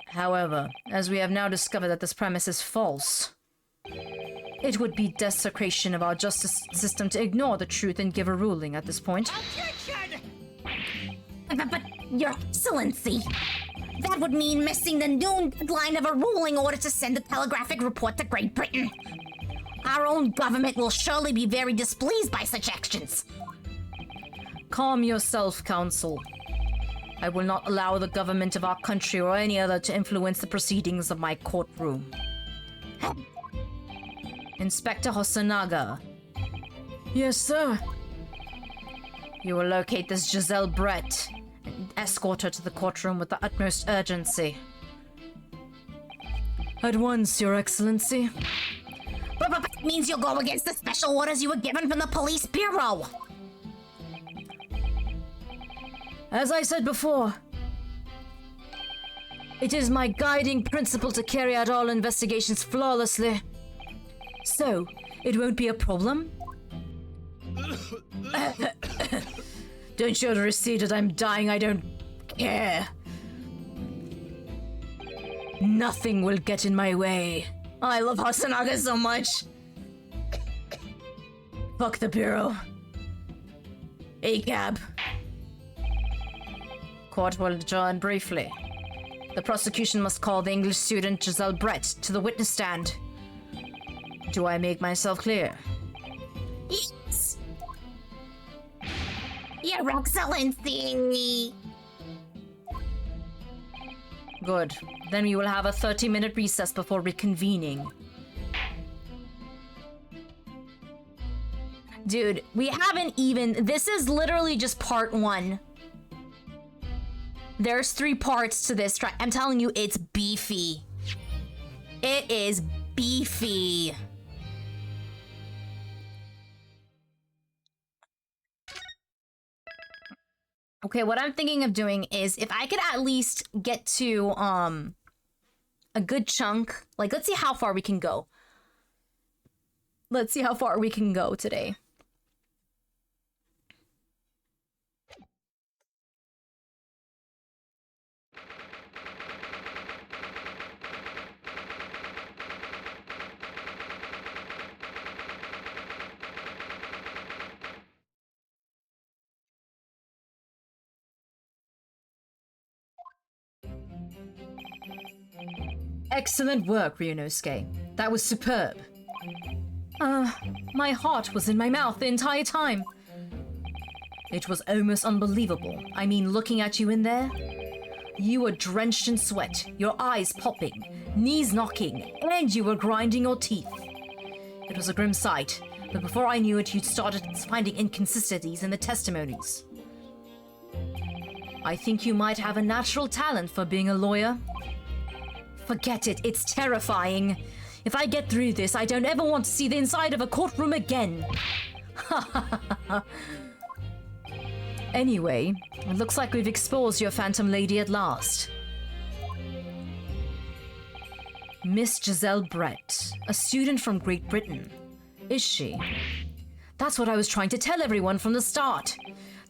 However, as we have now discovered that this premise is false, it would be desecration of our justice system to ignore the truth and give a ruling at this point. Objection! But, Your Excellency, that would mean missing the noon deadline of a ruling order to send a telegraphic report to Great Britain. Our own government will surely be very displeased by such actions. Calm yourself, Counsel. I will not allow the government of our country or any other to influence the proceedings of my courtroom. Inspector Hosonaga. Yes, sir. You will locate this Giselle Brett and escort her to the courtroom with the utmost urgency. At once, Your Excellency. But that means you'll go against the special orders you were given from the police bureau. As I said before, it is my guiding principle to carry out all investigations flawlessly. So, it won't be a problem? Don't show the receipt that I'm dying, I don't care. Nothing will get in my way. I love Hosonaga so much. Fuck the bureau. A-cab. Court will adjourn briefly. The prosecution must call the English student Giselle Brett to the witness stand. Do I make myself clear? Yes. Your Excellency. Good. Then we will have a 30-minute recess before reconvening. Dude, we haven't even... This is literally just part 1. There's 3 parts to this track. I'm telling you, it's beefy. It is beefy. Okay, what I'm thinking of doing is if I could at least get to a good chunk, like let's see how far we can go. Let's see how far we can go today. Excellent work, Ryunosuke. That was superb. My heart was in my mouth the entire time. It was almost unbelievable. I mean, looking at you in there, you were drenched in sweat, your eyes popping, knees knocking, and you were grinding your teeth. It was a grim sight, but before I knew it, you'd started finding inconsistencies in the testimonies. I think you might have a natural talent for being a lawyer. Forget it, it's terrifying. If I get through this, I don't ever want to see the inside of a courtroom again. Anyway, it looks like we've exposed your Phantom Lady at last. Miss Giselle Brett, a student from Great Britain. Is she? That's what I was trying to tell everyone from the start.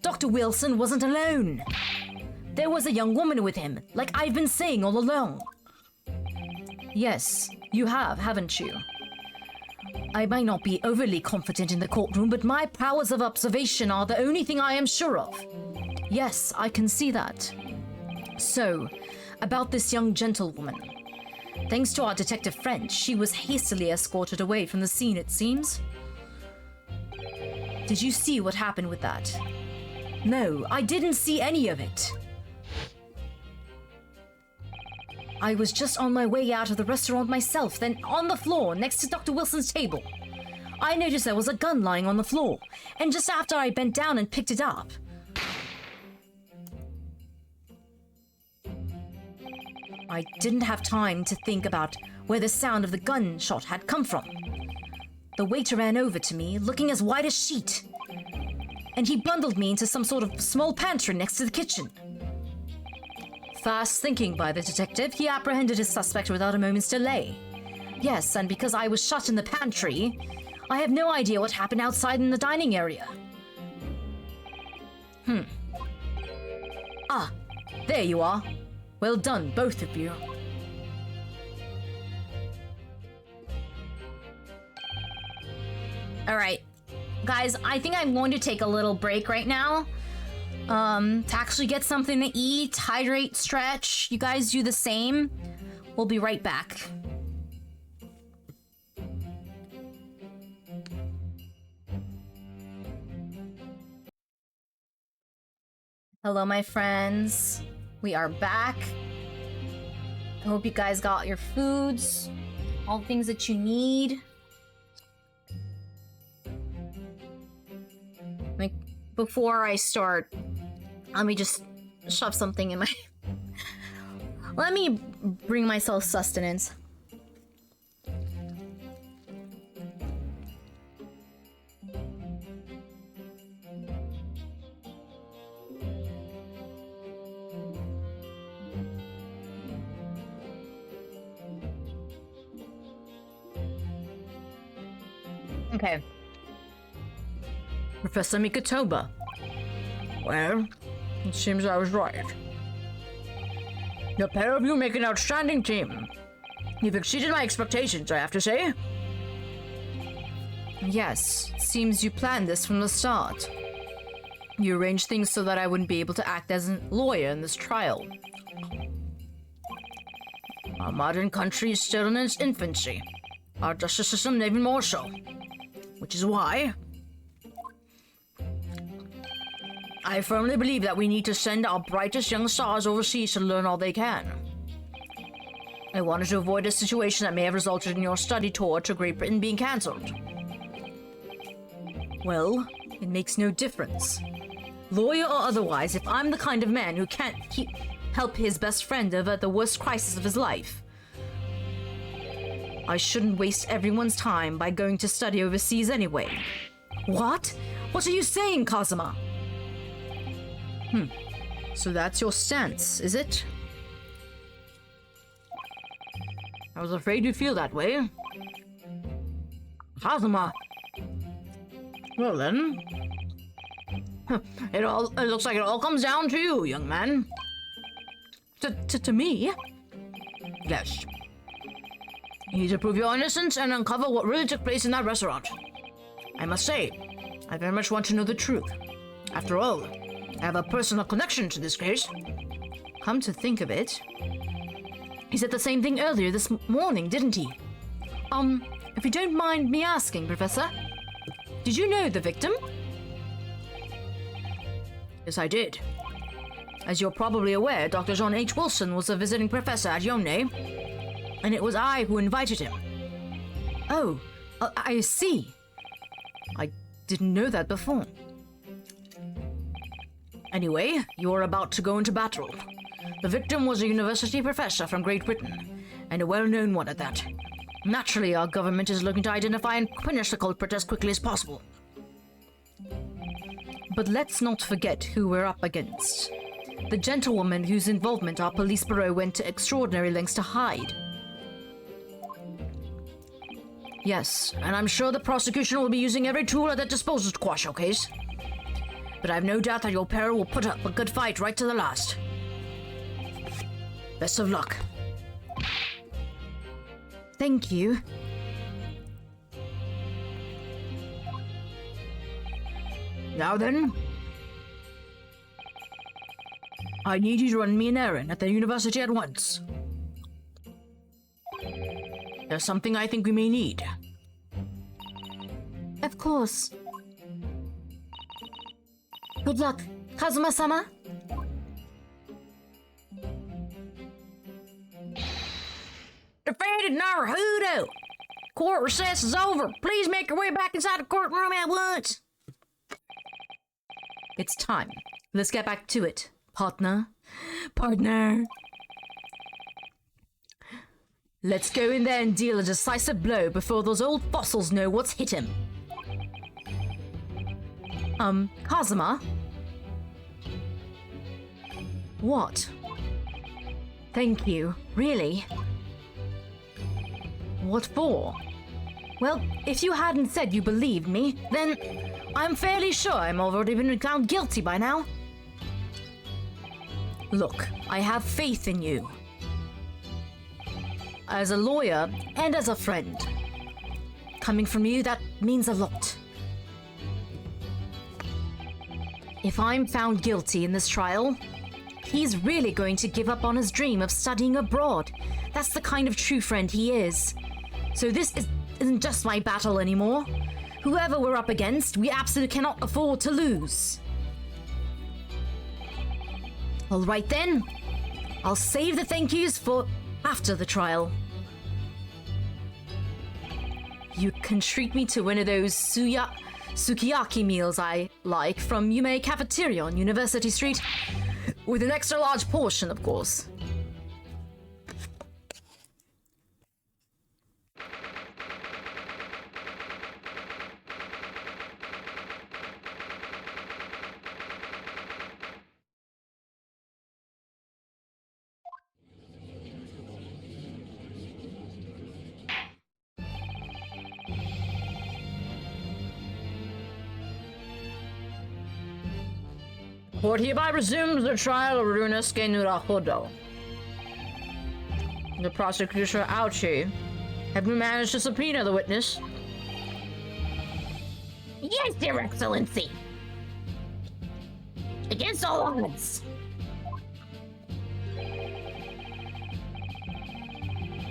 Dr. Wilson wasn't alone. There was a young woman with him, like I've been saying all along. Yes, you have, haven't you? I might not be overly confident in the courtroom, but my powers of observation are the only thing I am sure of. Yes, I can see that. So, about this young gentlewoman. Thanks to our detective friend, she was hastily escorted away from the scene, it seems. Did you see what happened with that? No, I didn't see any of it. I was just on my way out of the restaurant myself, then on the floor next to Dr. Wilson's table. I noticed there was a gun lying on the floor, and just after I bent down and picked it up, I didn't have time to think about where the sound of the gunshot had come from. The waiter ran over to me, looking as white as sheet, and he bundled me into some sort of small pantry next to the kitchen. Fast thinking by the detective, he apprehended his suspect without a moment's delay. Yes, and because I was shut in the pantry, I have no idea what happened outside in the dining area. Ah, there you are. Well done, both of you. All right, guys, I think I'm going to take a little break right now. To actually get something to eat, hydrate, stretch. You guys do the same. We'll be right back. Hello, my friends. We are back. I hope you guys got your foods, all the things that you need. Like, before I start, let me just shove something in my... Let me bring myself sustenance. Okay. Professor Mikotoba. Well, it seems I was right. The pair of you make an outstanding team. You've exceeded my expectations, I have to say. Yes, it seems you planned this from the start. You arranged things so that I wouldn't be able to act as a lawyer in this trial. Our modern country is still in its infancy. Our justice system even more so. Which is why I firmly believe that we need to send our brightest young stars overseas to learn all they can. I wanted to avoid a situation that may have resulted in your study tour to Great Britain being cancelled. Well, it makes no difference. Lawyer or otherwise, if I'm the kind of man who can't help his best friend over the worst crisis of his life, I shouldn't waste everyone's time by going to study overseas anyway. What? What are you saying, Kazuma? So that's your stance, is it? I was afraid you'd feel that way. Kazuma. Well then, it looks like it all comes down to you, young man. To me? Yes. You need to prove your innocence and uncover what really took place in that restaurant. I must say, I very much want to know the truth. After all, I have a personal connection to this case. Come to think of it, he said the same thing earlier this morning, didn't he? If you don't mind me asking, Professor, did you know the victim? Yes, I did. As you're probably aware, Dr. John H. Wilson was a visiting professor at Yone, and it was I who invited him. Oh, I see. I didn't know that before. Anyway, you're about to go into battle. The victim was a university professor from Great Britain, and a well-known one at that. Naturally, our government is looking to identify and punish the culprit as quickly as possible. But let's not forget who we're up against. The gentlewoman whose involvement our police bureau went to extraordinary lengths to hide. Yes, and I'm sure the prosecution will be using every tool at their disposal to quash your case. But I've no doubt that your pair will put up a good fight right to the last. Best of luck. Thank you. Now then, I need you to run me an errand at the university at once. There's something I think we may need. Of course. Good luck, Kazuma-sama. Defeated Naruto! Court recess is over. Please make your way back inside the courtroom at once. It's time. Let's get back to it, partner. Partner. Let's go in there and deal a decisive blow before those old fossils know what's hit him. Kazuma? What? Thank you. Really? What for? Well, if you hadn't said you believed me, then I'm fairly sure I'm already been found guilty by now. Look, I have faith in you. As a lawyer and as a friend. Coming from you, that means a lot. If I'm found guilty in this trial, he's really going to give up on his dream of studying abroad. That's the kind of true friend he is. So this isn't just my battle anymore. Whoever we're up against, we absolutely cannot afford to lose. All right then. I'll save the thank yous for after the trial. You can treat me to one of those sukiyaki meals I like from Yume Cafeteria on University Street. With an extra large portion, of course. Court hereby resumes the trial of Ryunosuke Nurahodo. The prosecutor, Aochi, have you managed to subpoena the witness? Yes, Your Excellency. Against all odds.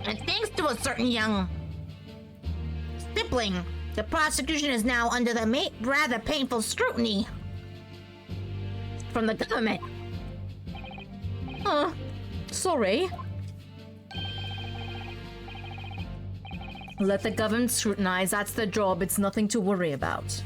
And thanks to a certain young stripling, the prosecution is now under the rather painful scrutiny from the government. Sorry. Let the government scrutinize, that's their job, it's nothing to worry about.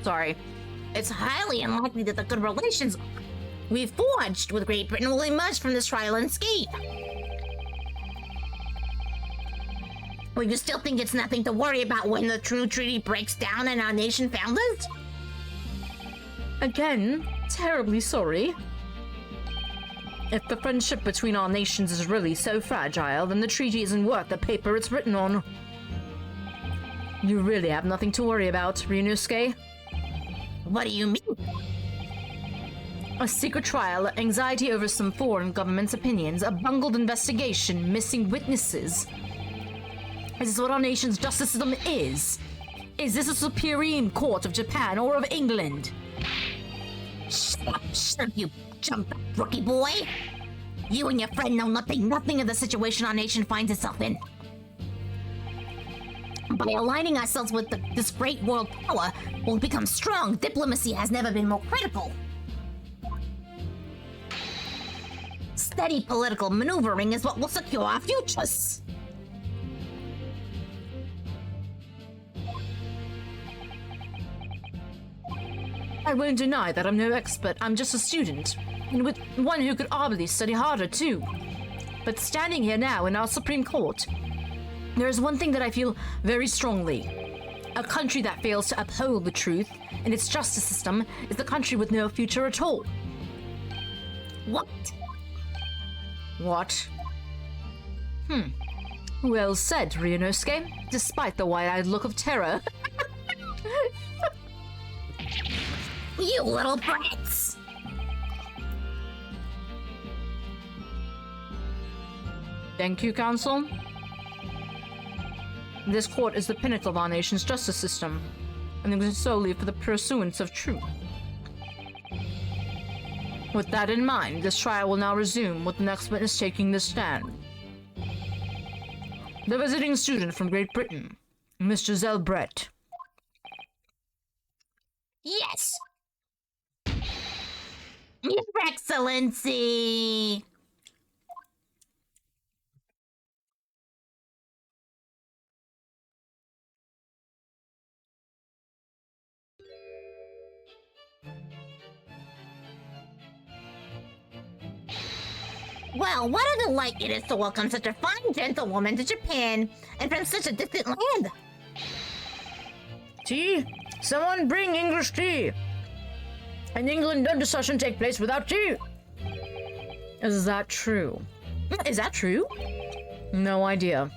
Sorry. It's highly unlikely that the good relations we've forged with Great Britain will emerge from this trial unscathed. Well, you still think it's nothing to worry about when the true treaty breaks down and our nation founders? Again, terribly sorry. If the friendship between our nations is really so fragile, then the treaty isn't worth the paper it's written on. You really have nothing to worry about, Ryunosuke. What do you mean? A secret trial, anxiety over some foreign government's opinions, a bungled investigation, missing witnesses. Is this what our nation's justice system is? Is this a Supreme Court of Japan or of England? Shut up, you jumped up, rookie boy! You and your friend know nothing of the situation our nation finds itself in. By aligning ourselves with this great world power, we'll become strong. Diplomacy has never been more critical. Steady political maneuvering is what will secure our futures. I won't deny that I'm no expert, I'm just a student, and with one who could obviously study harder too. But standing here now in our Supreme Court, there is one thing that I feel very strongly. A country that fails to uphold the truth in its justice system is the country with no future at all. What? What? Well said, Ryunosuke, despite the wide-eyed look of terror. You little brats! Thank you, Counsel. This court is the pinnacle of our nation's justice system, and exists solely for the pursuance of truth. With that in mind, this trial will now resume with the next witness taking the stand. The visiting student from Great Britain, Miss Giselle Brett. Yes. Your Excellency. Well, what a delight it is to welcome such a fine gentlewoman to Japan, and from such a distant land. Tea? Someone bring English tea! In England, no discussion take place without tea! Is that true? Is that true? No idea.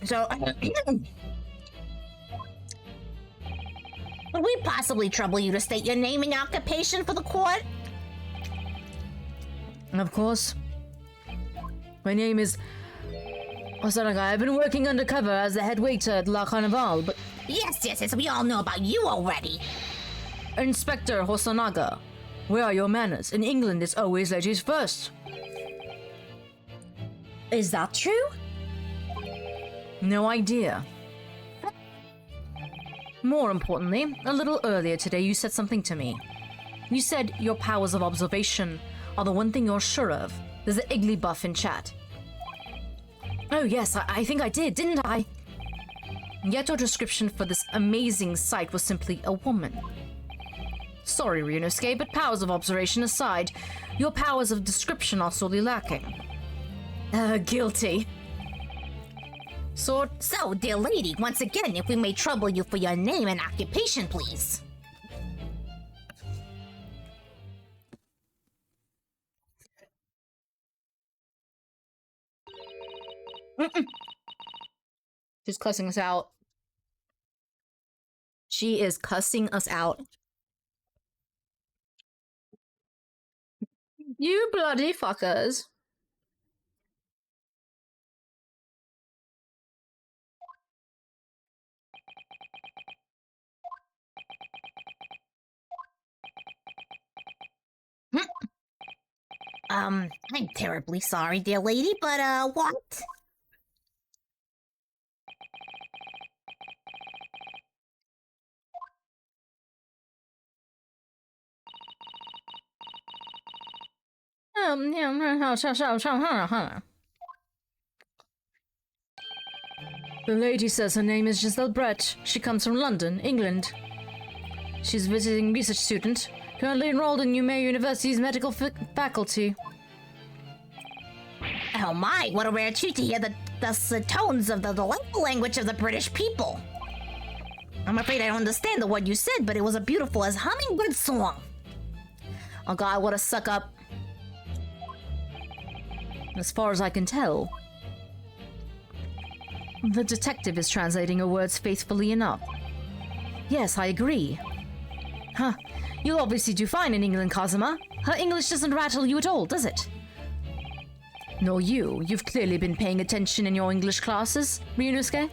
So, would we possibly trouble you to state your name and occupation for the court? Of course. My name is Osanaga. I've been working undercover as the head waiter at La Carnival, but Yes, we all know about you already. Inspector Hosanaga, where are your manners? In England, it's always ladies first. Is that true? No idea. More importantly, a little earlier today you said something to me. You said your powers of observation are the one thing you're sure of. There's an Iggly buff in chat. Oh yes, I think I did, didn't I? Yet your description for this amazing sight was simply a woman. Sorry, Ryunosuke, but powers of observation aside, your powers of description are sorely lacking. Guilty. So, dear lady, once again, if we may trouble you for your name and occupation, please. She's cussing us out. She is cussing us out. You bloody fuckers. I'm terribly sorry, dear lady, but, what? The lady says her name is Giselle Brett. She comes from London, England. She's a visiting research student, currently enrolled in Umeå University's medical faculty. Oh my, what a rare treat to hear the tones of the delightful language of the British people. I'm afraid I don't understand the word you said, but it was as beautiful as hummingbird song. Oh god, what a suck up. As far as I can tell, the detective is translating her words faithfully enough. Yes, I agree. Huh. You'll obviously do fine in England, Kazuma. Her English doesn't rattle you at all, does it? Nor you. You've clearly been paying attention in your English classes, Ryunosuke.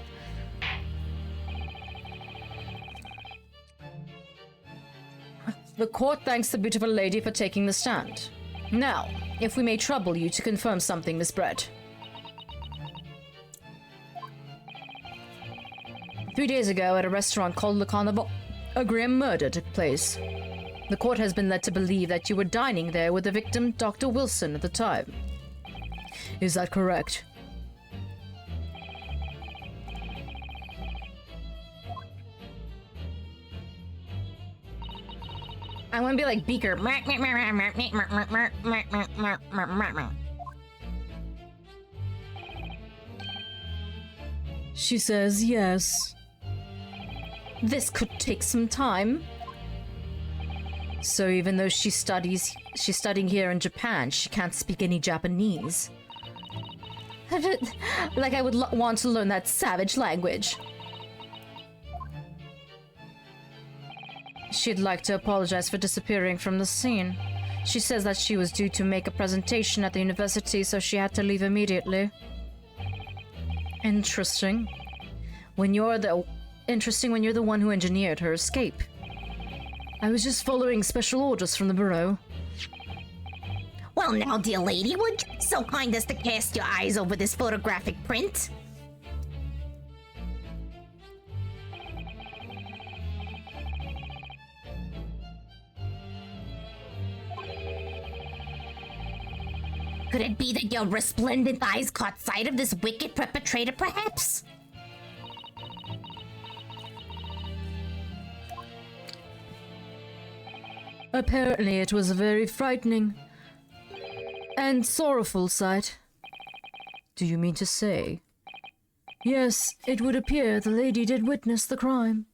The court thanks the beautiful lady for taking the stand. Now, if we may trouble you to confirm something, Miss Brett. 3 days ago, at a restaurant called Le Carnival, a grim murder took place. The court has been led to believe that you were dining there with the victim, Dr. Wilson, at the time. Is that correct? I want to be like Beaker. She says yes. This could take some time. So even though she's studying here in Japan, she can't speak any Japanese. Like I would want to learn that savage language. She'd like to apologize for disappearing from the scene. She says that she was due to make a presentation at the university, so she had to leave immediately. Interesting. When you're the one who engineered her escape. I was just following special orders from the Bureau. Well, now, dear lady, would you be so kind as to cast your eyes over this photographic print? Could it be that your resplendent eyes caught sight of this wicked perpetrator, perhaps? Apparently it was a very frightening and sorrowful sight. Do you mean to say? Yes, it would appear the lady did witness the crime.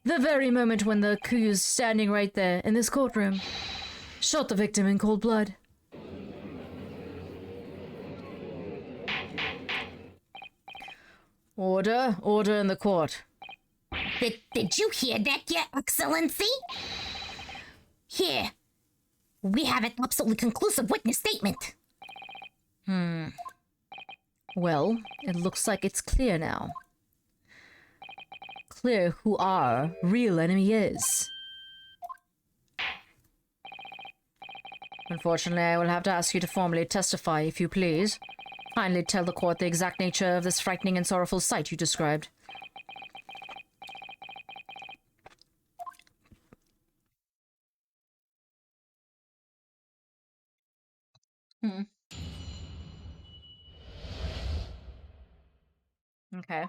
The very moment when the accused, standing right there in this courtroom, shot the victim in cold blood. Order, order in the court. Did you hear that, Your Excellency? Here, we have an absolutely conclusive witness statement. Well, it looks like it's clear now. Clear who our real enemy is. Unfortunately, I will have to ask you to formally testify, if you please. Kindly tell the court the exact nature of this frightening and sorrowful sight you described. Okay.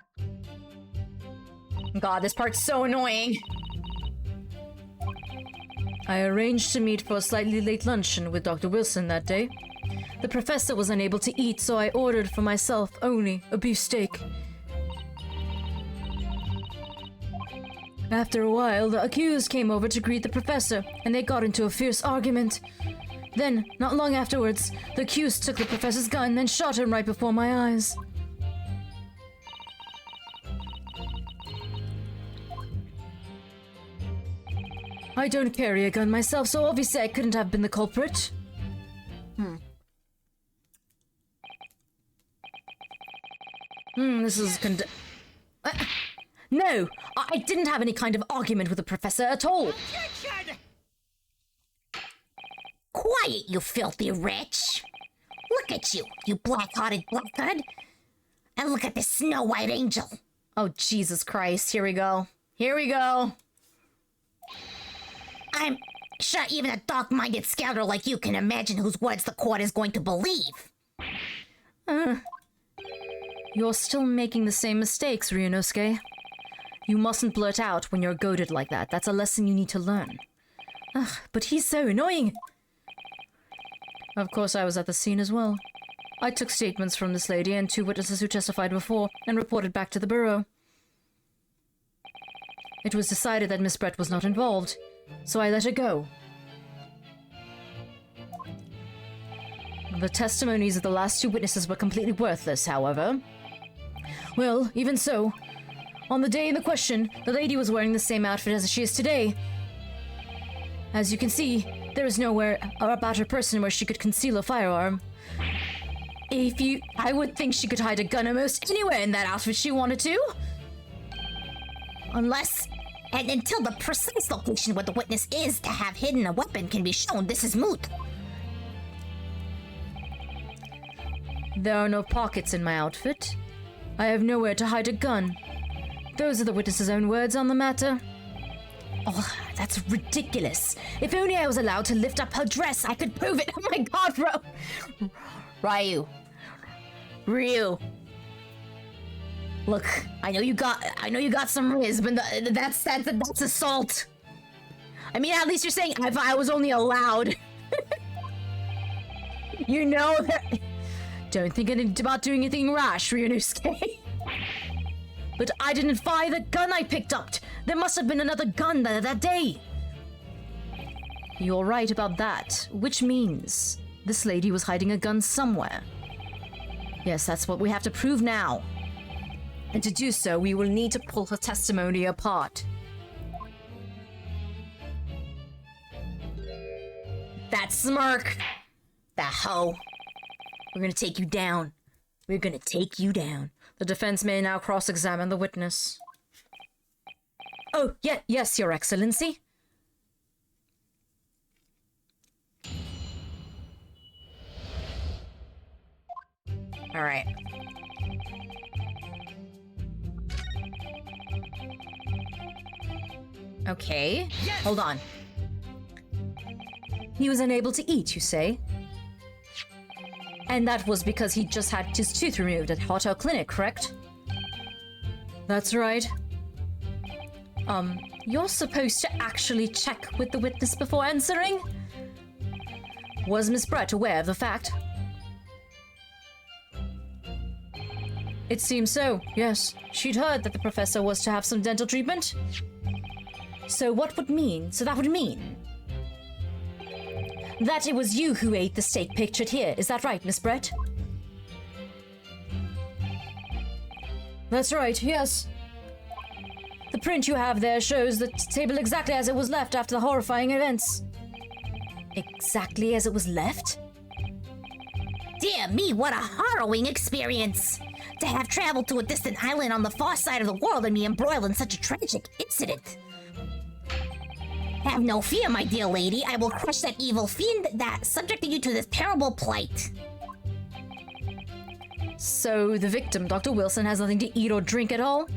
God, this part's so annoying. I arranged to meet for a slightly late luncheon with Dr. Wilson that day. The professor was unable to eat, so I ordered for myself only a beefsteak. After a while, the accused came over to greet the professor, and they got into a fierce argument. Then, not long afterwards, the accused took the professor's gun and shot him right before my eyes. I don't carry a gun myself, so obviously I couldn't have been the culprit. This is No! I didn't have any kind of argument with the professor at all. Objection! Quiet, you filthy wretch! Look at you, you black-hearted blackguard! And look at this snow-white angel! Oh, Jesus Christ. Here we go. Here we go. I'm sure even a dark-minded scoundrel like you can imagine whose words the court is going to believe. You're still making the same mistakes, Ryunosuke. You mustn't blurt out when you're goaded like that. That's a lesson you need to learn. Ugh, but he's so annoying. Of course, I was at the scene as well. I took statements from this lady and 2 witnesses who testified before and reported back to the bureau. It was decided that Miss Brett was not involved, so I let her go. The testimonies of the last 2 witnesses were completely worthless, however. Well, even so, on the day in the question, the lady was wearing the same outfit as she is today. As you can see, there is nowhere about her person where she could conceal a firearm. I would think she could hide a gun almost anywhere in that outfit she wanted to. Unless, and until the precise location where the witness is to have hidden a weapon can be shown, this is moot. There are no pockets in my outfit. I have nowhere to hide a gun. Those are the witness's own words on the matter. Oh, that's ridiculous. If only I was allowed to lift up her dress, I could prove it. Oh my God, Ryu. Look, I know you got some riz, but that's assault. I mean, at least you're saying if I was only allowed. You know that. Don't think about doing anything rash, Ryunosuke. But I didn't fire the gun I picked up. There must have been another gun there that day. You're right about that, which means this lady was hiding a gun somewhere. Yes, that's what we have to prove now. And to do so, we will need to pull her testimony apart. That smirk! That hoe! We're gonna take you down. We're gonna take you down. The defense may now cross-examine the witness. Oh, yes, Your Excellency. All right. Okay. Yes! Hold on. He was unable to eat, you say? And that was because he just had his tooth removed at Hotel Clinic, correct? That's right. You're supposed to actually check with the witness before answering? Was Miss Brett aware of the fact? It seems so, yes. She'd heard that the professor was to have some dental treatment. So that would mean that it was you who ate the steak pictured here. Is that right, Miss Brett? That's right, yes. The print you have there shows the table exactly as it was left after the horrifying events. Exactly as it was left? Dear me, what a harrowing experience! To have traveled to a distant island on the far side of the world and be embroiled in such a tragic incident. Have no fear, my dear lady. I will crush that evil fiend that subjected you to this terrible plight. So the victim, Dr. Wilson, has nothing to eat or drink at all?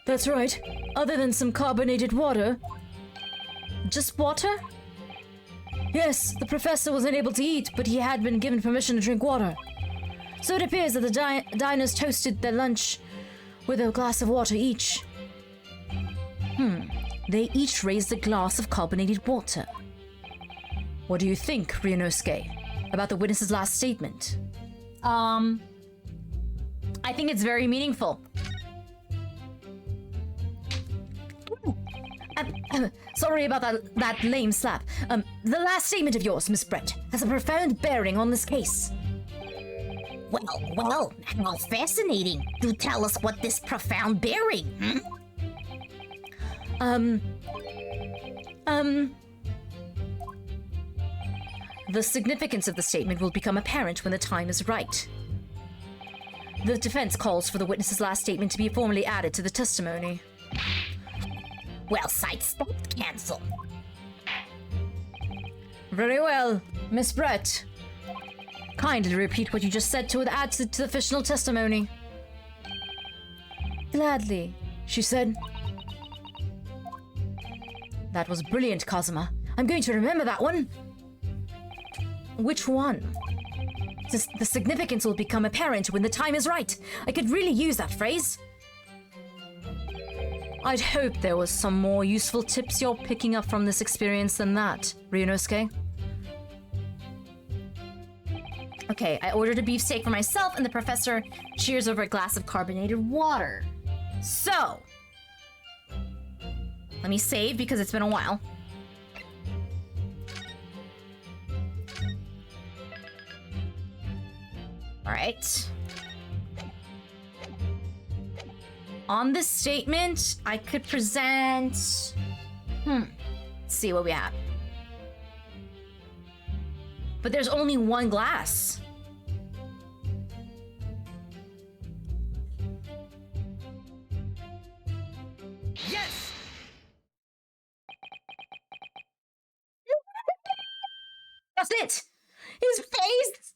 That's right. Other than some carbonated water. Just water? Yes, the professor was unable to eat, but he had been given permission to drink water. So it appears that the diners toasted their lunch with a glass of water each. They each raised a glass of carbonated water. What do you think, Ryunosuke, about the witness's last statement? I think it's very meaningful. Sorry about that lame slap. The last statement of yours, Miss Brett, has a profound bearing on this case. Well, how fascinating. Do tell us what this profound bearing, The significance of the statement will become apparent when the time is right. The defense calls for the witness's last statement to be formally added to the testimony. Well, sidestepped, cancel. Very well, Miss Brett. Kindly repeat what you just said to add to the official testimony. Gladly, she said. That was brilliant, Kazuma. I'm going to remember that one. Which one? The significance will become apparent when the time is right. I could really use that phrase. I'd hope there was some more useful tips you're picking up from this experience than that, Ryunosuke. Okay, I ordered a beefsteak for myself, and the professor cheers over a glass of carbonated water. So, let me save because it's been a while. All right. On this statement, I could present... Let's see what we have. But there's only one glass. Yes! That's it! His face!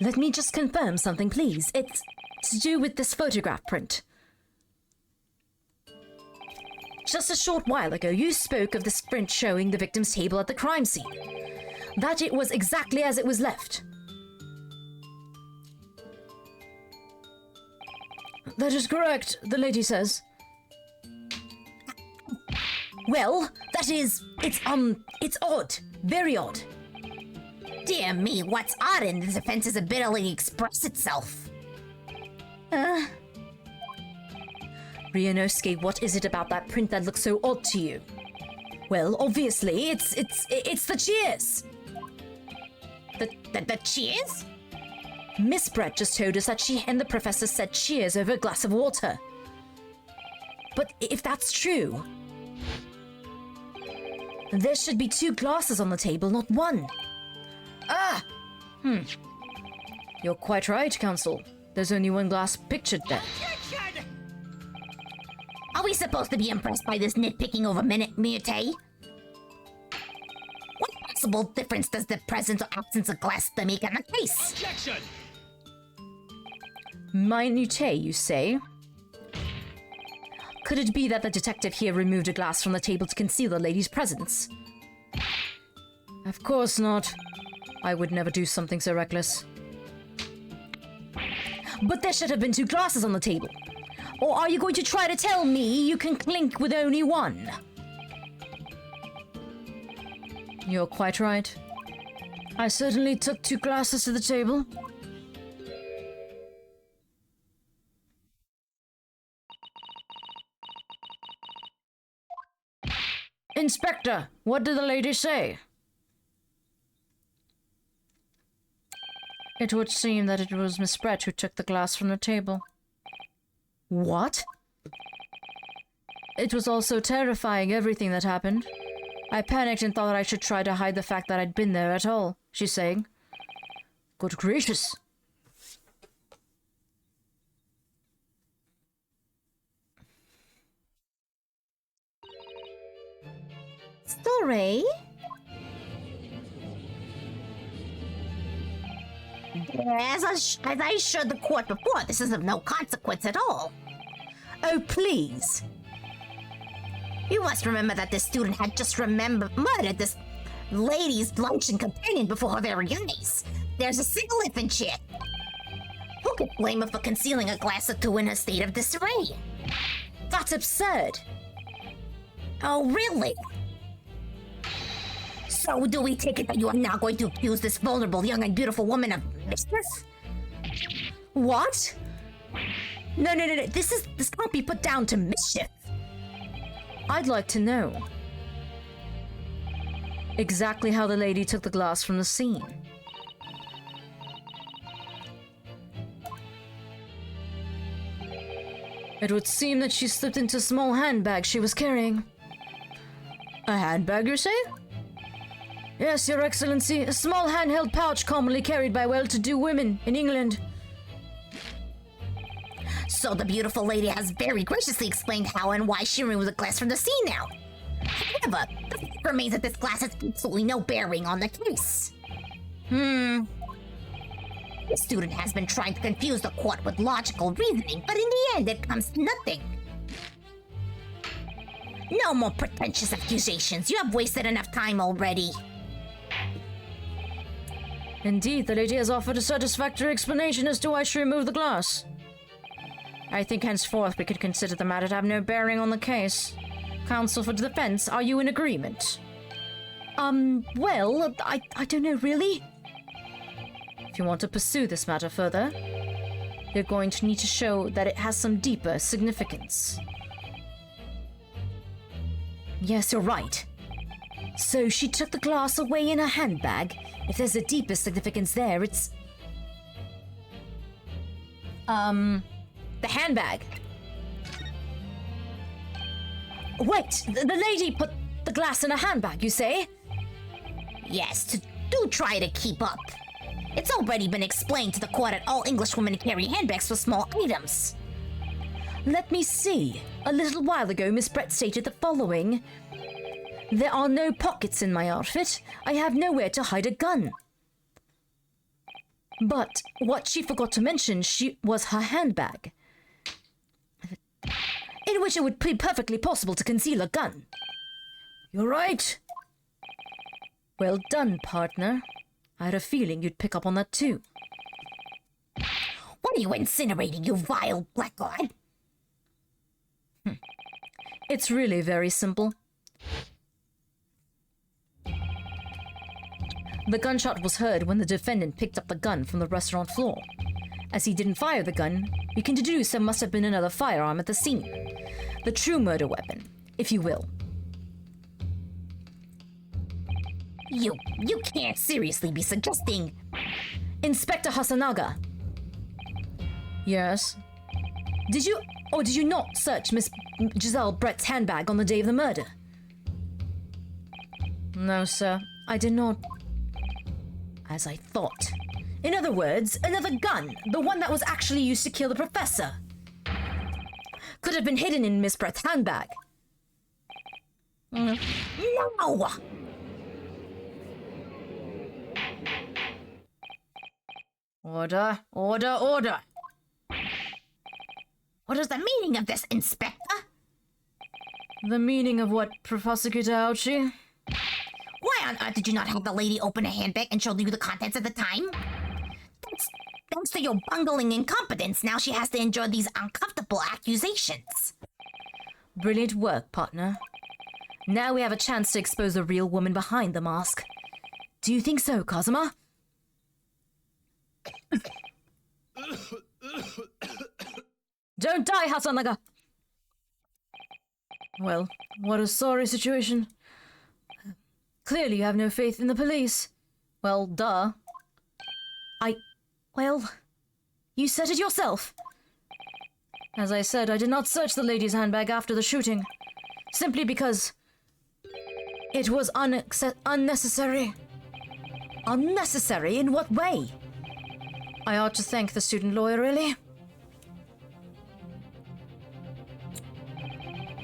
Let me just confirm something, please. It's to do with this photograph print. Just a short while ago, you spoke of this print showing the victim's table at the crime scene. That it was exactly as it was left. That is correct, the lady says. Well, that is... it's odd. Very odd. Dear me, what's odd in the defense's ability to express itself? Ryunosuke, what is it about that print that looks so odd to you? Well, obviously, it's the cheers. The cheers? Miss Brett just told us that she and the professor said cheers over a glass of water. But if that's true, there should be 2 glasses on the table, not 1. You're quite right, Counsel. There's only one glass pictured there. Objection! Are we supposed to be impressed by this nitpicking over minutiae? What possible difference does the presence or absence of glass make in the case? Objection! Minutiae, you say? Could it be that the detective here removed a glass from the table to conceal the lady's presence? Of course not. I would never do something so reckless. But there should have been 2 glasses on the table. Or are you going to try to tell me you can clink with only one? You're quite right. I certainly took 2 glasses to the table. Inspector, what did the lady say? It would seem that it was Miss Brett who took the glass from the table. What? It was all so terrifying, everything that happened. I panicked and thought I should try to hide the fact that I'd been there at all, she's saying. Good gracious. Story? As I assured the court before, this is of no consequence at all. Oh, please. You must remember that this student had just murdered this lady's luncheon companion before her very eyes. There's a single infant here. Who could blame her for concealing a glass or 2 in her state of disarray? That's absurd. Oh, really? So do we take it that you are now going to accuse this vulnerable, young and beautiful woman of mischief? What? No. This can't be put down to mischief. I'd like to know exactly how the lady took the glass from the scene. It would seem that she slipped into a small handbag she was carrying. A handbag, you say? Yes, Your Excellency, a small handheld pouch commonly carried by well-to-do women in England. So the beautiful lady has very graciously explained how and why she removed the glass from the scene now. However, the fact remains that this glass has absolutely no bearing on the case. The student has been trying to confuse the court with logical reasoning, but in the end it comes to nothing. No more pretentious accusations. You have wasted enough time already. Indeed, the lady has offered a satisfactory explanation as to why she removed the glass. I think henceforth we could consider the matter to have no bearing on the case. Counsel for the defense, are you in agreement? Well, I don't know, really. If you want to pursue this matter further, you're going to need to show that it has some deeper significance. Yes, you're right. So she took the glass away in her handbag. If there's a deeper significance there, it's... the handbag. Wait, the lady put the glass in a handbag, you say? Yes, do try to keep up. It's already been explained to the court that all English women carry handbags for small items. Let me see. A little while ago, Miss Brett stated the following. There are no pockets in my outfit. I have nowhere to hide a gun. But what she forgot to mention was her handbag, in which it would be perfectly possible to conceal a gun. You're right. Well done, partner. I had a feeling you'd pick up on that too. What are you incinerating, you vile blackguard? It's really very simple. The gunshot was heard when the defendant picked up the gun from the restaurant floor. As he didn't fire the gun, we can deduce there must have been another firearm at the scene. The true murder weapon, if you will. You can't seriously be suggesting... Inspector Hasanaga. Yes? Did you or did you not search Miss Giselle Brett's handbag on the day of the murder? No, sir. I did not. As I thought. In other words, another gun, the one that was actually used to kill the professor. Could have been hidden in Miss Brett's handbag. No! Order, order, order. What is the meaning of this, Inspector? The meaning of what, Prosecutor Ouchie? Why on earth did you not have the lady open a handbag and show you the contents at the time? Thanks to your bungling incompetence, now she has to endure these uncomfortable accusations. Brilliant work, partner. Now we have a chance to expose the real woman behind the mask. Do you think so, Kazuma? Don't die, Hasanaga! Well, what a sorry situation. Clearly you have no faith in the police. Well, duh. Well, you said it yourself. As I said, I did not search the lady's handbag after the shooting. Simply because it was unnecessary. Unnecessary? In what way? I ought to thank the student lawyer, really.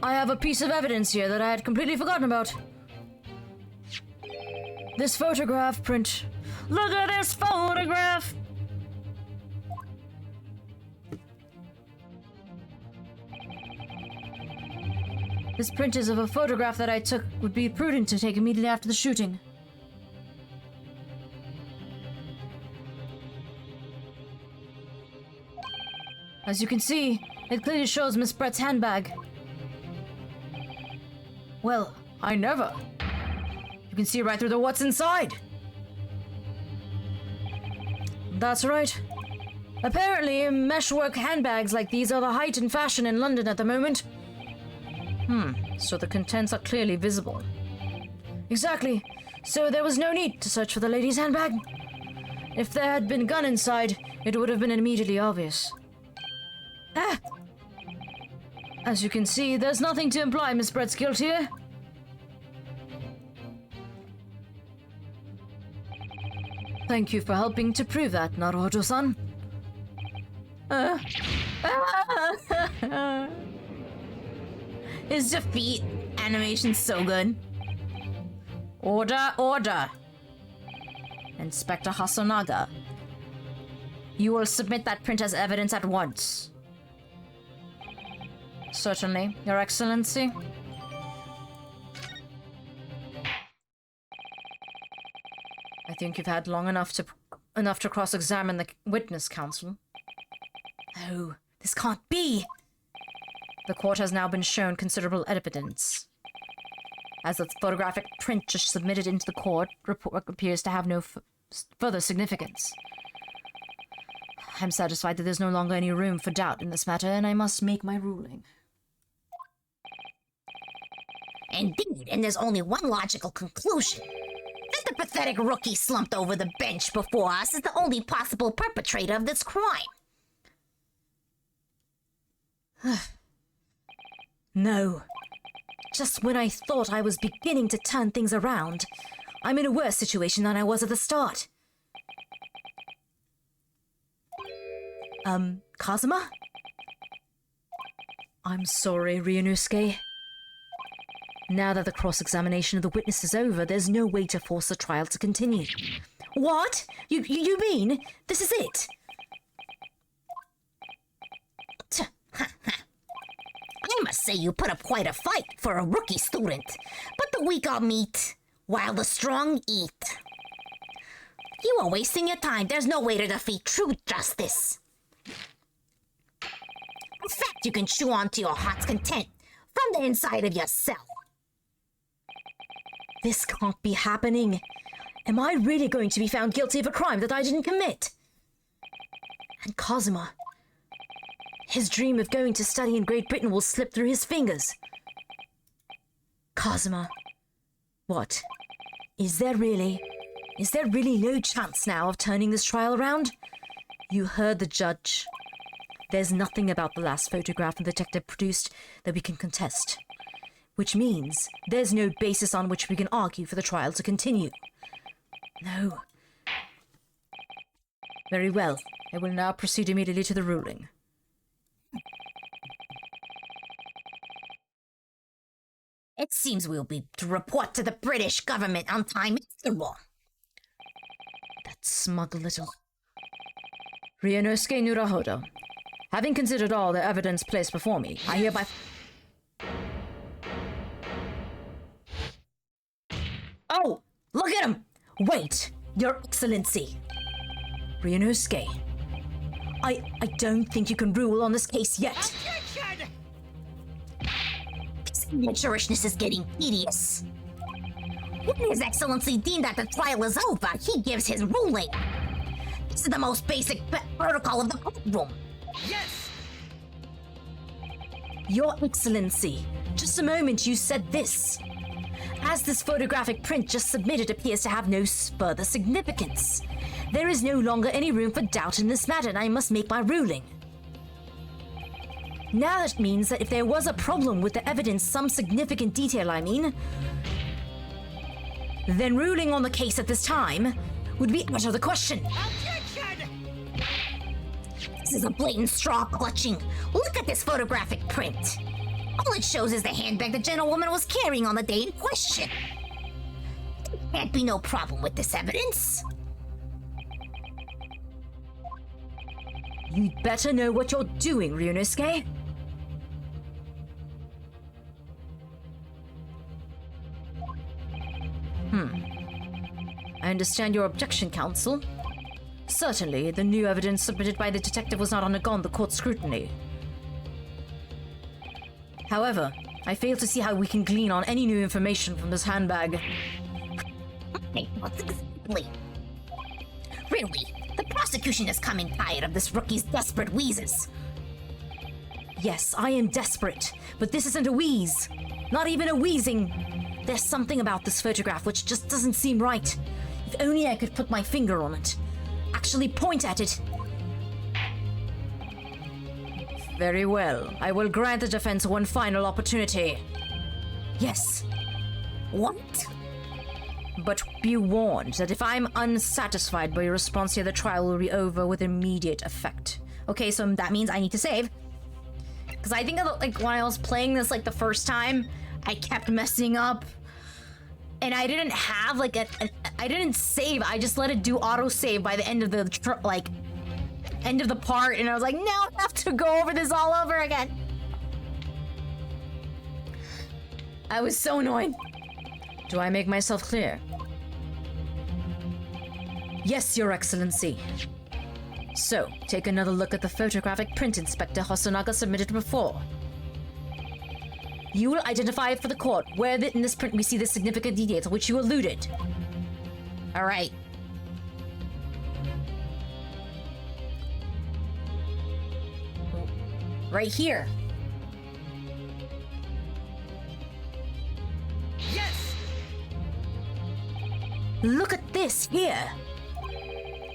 I have a piece of evidence here that I had completely forgotten about. This photograph print. Look at this photograph! This print is of a photograph that I took would be prudent to take immediately after the shooting. As you can see, it clearly shows Miss Brett's handbag. Well, I never. You can see right through the what's inside. That's right. Apparently, meshwork handbags like these are the height in fashion in London at the moment. So the contents are clearly visible. Exactly. So there was no need to search for the lady's handbag. If there had been a gun inside, it would have been immediately obvious. As you can see, there's nothing to imply Miss Brett's guilt here. Thank you for helping to prove that, Naruto-san. His defeat animation's so good. Order, order. Inspector Hasanaga, you will submit that print as evidence at once. Certainly, Your Excellency. I think you've had long enough to cross-examine the witness, Counsel. Oh, this can't be! The court has now been shown considerable evidence. As the photographic print just submitted into the court report appears to have no further significance. I'm satisfied that there's no longer any room for doubt in this matter, and I must make my ruling. Indeed, and there's only one logical conclusion. That the pathetic rookie slumped over the bench before us is the only possible perpetrator of this crime. No. Just when I thought I was beginning to turn things around, I'm in a worse situation than I was at the start. Kazuma? I'm sorry, Ryunosuke. Now that the cross-examination of the witness is over, there's no way to force the trial to continue. What? You mean this is it? I must say you put up quite a fight for a rookie student, but the weak are meat, while the strong eat. You are wasting your time. There's no way to defeat true justice. In fact, you can chew on to your heart's content from the inside of your cell. This can't be happening. Am I really going to be found guilty of a crime that I didn't commit? And Kazuma, his dream of going to study in Great Britain will slip through his fingers. Kazuma, what? Is there really no chance now of turning this trial around? You heard the judge. There's nothing about the last photograph the detective produced that we can contest. Which means there's no basis on which we can argue for the trial to continue. No. Very well. I will now proceed immediately to the ruling. It seems we'll be to report to the British government on time after all. That smug little... Ryunosuke Nurahodo. Having considered all the evidence placed before me, I hereby... Oh! Look at him! Wait! Your Excellency! Ryunosuke. I don't think you can rule on this case yet. Objection! This amateurishness is getting tedious. When His Excellency deemed that the trial is over, he gives his ruling. This is the most basic protocol of the courtroom. Yes! Your Excellency, just a moment you said this. As this photographic print just submitted appears to have no further significance, there is no longer any room for doubt in this matter, and I must make my ruling. Now that means that if there was a problem with the evidence, some significant detail I mean, then ruling on the case at this time would be out of the question. Objection! This is a blatant straw clutching. Look at this photographic print. All it shows is the handbag the gentlewoman was carrying on the day in question. There can't be no problem with this evidence. You'd better know what you're doing, Ryunosuke. I understand your objection, counsel. Certainly, the new evidence submitted by the detective was not undergone the court scrutiny. However, I fail to see how we can glean on any new information from this handbag. Hey, what exactly? Really, the prosecution is coming tired of this rookie's desperate wheezes. Yes, I am desperate, but this isn't a wheeze. Not even a wheezing. There's something about this photograph which just doesn't seem right. If only I could put my finger on it. Actually point at it. Very well. I will grant the defense one final opportunity. Yes. What? But be warned that if I'm unsatisfied by your response here, the trial will be over with immediate effect. Okay, so that means I need to save. Because I think like when I was playing this like the first time, I kept messing up. And I didn't have like I didn't save. I just let it do auto save by the end of the end of the part, and I was like, now I have to go over this all over again. I was so annoyed. Do I make myself clear? Yes, Your Excellency. So, take another look at the photographic print Inspector Hosonaga submitted before. You will identify for the court where in this print we see the significant details to which you alluded. All right. Right here. Yes! Look at this here.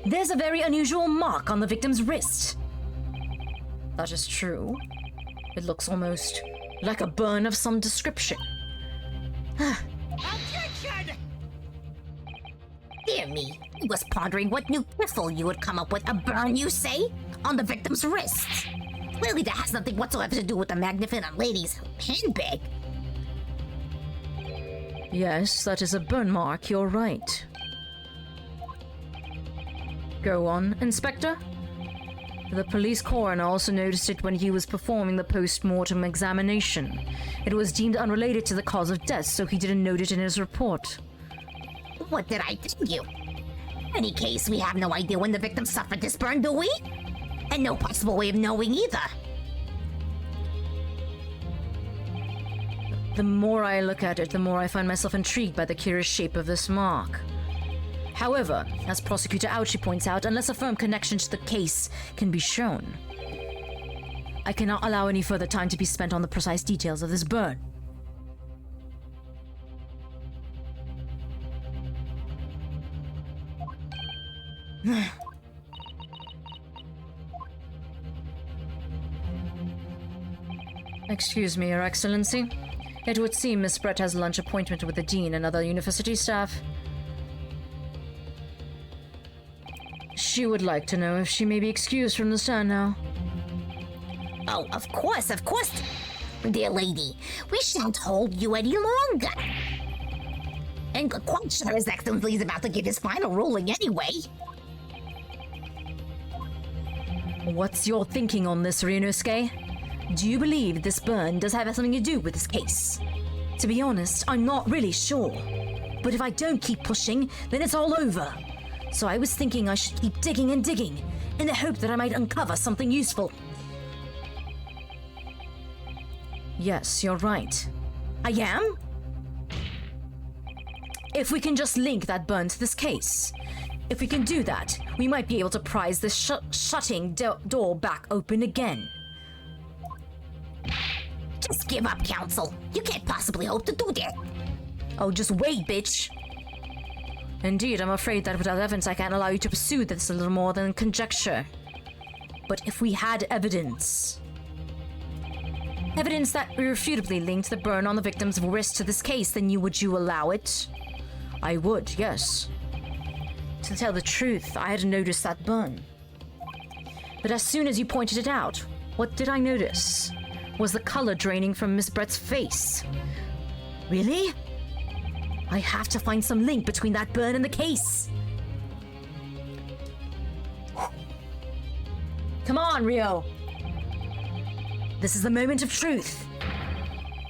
There's a very unusual mark on the victim's wrist. That is true. It looks almost like a burn of some description. Objection! Dear me, I was pondering what new piffle you would come up with. A burn, you say? On the victim's wrist. Clearly that has nothing whatsoever to do with the magnificent lady's handbag. Yes, that is a burn mark, you're right. Go on, Inspector. The police coroner also noticed it when he was performing the post-mortem examination. It was deemed unrelated to the cause of death, so he didn't note it in his report. What did I tell you? In any case, we have no idea when the victim suffered this burn, do we? And no possible way of knowing either. The more I look at it, the more I find myself intrigued by the curious shape of this mark. However, as Prosecutor Ouchi points out, unless a firm connection to the case can be shown, I cannot allow any further time to be spent on the precise details of this burn. Excuse me, Your Excellency. It would seem Miss Brett has a lunch appointment with the Dean and other university staff. She would like to know if she may be excused from the stand now. Oh, of course, dear lady. We shan't hold you any longer. And quite sure His Excellency is about to give his final ruling anyway. What's your thinking on this, Ryunosuke? Do you believe this burn does have something to do with this case? To be honest, I'm not really sure. But if I don't keep pushing, then it's all over. So I was thinking I should keep digging and digging, in the hope that I might uncover something useful. Yes, you're right. I am? If we can just link that burn to this case. If we can do that, we might be able to prise this shutting door back open again. Just give up, Council. You can't possibly hope to do that. Oh, just wait, bitch. Indeed, I'm afraid that without evidence I can't allow you to pursue this a little more than conjecture. But if we had evidence... Evidence that irrefutably linked the burn on the victim's wrist to this case, then would you allow it? I would, yes. To tell the truth, I hadn't noticed that burn. But as soon as you pointed it out, what did I notice? Was the color draining from Miss Brett's face. Really? I have to find some link between that burn and the case. Come on, Ryo. This is the moment of truth.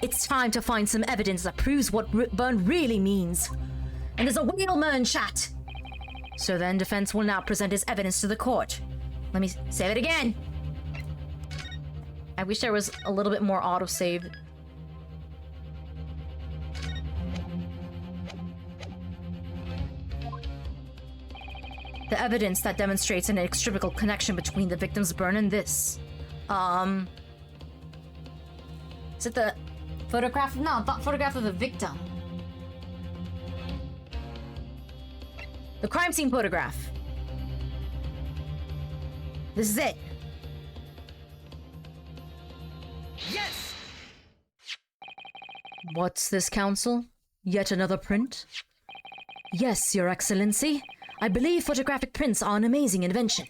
It's time to find some evidence that proves what burn really means. And there's a whale Mern chat. So then defense will now present its evidence to the court. Let me say it again. I wish there was a little bit more autosave. The evidence that demonstrates an inextricable connection between the victim's burn and this. Is it the photograph? No, not photograph of the victim. The crime scene photograph. This is it. Yes! What's this, Council? Yet another print? Yes, Your Excellency. I believe photographic prints are an amazing invention.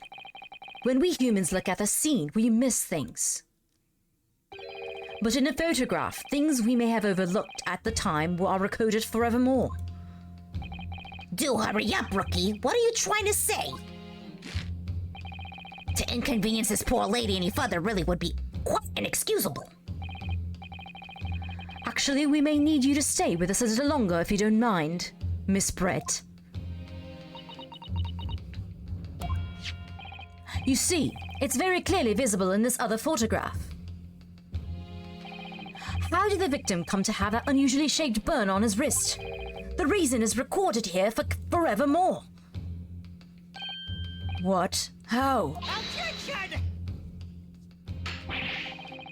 When we humans look at a scene, we miss things. But in a photograph, things we may have overlooked at the time are recorded forevermore. Do hurry up, Rookie. What are you trying to say? To inconvenience this poor lady any further really would be quite inexcusable. Actually, we may need you to stay with us a little longer if you don't mind, Miss Brett. You see, it's very clearly visible in this other photograph. How did the victim come to have that unusually shaped burn on his wrist? The reason is recorded here for forevermore. What? How? Objection!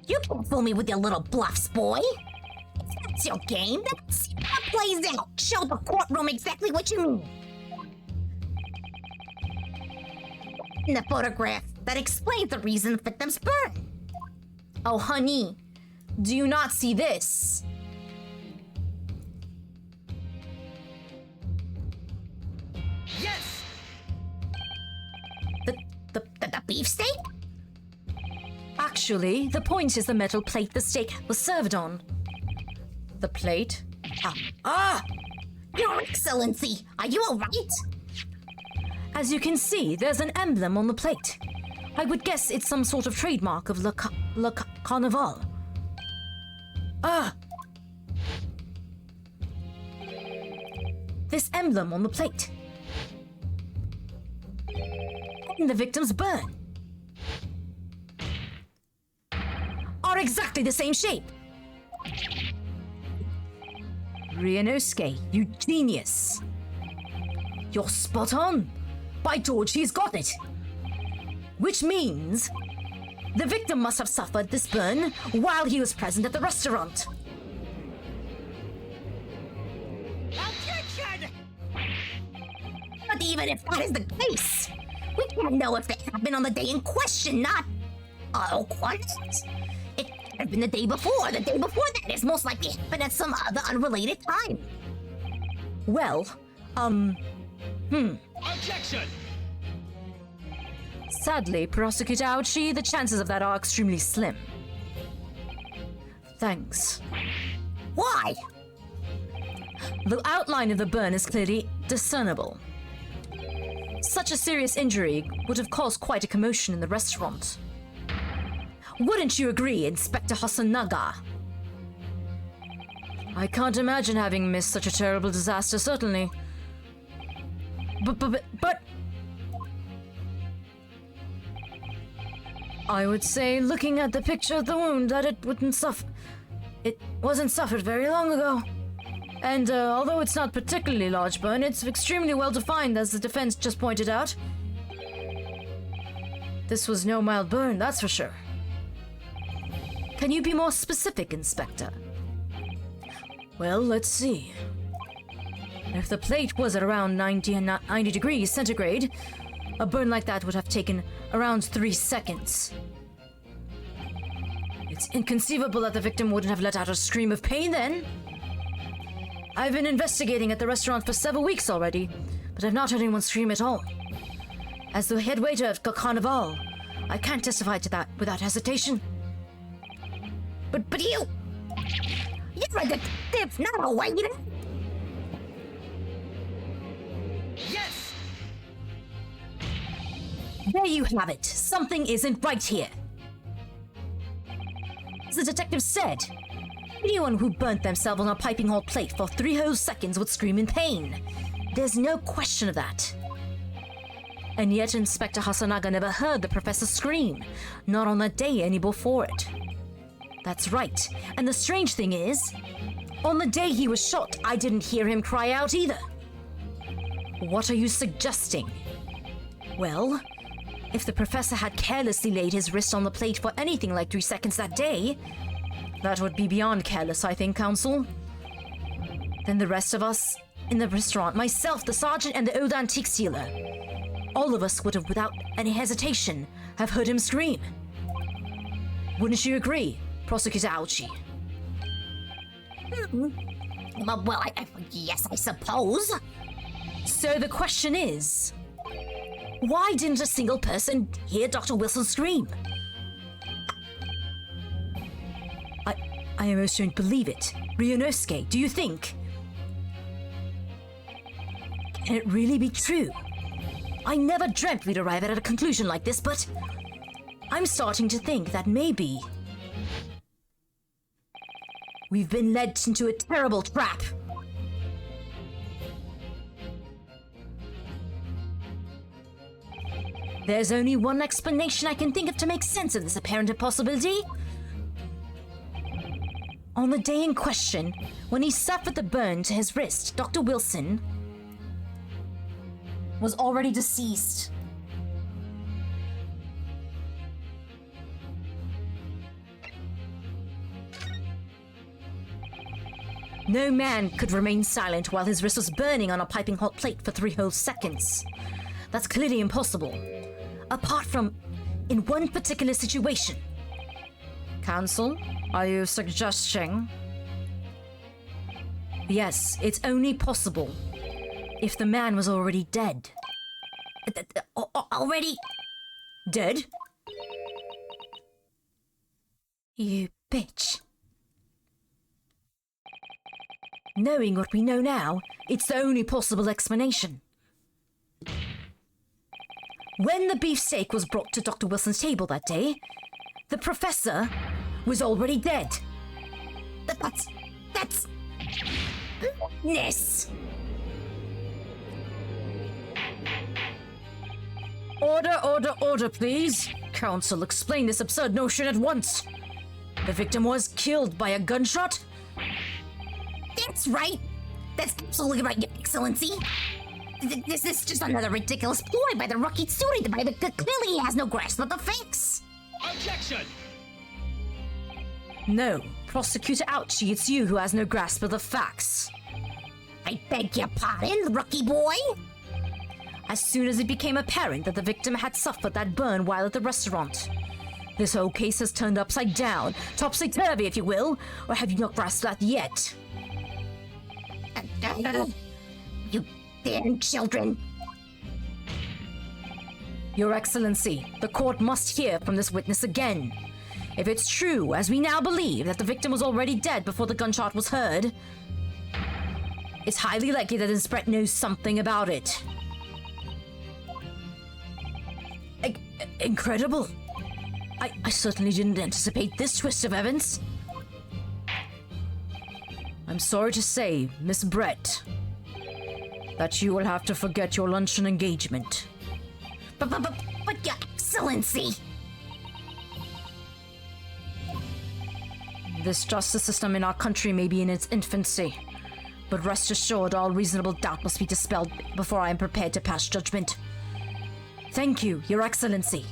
You can't fool me with your little bluffs, boy. That's your game. That's how it plays out. Show the courtroom exactly what you mean. In the photograph, that explains the reason the victim's burn. Oh, honey, do you not see this? Yes! The beefsteak? Actually, the point is the metal plate the steak was served on. The plate? Your Excellency, are you alright? As you can see, there's an emblem on the plate. I would guess it's some sort of trademark of Le Carnival. This emblem on the plate. And the victim's burn are exactly the same shape. Ryunosuke, you genius. You're spot on. By George, he's got it. Which means the victim must have suffered this burn while he was present at the restaurant. Objection! But even if that is the case, we can't know if that happened on the day in question, not... Oh, what? It could have been the day before. The day before that is most likely happened at some other unrelated time. Well, Objection! Sadly, Prosecutor Ouchie, the chances of that are extremely slim. Thanks. Why? The outline of the burn is clearly discernible. Such a serious injury would have caused quite a commotion in the restaurant. Wouldn't you agree, Inspector Hasanaga? I can't imagine having missed such a terrible disaster, certainly. But... I would say, looking at the picture of the wound, that it wasn't suffered very long ago. And although it's not particularly large burn, it's extremely well defined, as the defense just pointed out. This was no mild burn, that's for sure. Can you be more specific, Inspector? Well, let's see. If the plate was at around 90 degrees centigrade, a burn like that would have taken around 3 seconds. It's inconceivable that the victim wouldn't have let out a scream of pain then. I've been investigating at the restaurant for several weeks already, but I've not heard anyone scream at all. As the head waiter of Carnival, I can't testify to that without hesitation. But you're a detective, not a waiter. Yes! There you have it. Something isn't right here. As the detective said, anyone who burnt themselves on a piping hot plate for 3 whole seconds would scream in pain. There's no question of that. And yet Inspector Hasanaga never heard the professor scream, not on that day any before it. That's right, and the strange thing is, on the day he was shot, I didn't hear him cry out either. What are you suggesting? Well, if the professor had carelessly laid his wrist on the plate for anything like 3 seconds that day, that would be beyond careless, I think, Counsel. Then the rest of us in the restaurant, myself, the sergeant, and the old antique dealer, all of us would have, without any hesitation, have heard him scream. Wouldn't you agree, Prosecutor Ouchie? Well, yes, I suppose. So the question is, why didn't a single person hear Dr. Wilson scream? I almost don't believe it. Ryunosuke, do you think? Can it really be true? I never dreamt we'd arrive at a conclusion like this, but I'm starting to think that maybe we've been led into a terrible trap. There's only one explanation I can think of to make sense of this apparent impossibility. On the day in question, when he suffered the burn to his wrist, Dr. Wilson was already deceased. No man could remain silent while his wrist was burning on a piping hot plate for 3 whole seconds. That's clearly impossible. Apart from in one particular situation. Counsel, are you suggesting? Yes, it's only possible if the man was already dead. Already Dead? You bitch. Knowing what we know now, it's the only possible explanation. When the beefsteak was brought to Dr. Wilson's table that day, the professor was already dead. That's madness. Order, please. Counsel, explain this absurd notion at once. The victim was killed by a gunshot? That's right. That's absolutely right, Your Excellency. This is just another ridiculous ploy by the rookie student. Clearly he has no grasp of the facts. Objection! No, Prosecutor Ouchie, it's you who has no grasp of the facts. I beg your pardon, rookie boy? As soon as it became apparent that the victim had suffered that burn while at the restaurant, this whole case has turned upside down, topsy-turvy if you will, or have you not grasped that yet? You damn children. Your Excellency, the court must hear from this witness again. If it's true, as we now believe, that the victim was already dead before the gunshot was heard, it's highly likely that Miss Brett knows something about it. Incredible. I certainly didn't anticipate this twist of events. I'm sorry to say, Miss Brett, that you will have to forget your luncheon engagement. But Your Excellency! This justice system in our country may be in its infancy, but rest assured all reasonable doubt must be dispelled before I am prepared to pass judgment. Thank you, Your Excellency.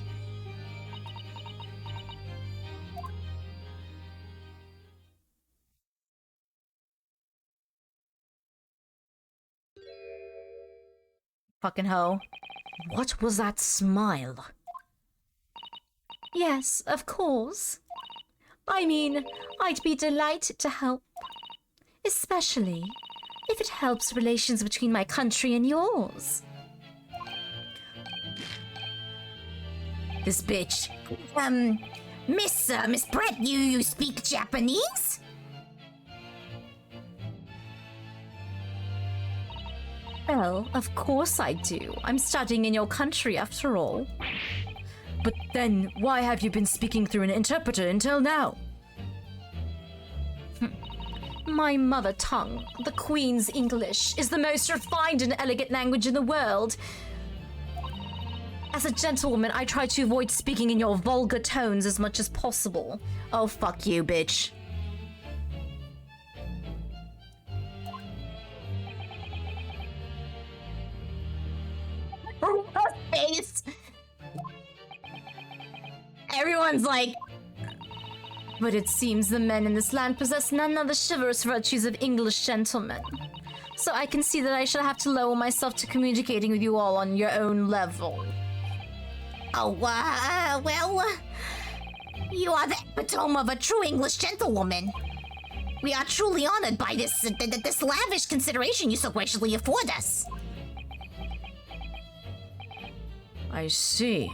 Fucking hoe. What was that smile? Yes, of course. I mean, I'd be delighted to help. Especially if it helps relations between my country and yours. This bitch. Miss Brett, you speak Japanese? Well, of course I do. I'm studying in your country after all. But then, why have you been speaking through an interpreter until now? My mother tongue, the Queen's English, is the most refined and elegant language in the world. As a gentlewoman, I try to avoid speaking in your vulgar tones as much as possible. Oh, fuck you, bitch. Her face! Everyone's like, But it seems the men in this land possess none of the chivalrous virtues of English gentlemen. So I can see that I shall have to lower myself to communicating with you all on your own level. well, you are the epitome of a true English gentlewoman. We are truly honored by this lavish consideration you so graciously afford us. I see.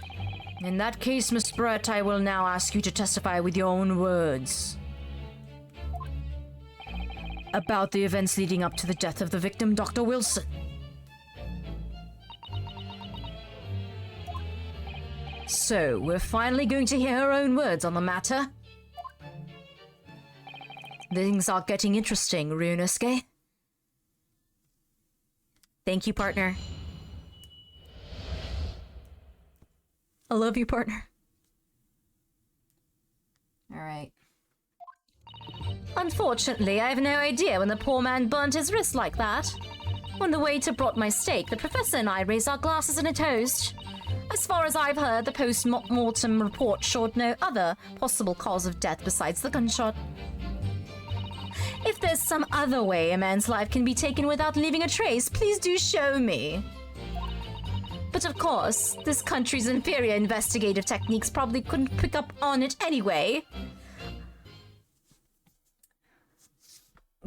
In that case, Miss Brett, I will now ask you to testify with your own words about the events leading up to the death of the victim, Dr. Wilson. So, we're finally going to hear her own words on the matter. Things are getting interesting, Ryunosuke. Thank you, partner. I love you, partner. Alright. Unfortunately, I have no idea when the poor man burnt his wrist like that. On the waiter brought my steak, the professor and I raised our glasses in a toast. As far as I've heard, the post-mortem report showed no other possible cause of death besides the gunshot. If there's some other way a man's life can be taken without leaving a trace, please do show me. But of course, this country's inferior investigative techniques probably couldn't pick up on it anyway.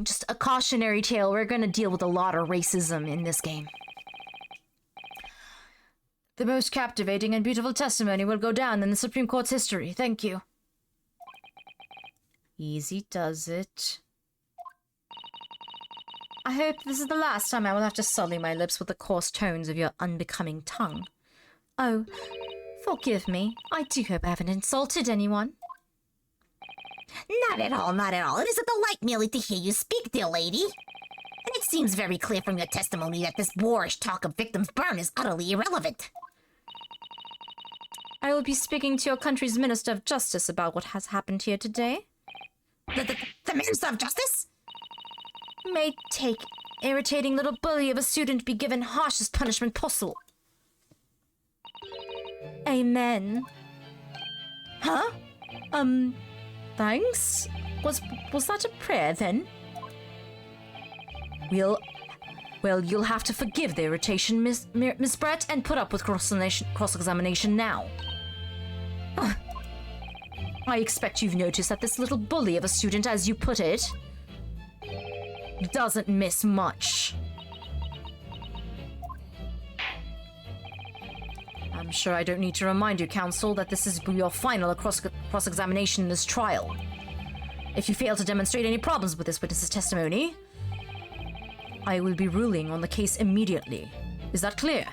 Just a cautionary tale, we're gonna deal with a lot of racism in this game. The most captivating and beautiful testimony will go down in the Supreme Court's history. Thank you. Easy does it. I hope this is the last time I will have to sully my lips with the coarse tones of your unbecoming tongue. Oh, forgive me. I do hope I haven't insulted anyone. Not at all, not at all. It is a delight merely to hear you speak, dear lady. And it seems very clear from your testimony that this boorish talk of victims' burn is utterly irrelevant. I will be speaking to your country's Minister of Justice about what has happened here today. The Minister of Justice? May take irritating little bully of a student be given harshest punishment possible. Amen. Huh? Thanks? Was that a prayer then? Well, you'll have to forgive the irritation, Miss Brett, and put up with cross-examination now. I expect you've noticed that this little bully of a student, as you put it, doesn't miss much. I'm sure I don't need to remind you, counsel, that this is your final cross-examination in this trial. If you fail to demonstrate any problems with this witness's testimony, I will be ruling on the case immediately. Is that clear?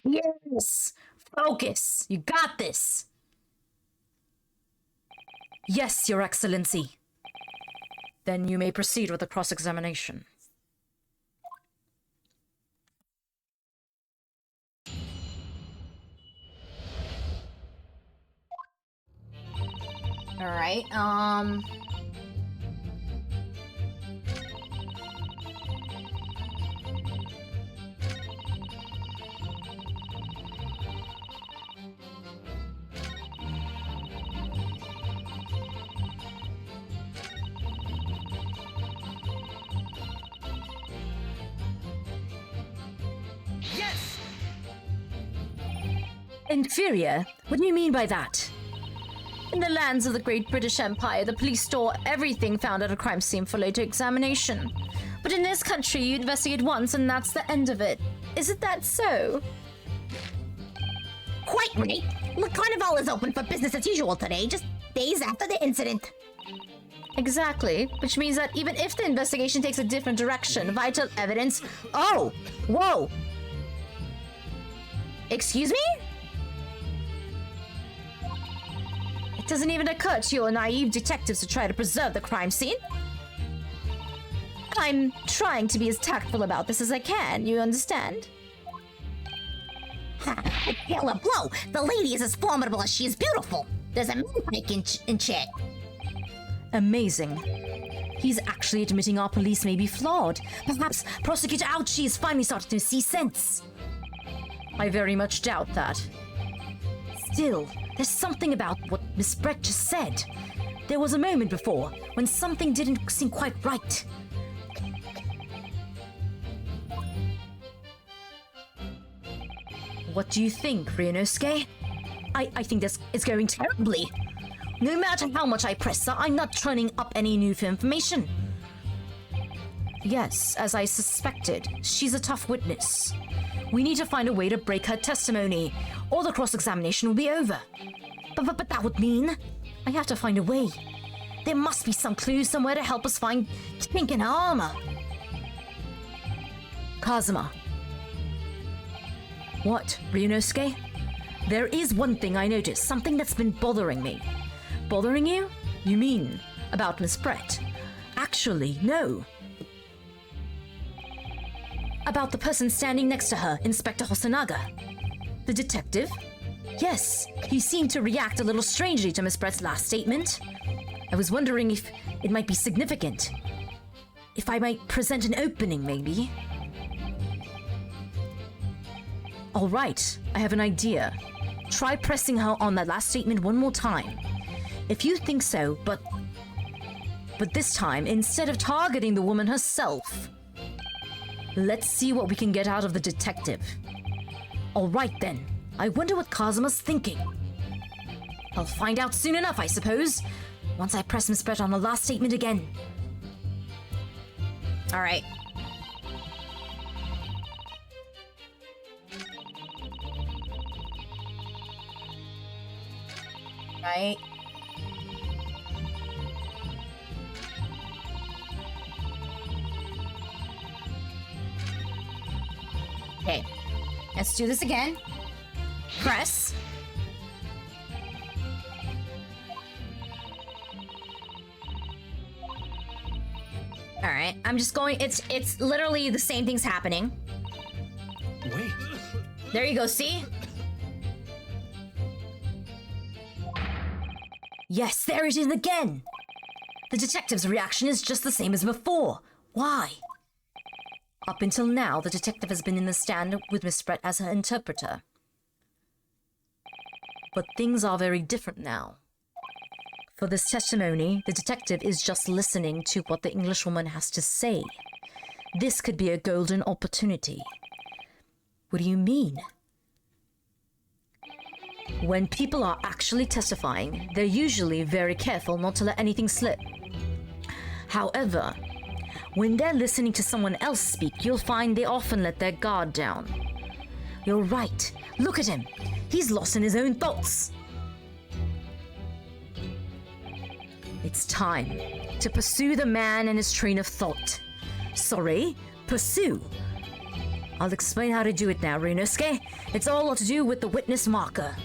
Yes! Focus! You got this! Yes, Your Excellency. Then you may proceed with the cross-examination. Alright, Yes! Inferior? What do you mean by that? in the lands of the Great British Empire, the police store everything found at a crime scene for later examination. But in this country, you investigate once and that's the end of it. Isn't that so? Quite right. The carnival is open for business as usual today, just days after the incident. Exactly, which means that even if the investigation takes a different direction, vital evidence... Oh! Whoa! Excuse me? It doesn't even occur to your naive detectives to try to preserve the crime scene. I'm trying to be as tactful about this as I can, you understand? Ha! Hail a blow! The lady is as formidable as she is beautiful. There's a manpike in chat. Amazing. He's actually admitting our police may be flawed. Perhaps Prosecutor Ouchie is finally starting to see sense. I very much doubt that. Still, there's something about what Miss Brett just said. There was a moment before when something didn't seem quite right. What do you think, Ryunosuke? I think this is going terribly. No matter how much I press her, I'm not turning up any new information. Yes, as I suspected, she's a tough witness. We need to find a way to break her testimony, or the cross-examination will be over. But that would mean I have to find a way. There must be some clue somewhere to help us find kink in her armor. Kazuma. What, Ryunosuke? There is one thing I noticed, something that's been bothering me. Bothering you? You mean about Miss Brett? Actually, no. About the person standing next to her, Inspector Hosonaga. The detective? Yes, he seemed to react a little strangely to Miss Brett's last statement. I was wondering if it might be significant. If I might present an opening, maybe. All right, I have an idea. Try pressing her on that last statement one more time. If you think so, but this time, instead of targeting the woman herself, let's see what we can get out of the detective. All right then, I wonder what Kazuma's thinking. I'll find out soon enough, I suppose, once I press Miss Brett on the last statement again. All right. Right. Okay, let's do this again. Press. All right, I'm just going. It's literally the same thing's happening. Wait. There you go. See? Yes, there it is again! The detective's reaction is just the same as before. Why? Up until now, the detective has been in the stand with Miss Brett as her interpreter. But things are very different now. For this testimony, the detective is just listening to what the Englishwoman has to say. This could be a golden opportunity. What do you mean? When people are actually testifying, they're usually very careful not to let anything slip. However, When they're listening to someone else speak, you'll find they often let their guard down. You're right. Look at him. He's lost in his own thoughts. It's time to pursue the man and his train of thought. Sorry, pursue. I'll explain how to do it now, Ryunosuke. It's all to do with the witness marker.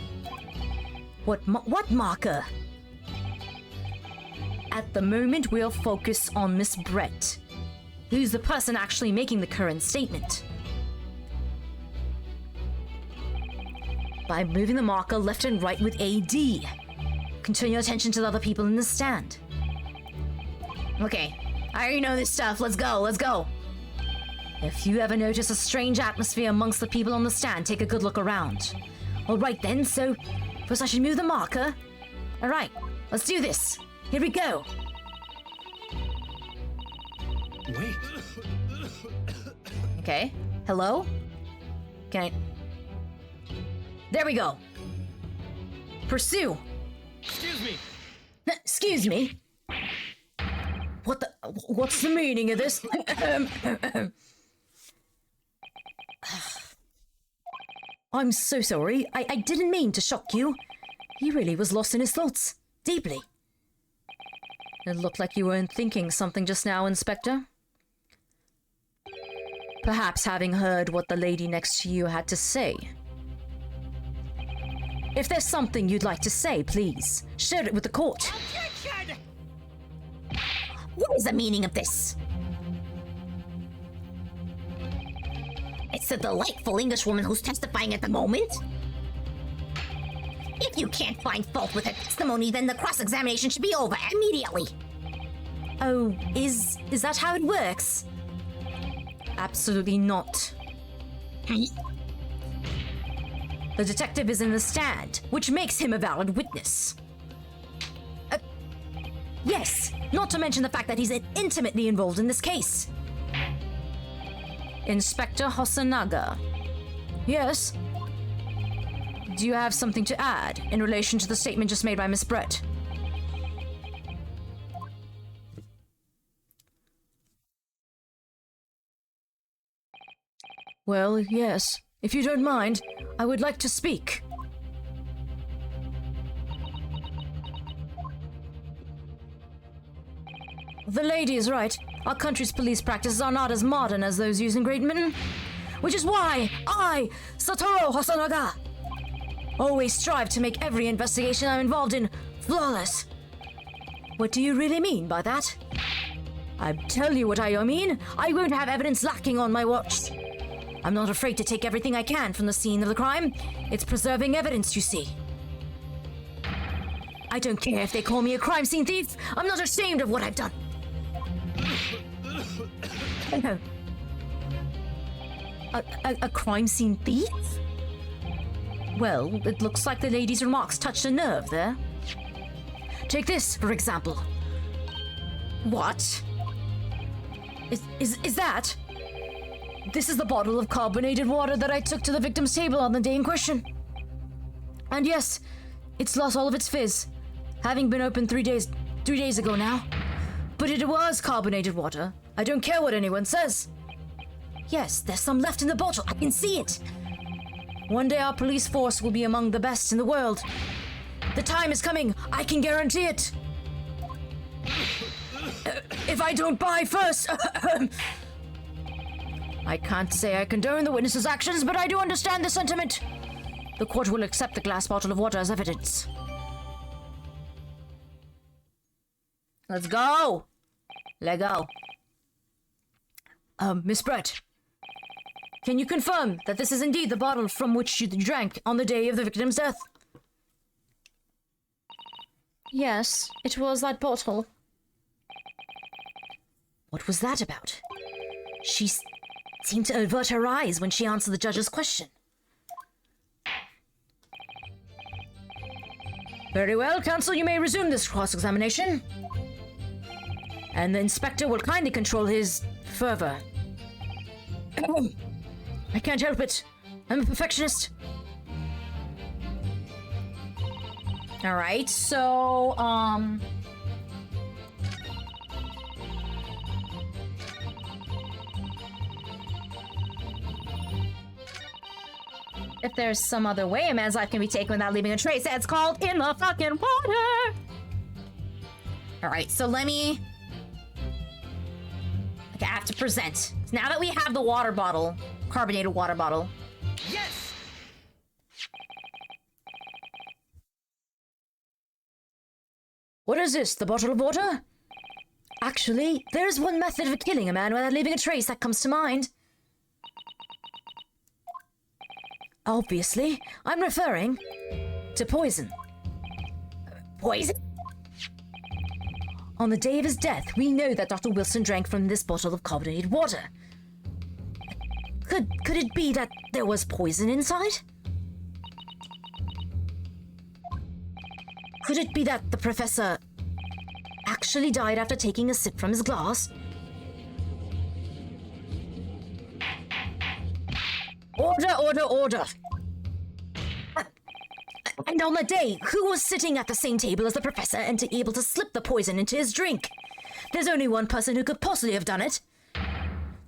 What marker? At the moment, we'll focus on Miss Brett, who's the person actually making the current statement. By moving the marker left and right with AD, can turn your attention to the other people in the stand. Okay, I already know this stuff. Let's go. If you ever notice a strange atmosphere amongst the people on the stand, take a good look around. Alright then, so first I should move the marker. Alright, let's do this. Here we go. Wait. Okay. Hello? Can I... There we go. Pursue. Excuse me. Excuse me? What's the meaning of this? I'm so sorry. I didn't mean to shock you. He really was lost in his thoughts. Deeply. It looked like you weren't thinking something just now, Inspector. Perhaps having heard what the lady next to you had to say. If there's something you'd like to say, please, share it with the court. Objection! What is the meaning of this? It's the delightful Englishwoman who's testifying at the moment. If you can't find fault with her testimony, then the cross-examination should be over immediately. Oh, is that how it works? Absolutely not. The detective is in the stand, which makes him a valid witness. Yes, not to mention the fact that he's intimately involved in this case. Inspector Hosonaga. Yes? Do you have something to add in relation to the statement just made by Miss Brett? Well, yes. If you don't mind, I would like to speak. The lady is right. Our country's police practices are not as modern as those used in Great Britain. Which is why I, Satoru Hosonaga, always strive to make every investigation I'm involved in flawless. What do you really mean by that? I tell you what I mean. I won't have evidence lacking on my watch. I'm not afraid to take everything I can from the scene of the crime. It's preserving evidence, you see. I don't care if they call me a crime scene thief. I'm not ashamed of what I've done. A crime scene thief? Well, it looks like the lady's remarks touched a nerve there. Take this, for example. What? Is that? This is the bottle of carbonated water that I took to the victim's table on the day in question. And yes, it's lost all of its fizz, having been opened 3 days ago now. But it was carbonated water. I don't care what anyone says. Yes, there's some left in the bottle. I can see it. One day our police force will be among the best in the world. The time is coming. I can guarantee it. If I don't buy first... I can't say I condone the witness's actions, but I do understand the sentiment. The court will accept the glass bottle of water as evidence. Let's go. Let go. Miss Brett, can you confirm that this is indeed the bottle from which you drank on the day of the victim's death? Yes, it was that bottle. What was that about? She seemed to avert her eyes when she answered the judge's question. Very well, counsel, you may resume this cross-examination. And the inspector will kindly control his fervor. I can't help it. I'm a perfectionist. All right, so if there's some other way a man's life can be taken without leaving a trace. It's called in the fucking water. All right, so let me. Okay, I have to present. Now that we have the water bottle, carbonated water bottle. Yes! What is this, the bottle of water? Actually, there is one method of killing a man without leaving a trace that comes to mind. Obviously, I'm referring to poison. Poison? On the day of his death, we know that Dr. Wilson drank from this bottle of carbonated water. Could it be that there was poison inside? Could it be that the professor actually died after taking a sip from his glass? Order! And on the day, who was sitting at the same table as the professor and able to slip the poison into his drink? There's only one person who could possibly have done it.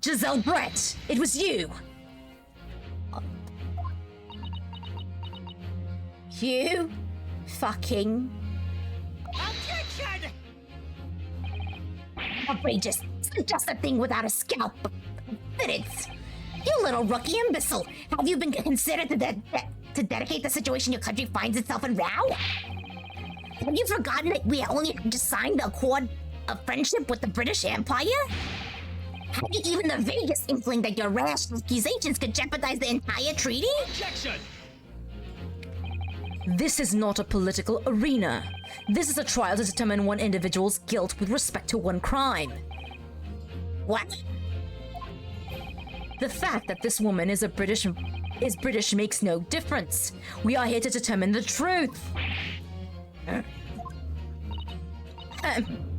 Giselle Brett, it was you. You fucking Objection! Outrageous. It's just a thing without a scalp. Minutes. You little rookie imbecile. Have you been considered to dedicate the situation your country finds itself in now? Have you forgotten that we only just signed the Accord of Friendship with the British Empire? Have you even the vaguest inkling that your rash accusations could jeopardize the entire treaty? Objection! This is not a political arena. This is a trial to determine one individual's guilt with respect to one crime. What? The fact that this woman is British makes no difference. We are here to determine the truth.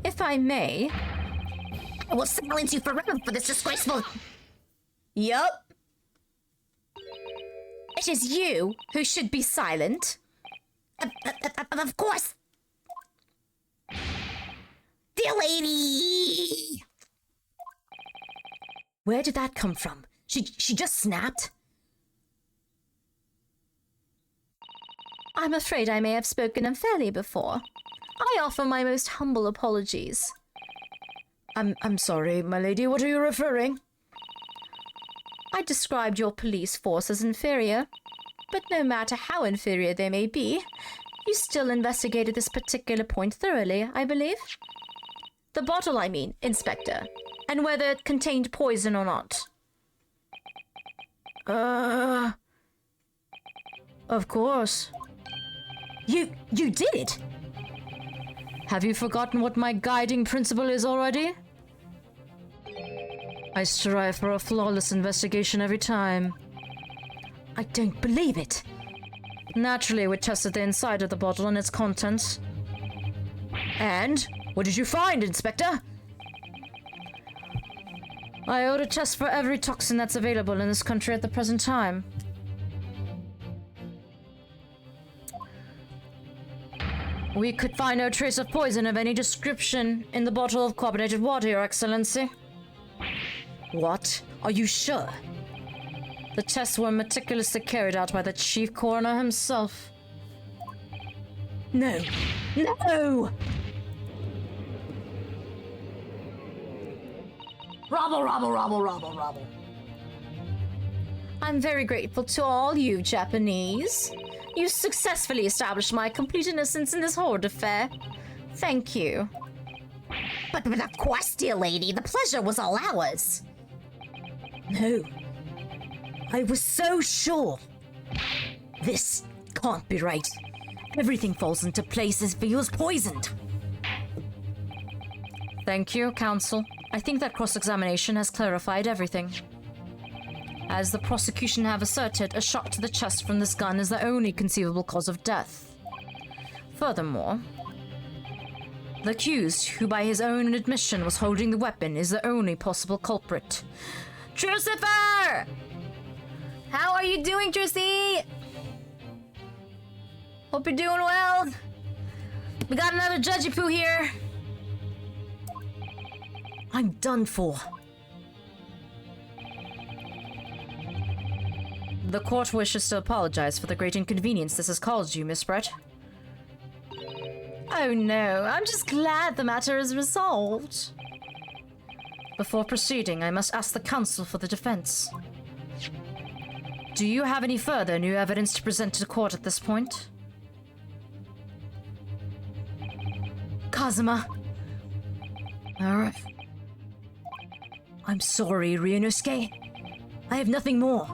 If I may. I will silence you forever for this disgraceful... Yup. It is you who should be silent. Of course. Dear lady! Where did that come from? She just snapped? I'm afraid I may have spoken unfairly before. I offer my most humble apologies. I'm sorry, my lady, what are you referring? I described your police force as inferior, but no matter how inferior they may be, you still investigated this particular point thoroughly, I believe. The bottle, I mean, Inspector, and whether it contained poison or not. Of course. You did? Have you forgotten what my guiding principle is already? I strive for a flawless investigation every time. I don't believe it. Naturally, we tested the inside of the bottle and its contents. And? What did you find, Inspector? I ought to test for every toxin that's available in this country at the present time. We could find no trace of poison of any description in the bottle of carbonated water, Your Excellency. What? Are you sure? The tests were meticulously carried out by the chief coroner himself. No. No! Robble. I'm very grateful to all you Japanese. You successfully established my complete innocence in this horrid affair. Thank you. But of course, dear lady, the pleasure was all ours. No. I was so sure. This can't be right. Everything falls into place as if he was poisoned. Thank you, Counsel. I think that cross-examination has clarified everything. As the prosecution have asserted, a shot to the chest from this gun is the only conceivable cause of death. Furthermore, the accused, who by his own admission was holding the weapon, is the only possible culprit. Trucifer! How are you doing, Trissy? Hope you're doing well. We got another Judgy Poo here. I'm done for. The court wishes to apologize for the great inconvenience this has caused you, Miss Brett. Oh no, I'm just glad the matter is resolved. Before proceeding, I must ask the counsel for the defense. Do you have any further new evidence to present to the court at this point? Kazuma. Alright. I'm sorry, Ryunosuke. I have nothing more.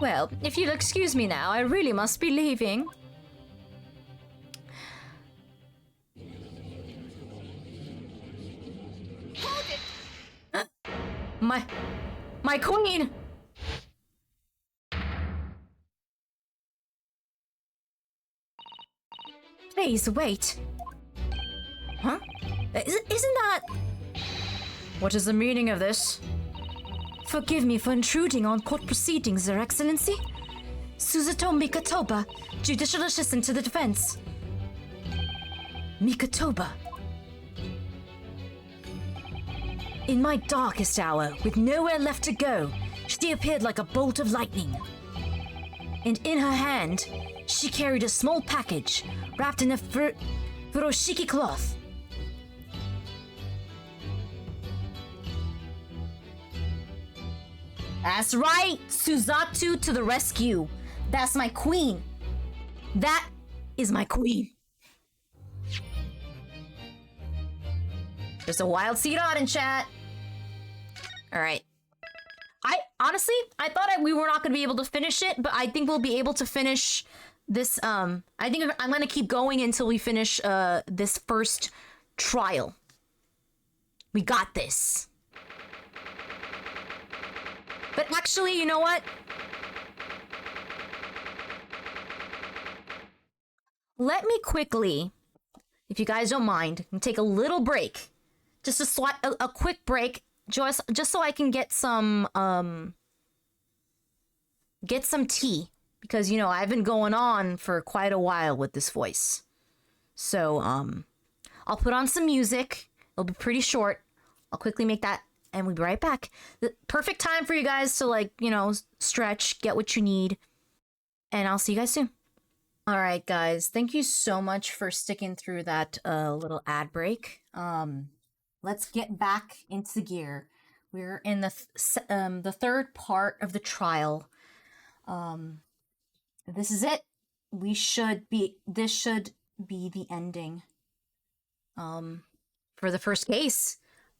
Well, if you'll excuse me now, I really must be leaving. My queen! Please, wait. Huh? Isn't that... What is the meaning of this? Forgive me for intruding on court proceedings, Your Excellency. Suzuto Mikatoba, judicial assistant to the defense. Mikatoba. In my darkest hour, with nowhere left to go, she appeared like a bolt of lightning. And in her hand, she carried a small package wrapped in a furoshiki cloth. That's right! Suzato to the rescue! That's my queen! That is my queen! There's a wild seed on in chat! Alright. I thought we were not going to be able to finish it, but I think we'll be able to finish this, I think I'm going to keep going until we finish, this first trial. We got this. But actually, you know what? Let me quickly, if you guys don't mind, take a little break. Just a quick break, just so I can get some tea. Because, you know, I've been going on for quite a while with this voice. So, I'll put on some music. It'll be pretty short. I'll quickly make that, and we'll be right back. The perfect time for you guys to, like, you know, stretch, get what you need. And I'll see you guys soon. Alright, guys. Thank you so much for sticking through that little ad break. Let's get back into gear. We're in the third part of the trial. This is it. This should be the ending. For the first case.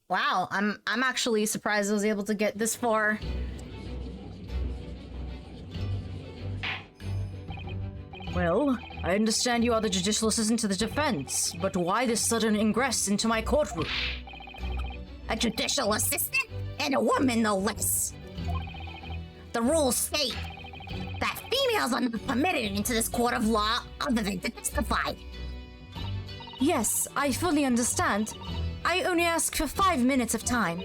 Wow, I'm actually surprised I was able to get this far. Well, I understand you are the judicial assistant to the defense, but why this sudden ingress into my courtroom? A judicial assistant? And a woman, no less. The rules state that females are not permitted into this court of law other than to testify. Yes, I fully understand. I only ask for 5 minutes of time.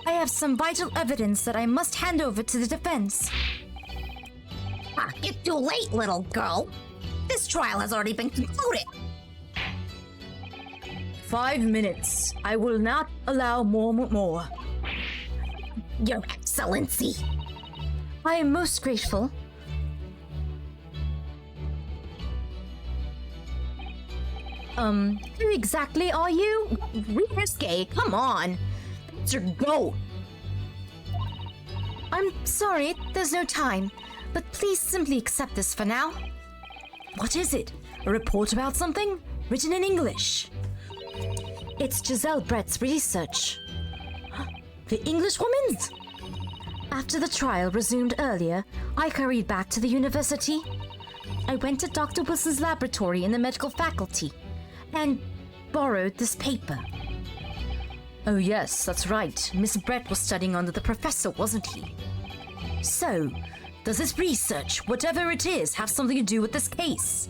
I have some vital evidence that I must hand over to the defense. It's too late, little girl. This trial has already been concluded. 5 minutes. I will not allow more. Your Excellency. I am most grateful. Who exactly are you? Ryunosuke, come on. That's your goat. I'm sorry, there's no time, but please simply accept this for now. What is it? A report about something? Written in English? It's Giselle Brett's research. The Englishwoman's? After the trial resumed earlier, I hurried back to the university. I went to Dr. Wilson's laboratory in the medical faculty and borrowed this paper. Oh yes, that's right. Miss Brett was studying under the professor, wasn't he? So, does this research, whatever it is, have something to do with this case?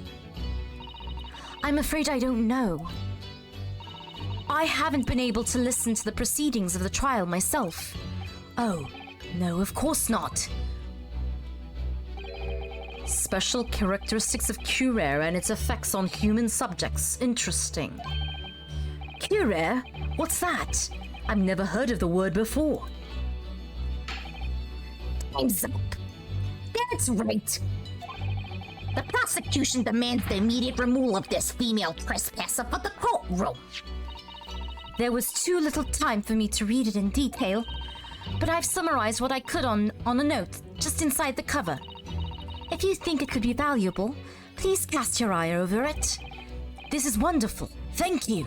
I'm afraid I don't know. I haven't been able to listen to the proceedings of the trial myself. Oh, no, of course not. Special characteristics of Curare and its effects on human subjects. Interesting. Curare? What's that? I've never heard of the word before. Time's up. That's right. The prosecution demands the immediate removal of this female trespasser from the courtroom. There was too little time for me to read it in detail, but I've summarized what I could on a note just inside the cover. If you think it could be valuable, please cast your eye over it. This is wonderful. Thank you.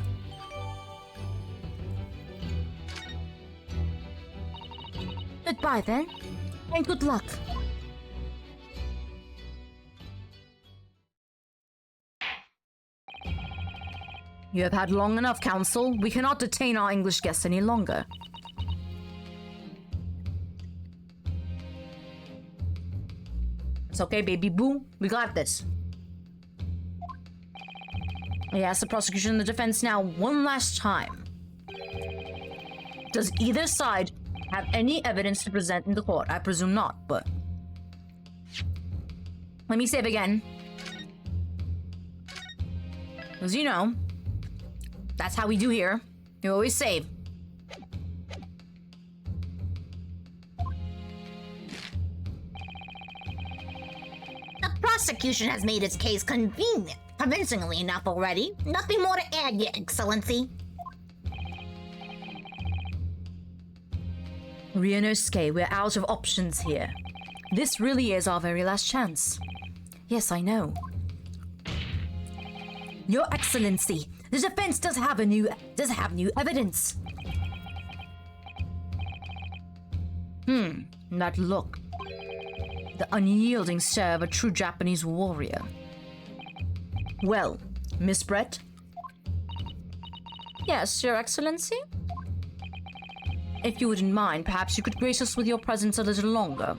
Goodbye then, and good luck. You have had long enough, Council. We cannot detain our English guests any longer. It's okay, baby boo. We got this. I ask the prosecution and the defense now one last time. Does either side have any evidence to present in the court? I presume not, but... Let me save again. As you know, that's how we do here. You always save. The prosecution has made its case convincingly enough already. Nothing more to add, Your Excellency. Ryunosuke, we're out of options here. This really is our very last chance. Yes, I know. Your Excellency, the defense does have new evidence. That look. The unyielding stare of a true Japanese warrior. Well, Miss Brett? Yes, Your Excellency? If you wouldn't mind, perhaps you could grace us with your presence a little longer.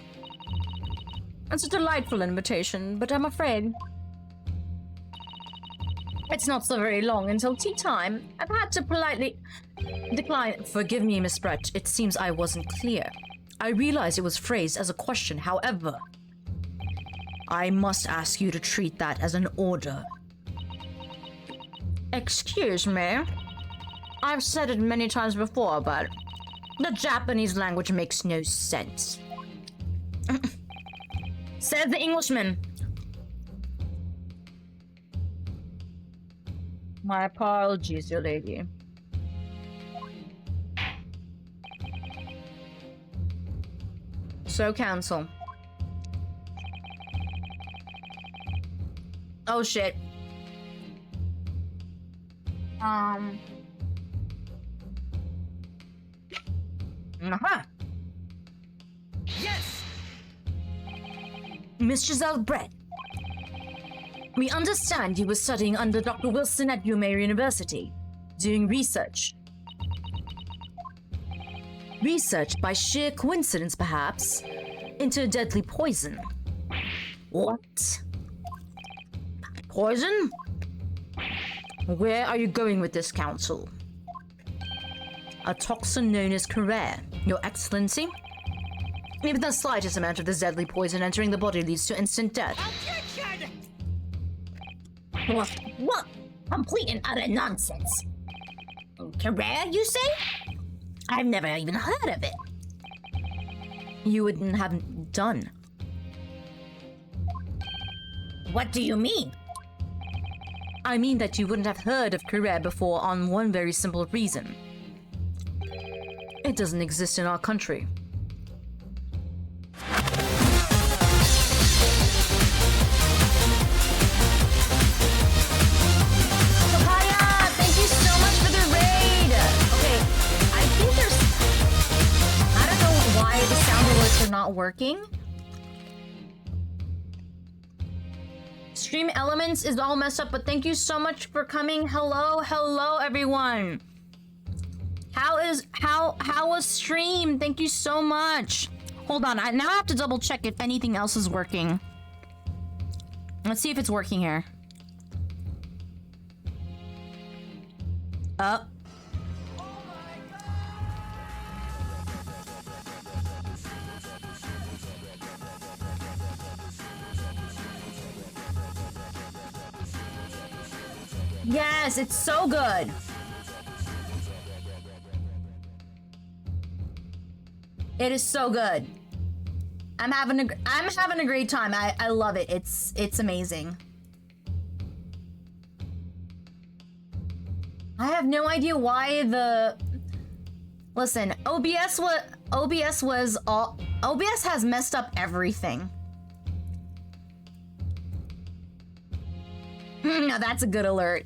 It's a delightful invitation, but I'm afraid it's not so very long until tea time. I've had to politely decline. Forgive me, Miss Brett. It seems I wasn't clear. I realize it was phrased as a question. However, I must ask you to treat that as an order. Excuse me. I've said it many times before, but the Japanese language makes no sense. Says the Englishman. My apologies, your lady. So, Council. Oh, shit. Yes! Miss Giselle Brett, we understand you were studying under Dr. Wilson at Yume University, doing research. Research, by sheer coincidence perhaps, into a deadly poison. What? Poison? Where are you going with this, Council? A toxin known as Carrere, Your Excellency? Even the slightest amount of this deadly poison entering the body leads to instant death. Objection! What? Complete and utter nonsense. Carrere, you say? I've never even heard of it. You wouldn't have done. What do you mean? I mean that you wouldn't have heard of Carrere before on one very simple reason. It doesn't exist in our country. Papaya, thank you so much for the raid. Okay, I think I don't know why the sound alerts are not working. Stream Elements is all messed up, but thank you so much for coming. Hello, everyone. How was stream? Thank you so much. Hold on, I now have to double check if anything else is working. Let's see if it's working here. Yes, it's so good. It is so good. I'm having a great time. I love it. It's amazing. I have no idea why the... Listen, OBS has messed up everything. Now that's a good alert.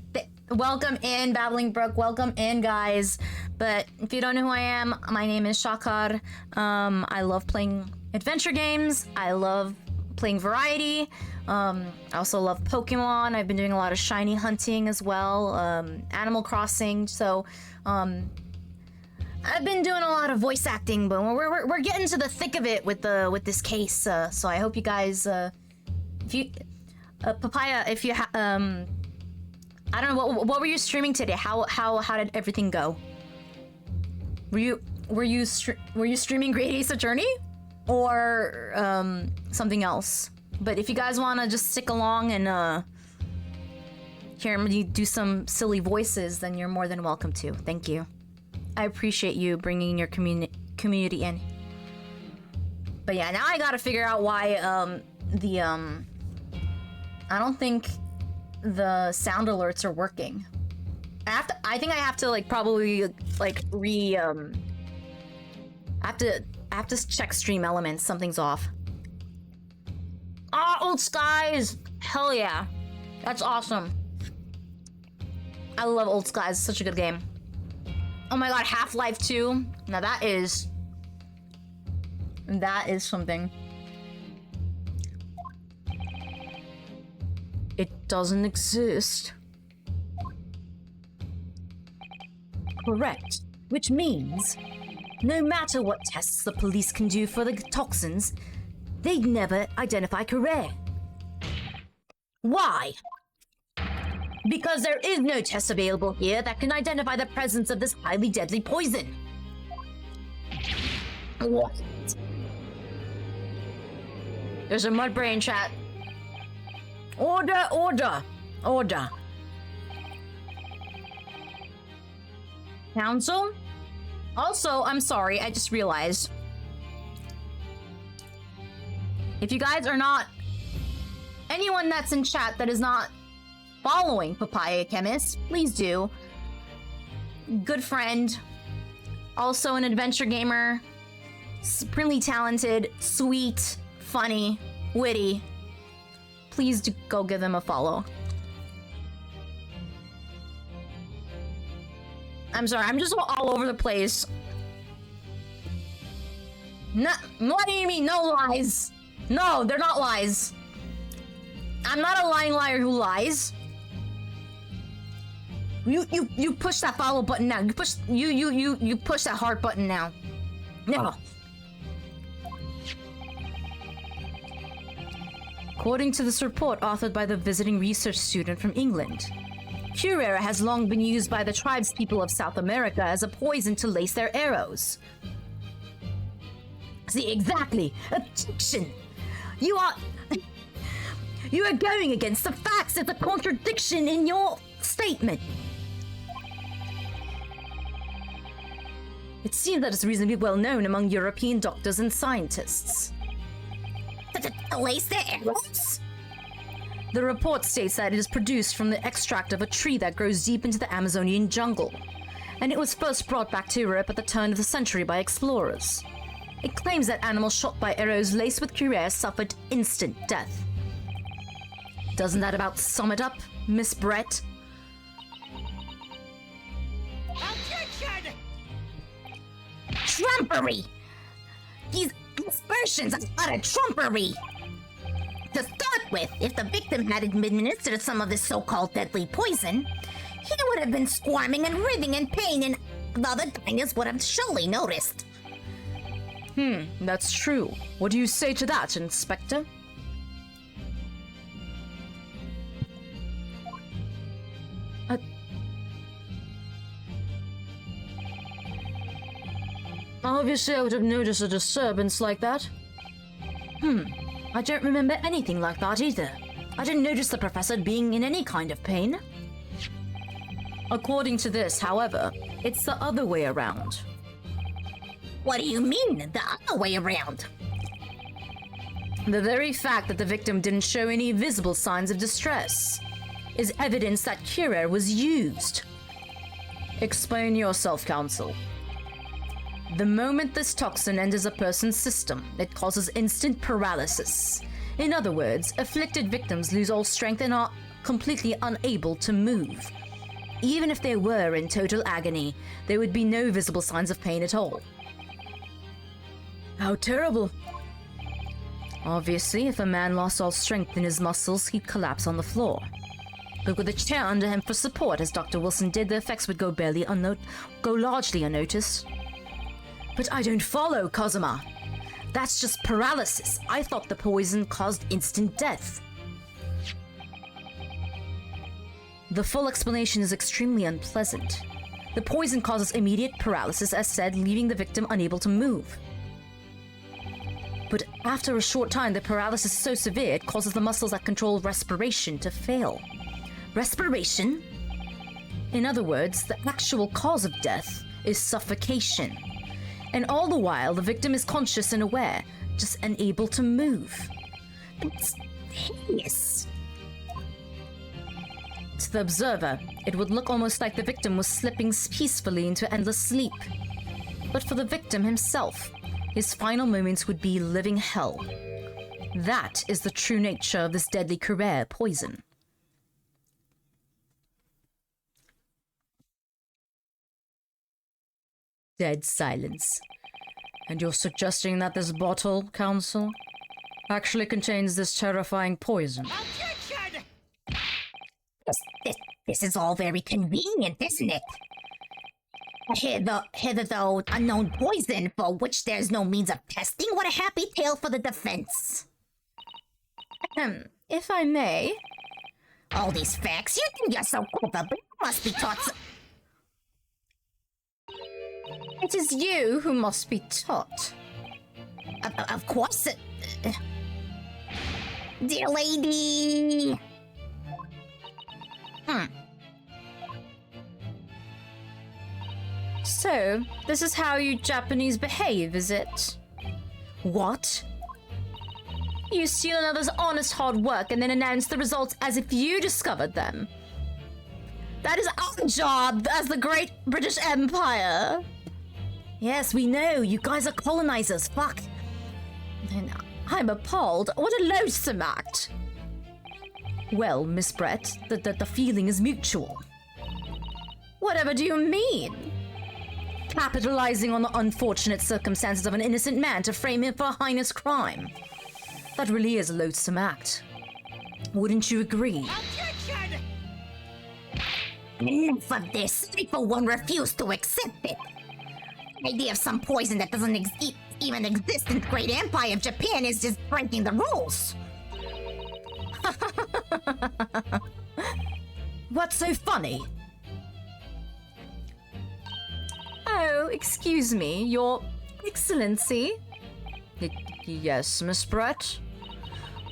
Welcome in, Babbling Brook. Welcome in, guys. But if you don't know who I am, my name is Shakar. I love playing adventure games. I love playing variety. I also love Pokemon. I've been doing a lot of shiny hunting as well. Animal Crossing. So, I've been doing a lot of voice acting, but we're getting to the thick of it with this case. So I hope you guys, if you, Papaya, if you I don't know what were you streaming today? How did everything go? Were you streaming Great Ace Attorney, or something else? But if you guys want to just stick along and hear me do some silly voices, then you're more than welcome to. Thank you. I appreciate you bringing your community in. But yeah, now I gotta figure out why I don't think the sound alerts are working. I think I have to like probably like I have to check Stream Elements. Something's off. Ah, Old Skies! Hell yeah. That's awesome. I love Old Skies. It's such a good game. Oh my god, Half-Life 2. Now that is something. It doesn't exist. Correct. Which means, no matter what tests the police can do for the toxins, they'd never identify Correa. Why? Because there is no test available here that can identify the presence of this highly deadly poison. What? There's a Mudbrain chat. Order, order, order. Council? Also, I'm sorry, I just realized. If you guys are not... Anyone that's in chat that is not following Papaya Chemist, please do. Good friend. Also an adventure gamer. Supremely talented, sweet, funny, witty. Please do go give them a follow. I'm sorry, I'm just all over the place. No, what do you mean, no lies? No, they're not lies. I'm not a lying liar who lies. You push that follow button now. You push that heart button now. No. According to this report authored by the visiting research student from England, Curera has long been used by the tribespeople of South America as a poison to lace their arrows. See, exactly. Objection. You are going against the facts. It's a contradiction in your statement. It seems that it's reasonably well known among European doctors and scientists. To lace their arrows? The report states that it is produced from the extract of a tree that grows deep into the Amazonian jungle, and it was first brought back to Europe at the turn of the century by explorers. It claims that animals shot by arrows laced with Curare suffered instant death. Doesn't that about sum it up, Miss Brett? Objection! Trumpery! These aspersions are utter trumpery! To start with, if the victim had administered some of this so-called deadly poison, he would have been squirming and writhing in pain, and the other diners would have surely noticed. That's true. What do you say to that, Inspector? Obviously, I would have noticed a disturbance like that. I don't remember anything like that either. I didn't notice the professor being in any kind of pain. According to this, however, it's the other way around. What do you mean, the other way around? The very fact that the victim didn't show any visible signs of distress is evidence that Curer was used. Explain yourself, Counsel. The moment this toxin enters a person's system, it causes instant paralysis. In other words, afflicted victims lose all strength and are completely unable to move. Even if they were in total agony, there would be no visible signs of pain at all. How terrible. Obviously, if a man lost all strength in his muscles, he'd collapse on the floor. But with a chair under him for support, as Dr. Wilson did, the effects would go largely unnoticed. But I don't follow, Kazuma. That's just paralysis. I thought the poison caused instant death. The full explanation is extremely unpleasant. The poison causes immediate paralysis, as said, leaving the victim unable to move. But after a short time, the paralysis is so severe it causes the muscles that control respiration to fail. Respiration? In other words, the actual cause of death is suffocation. And all the while, the victim is conscious and aware, just unable to move. It's hideous. To the observer, it would look almost like the victim was slipping peacefully into endless sleep. But for the victim himself, his final moments would be living hell. That is the true nature of this deadly Curer poison. Dead silence. And you're suggesting that this bottle, Counsel, actually contains this terrifying poison? Objection! This is all very convenient, isn't it? Hitherto unknown poison for which there's no means of testing. What a happy tale for the defense. If I may. All these facts, you think you're so clever, but you must be taught It is you who must be taught. Of course. Dear lady. So, this is how you Japanese behave, is it? What? You steal another's honest hard work and then announce the results as if you discovered them. That is our job as the Great British Empire. Yes, we know. You guys are colonizers. Fuck. And I'm appalled. What a loathsome act. Well, Miss Brett, the feeling is mutual. Whatever do you mean? Capitalizing on the unfortunate circumstances of an innocent man to frame him for a heinous crime. That really is a loathsome act. Wouldn't you agree? Objection! Enough of this. I, for one, refuse to accept it. The idea of some poison that doesn't even exist in the Great Empire of Japan is just breaking the rules. What's so funny? Oh, excuse me, Your Excellency. Yes, Miss Brett?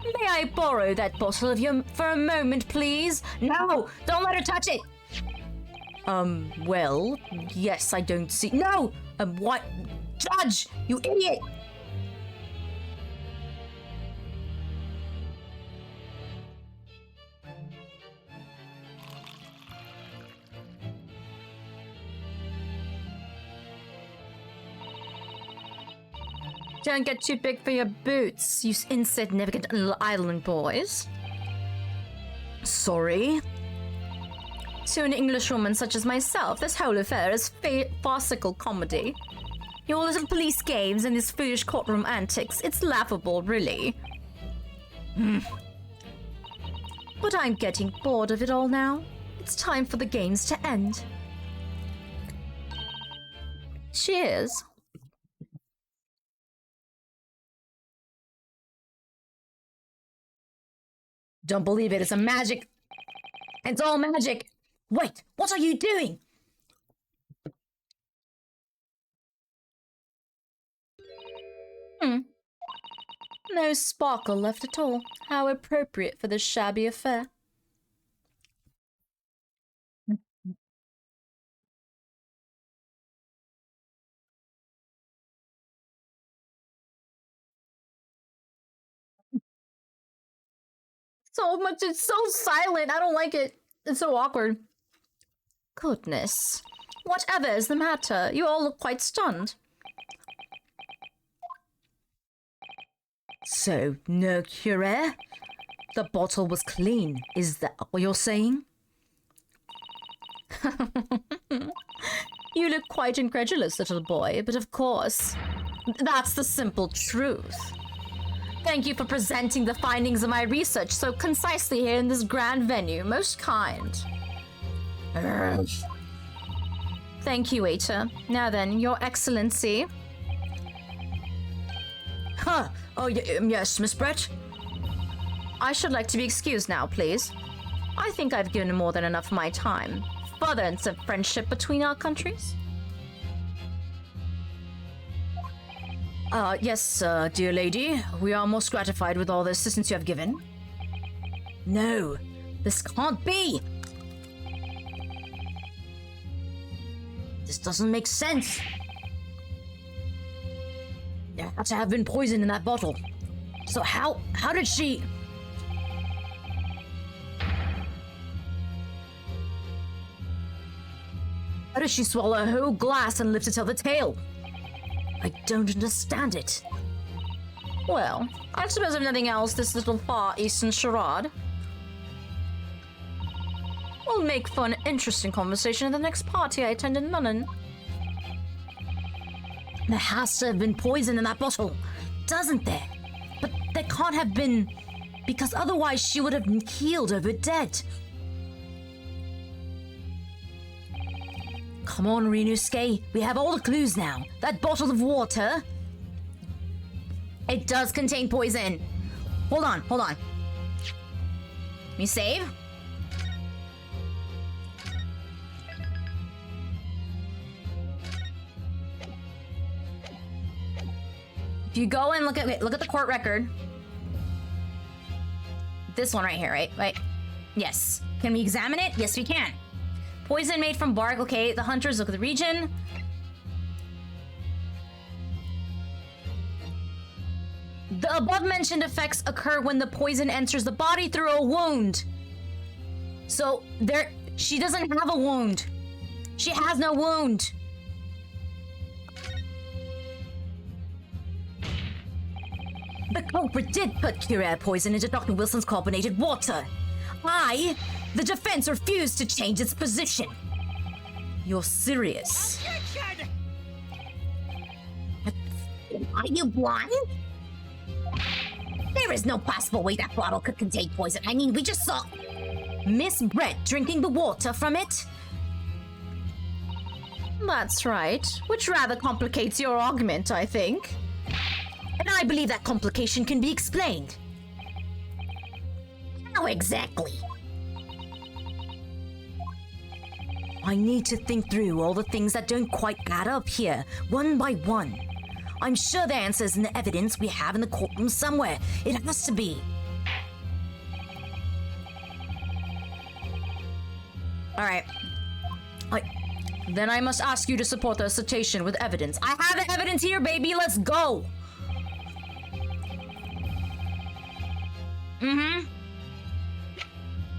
May I borrow that bottle of your for a moment, please? No, don't let her touch it. Well, yes, I don't see... No! What? Judge, you idiot! Don't get too big for your boots, you insignificant little island boys. Sorry? To an Englishwoman such as myself, this whole affair is farcical comedy. Your little police games and these foolish courtroom antics, it's laughable, really. But I'm getting bored of it all now. It's time for the games to end. Cheers. Don't believe it, it's a magic. It's all magic. Wait, what are you doing? No sparkle left at all. How appropriate for this shabby affair. So much, it's so silent. I don't like it. It's so awkward. Goodness. Whatever is the matter? You all look quite stunned. So, no cure? The bottle was clean. Is that what you're saying? You look quite incredulous, little boy, but of course, that's the simple truth. Thank you for presenting the findings of my research so concisely here in this grand venue. Most kind. Thank you, Waiter. Now then, Your Excellency. Huh. Oh, yes, Miss Brett? I should like to be excused now, please. I think I've given more than enough of my time. Furtherance of friendship between our countries? Yes, dear lady. We are most gratified with all the assistance you have given. No, this can't be. This doesn't make sense. There had to have been poison in that bottle. So how did she... How did she swallow a whole glass and live to tell the tale? I don't understand it. Well, I suppose if nothing else, this little Far Eastern charade will make for an interesting conversation at the next party I attend in London. There has to have been poison in that bottle, doesn't there? But there can't have been, because otherwise she would have keeled over dead. Come on, Ryunosuke. We have all the clues now. That bottle of water... It does contain poison. Hold on. Let me save. If you go and look at the court record. This one right here, right? Yes. Can we examine it? Yes, we can. Poison made from bark. Okay, the hunters look at the region. The above-mentioned effects occur when the poison enters the body through a wound. So, she doesn't have a wound. She has no wound. The culprit did put Cure poison into Dr. Wilson's carbonated water. The defense refused to change its position. You're serious? Are you blind? There is no possible way that bottle could contain poison. I mean, we just saw Miss Brett drinking the water from it? That's right, which rather complicates your argument, I think. And I believe that complication can be explained. how exactly? I need to think through all the things that don't quite add up here, one by one. I'm sure the answer's in the evidence we have in the courtroom somewhere. It has to be. Alright. Then I must ask you to support the citation with evidence. I have the evidence here, baby. Let's go.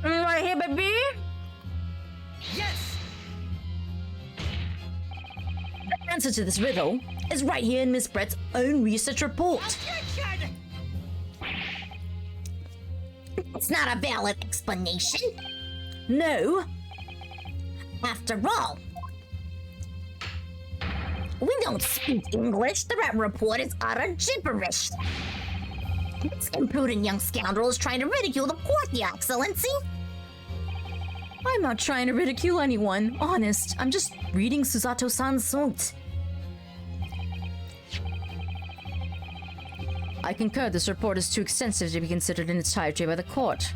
Right here, baby. Yes! The answer to this riddle is right here in Miss Brett's own research report. Objection! It's not a valid explanation. No. After all, we don't speak English. The red report is utter gibberish. This imprudent young scoundrel is trying to ridicule the court, Your Excellency. I'm not trying to ridicule anyone. Honest, I'm just reading Susato-san's note. I concur this report is too extensive to be considered in its entirety by the court.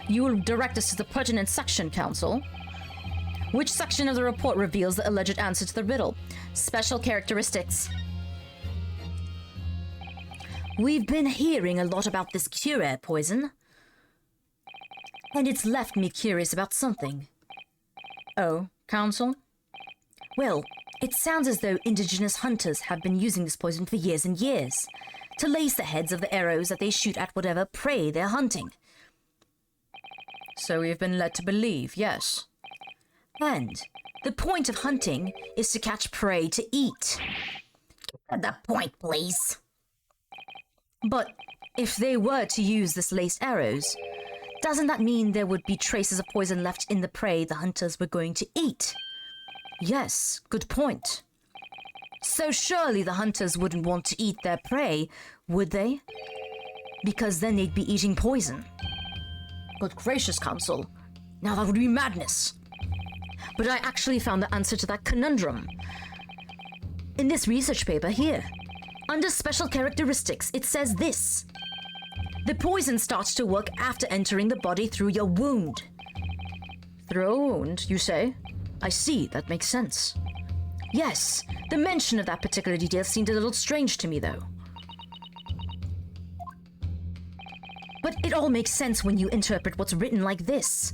You will direct us to the pertinent section, counsel. Which section of the report reveals the alleged answer to the riddle? Special characteristics. We've been hearing a lot about this Cure poison, and it's left me curious about something. Oh, counsel? Well, it sounds as though indigenous hunters have been using this poison for years and years, to lace the heads of the arrows that they shoot at whatever prey they're hunting. So we've been led to believe, yes. And the point of hunting is to catch prey to eat. The point, please. But if they were to use this laced arrows, doesn't that mean there would be traces of poison left in the prey the hunters were going to eat? Yes, good point. So surely the hunters wouldn't want to eat their prey, would they? Because then they'd be eating poison. Good gracious, Council. Now that would be madness. But I actually found the answer to that conundrum. In this research paper here. Under special characteristics, it says this. The poison starts to work after entering the body through your wound. Through a wound, you say? I see, that makes sense. Yes, the mention of that particular detail seemed a little strange to me, though. But it all makes sense when you interpret what's written like this.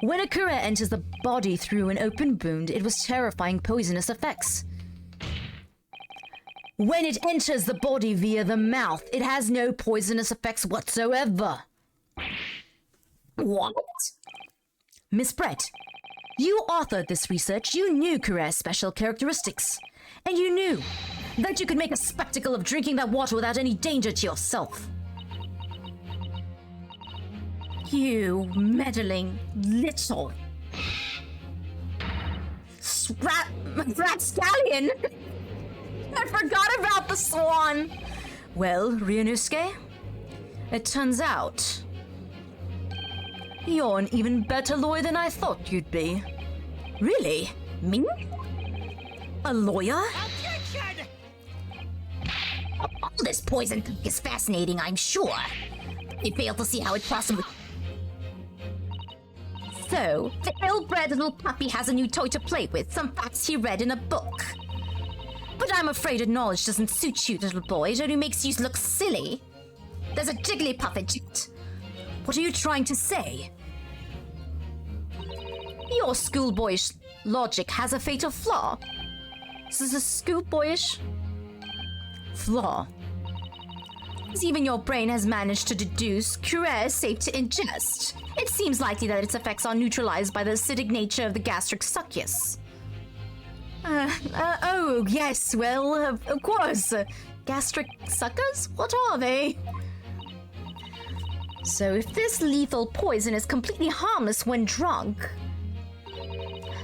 When a Kura enters the body through an open wound, it was terrifying poisonous effects. When it enters the body via the mouth, it has no poisonous effects whatsoever. What? Miss Brett, you authored this research, you knew Kura's special characteristics. And you knew that you could make a spectacle of drinking that water without any danger to yourself. You meddling little... Rapscallion! I forgot about the swan! Well, Ryunosuke, it turns out you're an even better lawyer than I thought you'd be. Really? Me? A lawyer? Objection! All this poison talk is fascinating, I'm sure. I fail to see how it possibly... So, the ill-bred little puppy has a new toy to play with, some facts he read in a book. But I'm afraid that knowledge doesn't suit you, little boy. It only makes you look silly. There's a Jigglypuff eject. What are you trying to say? Your schoolboyish logic has a fatal flaw. This is a schoolboyish flaw. As even your brain has managed to deduce, Kura is safe to ingest. It seems likely that its effects are neutralized by the acidic nature of the gastric succus. Oh, yes, well, of course. Gastric suckers? What are they? So if this lethal poison is completely harmless when drunk,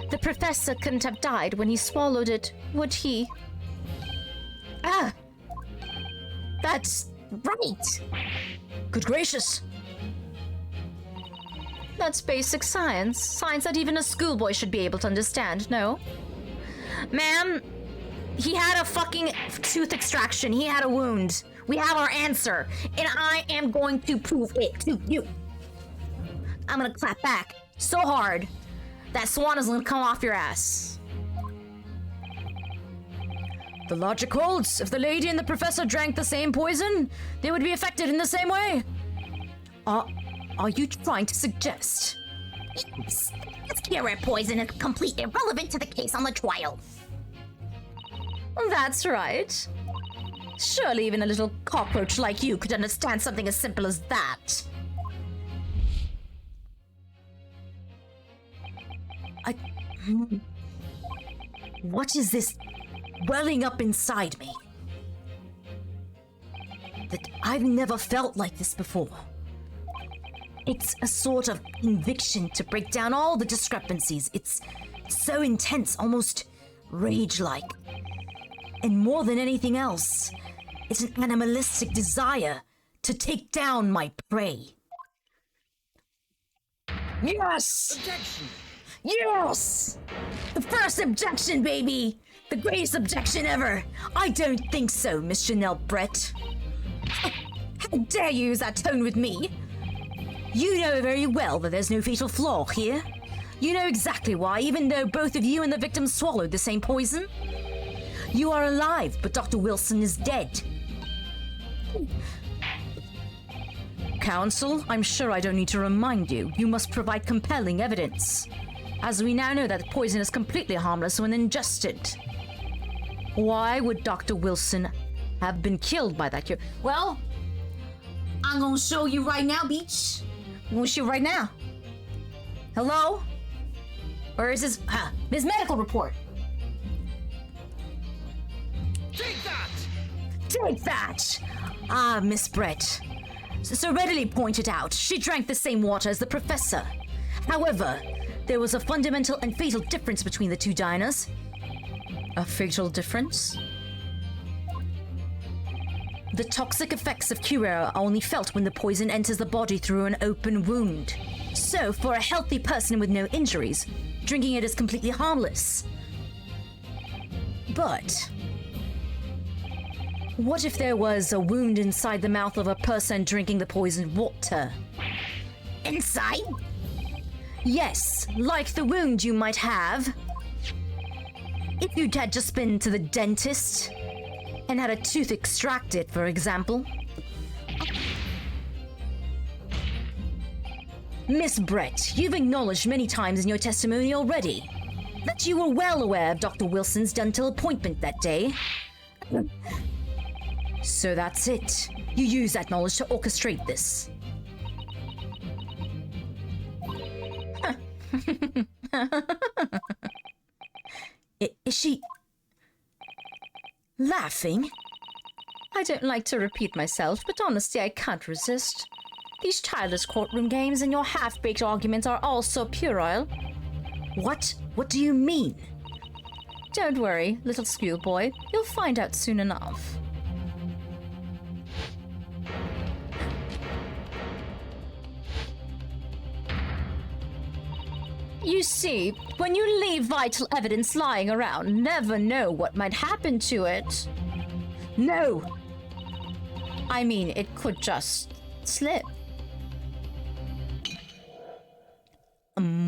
The professor couldn't have died when he swallowed it, would he? Ah! That's right! Good gracious. That's basic science. Science that even a schoolboy should be able to understand, no? Ma'am, he had a fucking tooth extraction. He had a wound. We have our answer, and I am going to prove it to you. I'm gonna clap back so hard that swan is gonna come off your ass. The logic holds. If the lady and the professor drank the same poison, they would be affected in the same way. Are you trying to suggest? Yes, this Kira poison is completely irrelevant to the case on the trial. That's right. Surely even a little cockroach like you could understand something as simple as that. What is this welling up inside me? That I've never felt like this before. It's a sort of conviction to break down all the discrepancies. It's so intense, almost rage-like. And more than anything else, it's an animalistic desire to take down my prey. Yes! Objection! Yes! The first objection, baby! The greatest objection ever! I don't think so, Miss Chanel Brett. How dare you use that tone with me? You know very well that there's no fatal flaw here. You know exactly why, even though both of you and the victim swallowed the same poison. You are alive, but Dr. Wilson is dead. Counsel, I'm sure I don't need to remind you. You must provide compelling evidence. As we now know that the poison is completely harmless when ingested. Why would Dr. Wilson have been killed by that cure? Well, I'm gonna show you right now, Beach. We'll shoot right now. Hello? Or is this Ms. Medical Report? Take that! Take that! Ah, Miss Brett. So readily pointed out, she drank the same water as the professor. However, there was a fundamental and fatal difference between the two diners. A fatal difference? The toxic effects of Curare are only felt when the poison enters the body through an open wound. So, for a healthy person with no injuries, drinking it is completely harmless. But what if there was a wound inside the mouth of a person drinking the poisoned water? Inside? Yes, like the wound you might have if you'd had just been to the dentist and had a tooth extracted, for example. Miss Brett, you've acknowledged many times in your testimony already that you were well aware of Dr. Wilson's dental appointment that day. So that's it. You use that knowledge to orchestrate this. Is she laughing? I don't like to repeat myself, but honestly, I can't resist. These childish courtroom games and your half-baked arguments are all so puerile. What? What do you mean? Don't worry, little schoolboy. You'll find out soon enough. You see, when you leave vital evidence lying around, never know what might happen to it. No! I mean, it could just slip.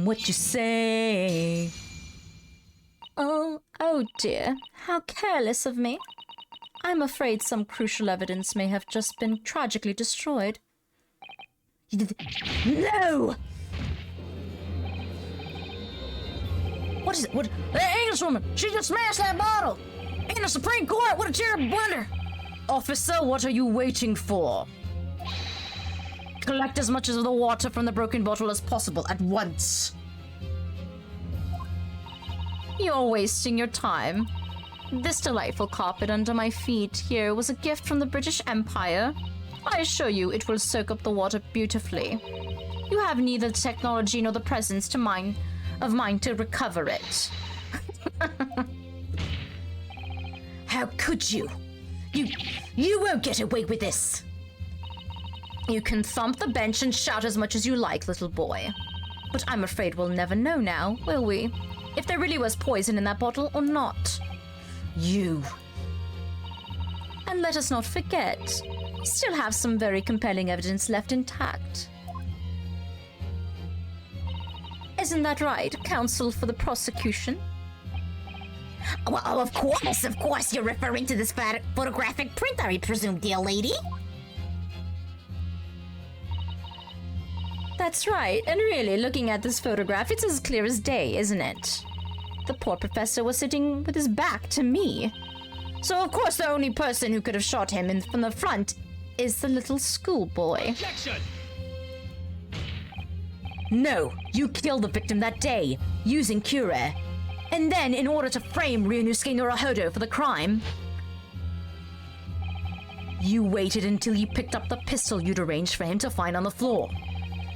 What you say? Oh dear. How careless of me. I'm afraid some crucial evidence may have just been tragically destroyed. No! What is it? What? The Englishwoman! She just smashed that bottle! In the Supreme Court! What a terrible blunder! Officer, what are you waiting for? Collect as much of the water from the broken bottle as possible at once. You're wasting your time. This delightful carpet under my feet here was a gift from the British Empire. I assure you it will soak up the water beautifully. You have neither the technology nor the presence of mind to recover it. How could you? You won't get away with this. You can thump the bench and shout as much as you like, little boy. But I'm afraid we'll never know now, will we? If there really was poison in that bottle or not. You. And let us not forget, we still have some very compelling evidence left intact. Isn't that right, counsel for the prosecution? Well, of course, you're referring to this photographic print, I presume, dear lady. That's right, and really, looking at this photograph, it's as clear as day, isn't it? The poor professor was sitting with his back to me. So of course the only person who could have shot him from the front is the little schoolboy. Objection! No, you killed the victim that day, using Curare. And then, in order to frame Ryunosuke Naruhodo for the crime, you waited until you picked up the pistol you'd arranged for him to find on the floor,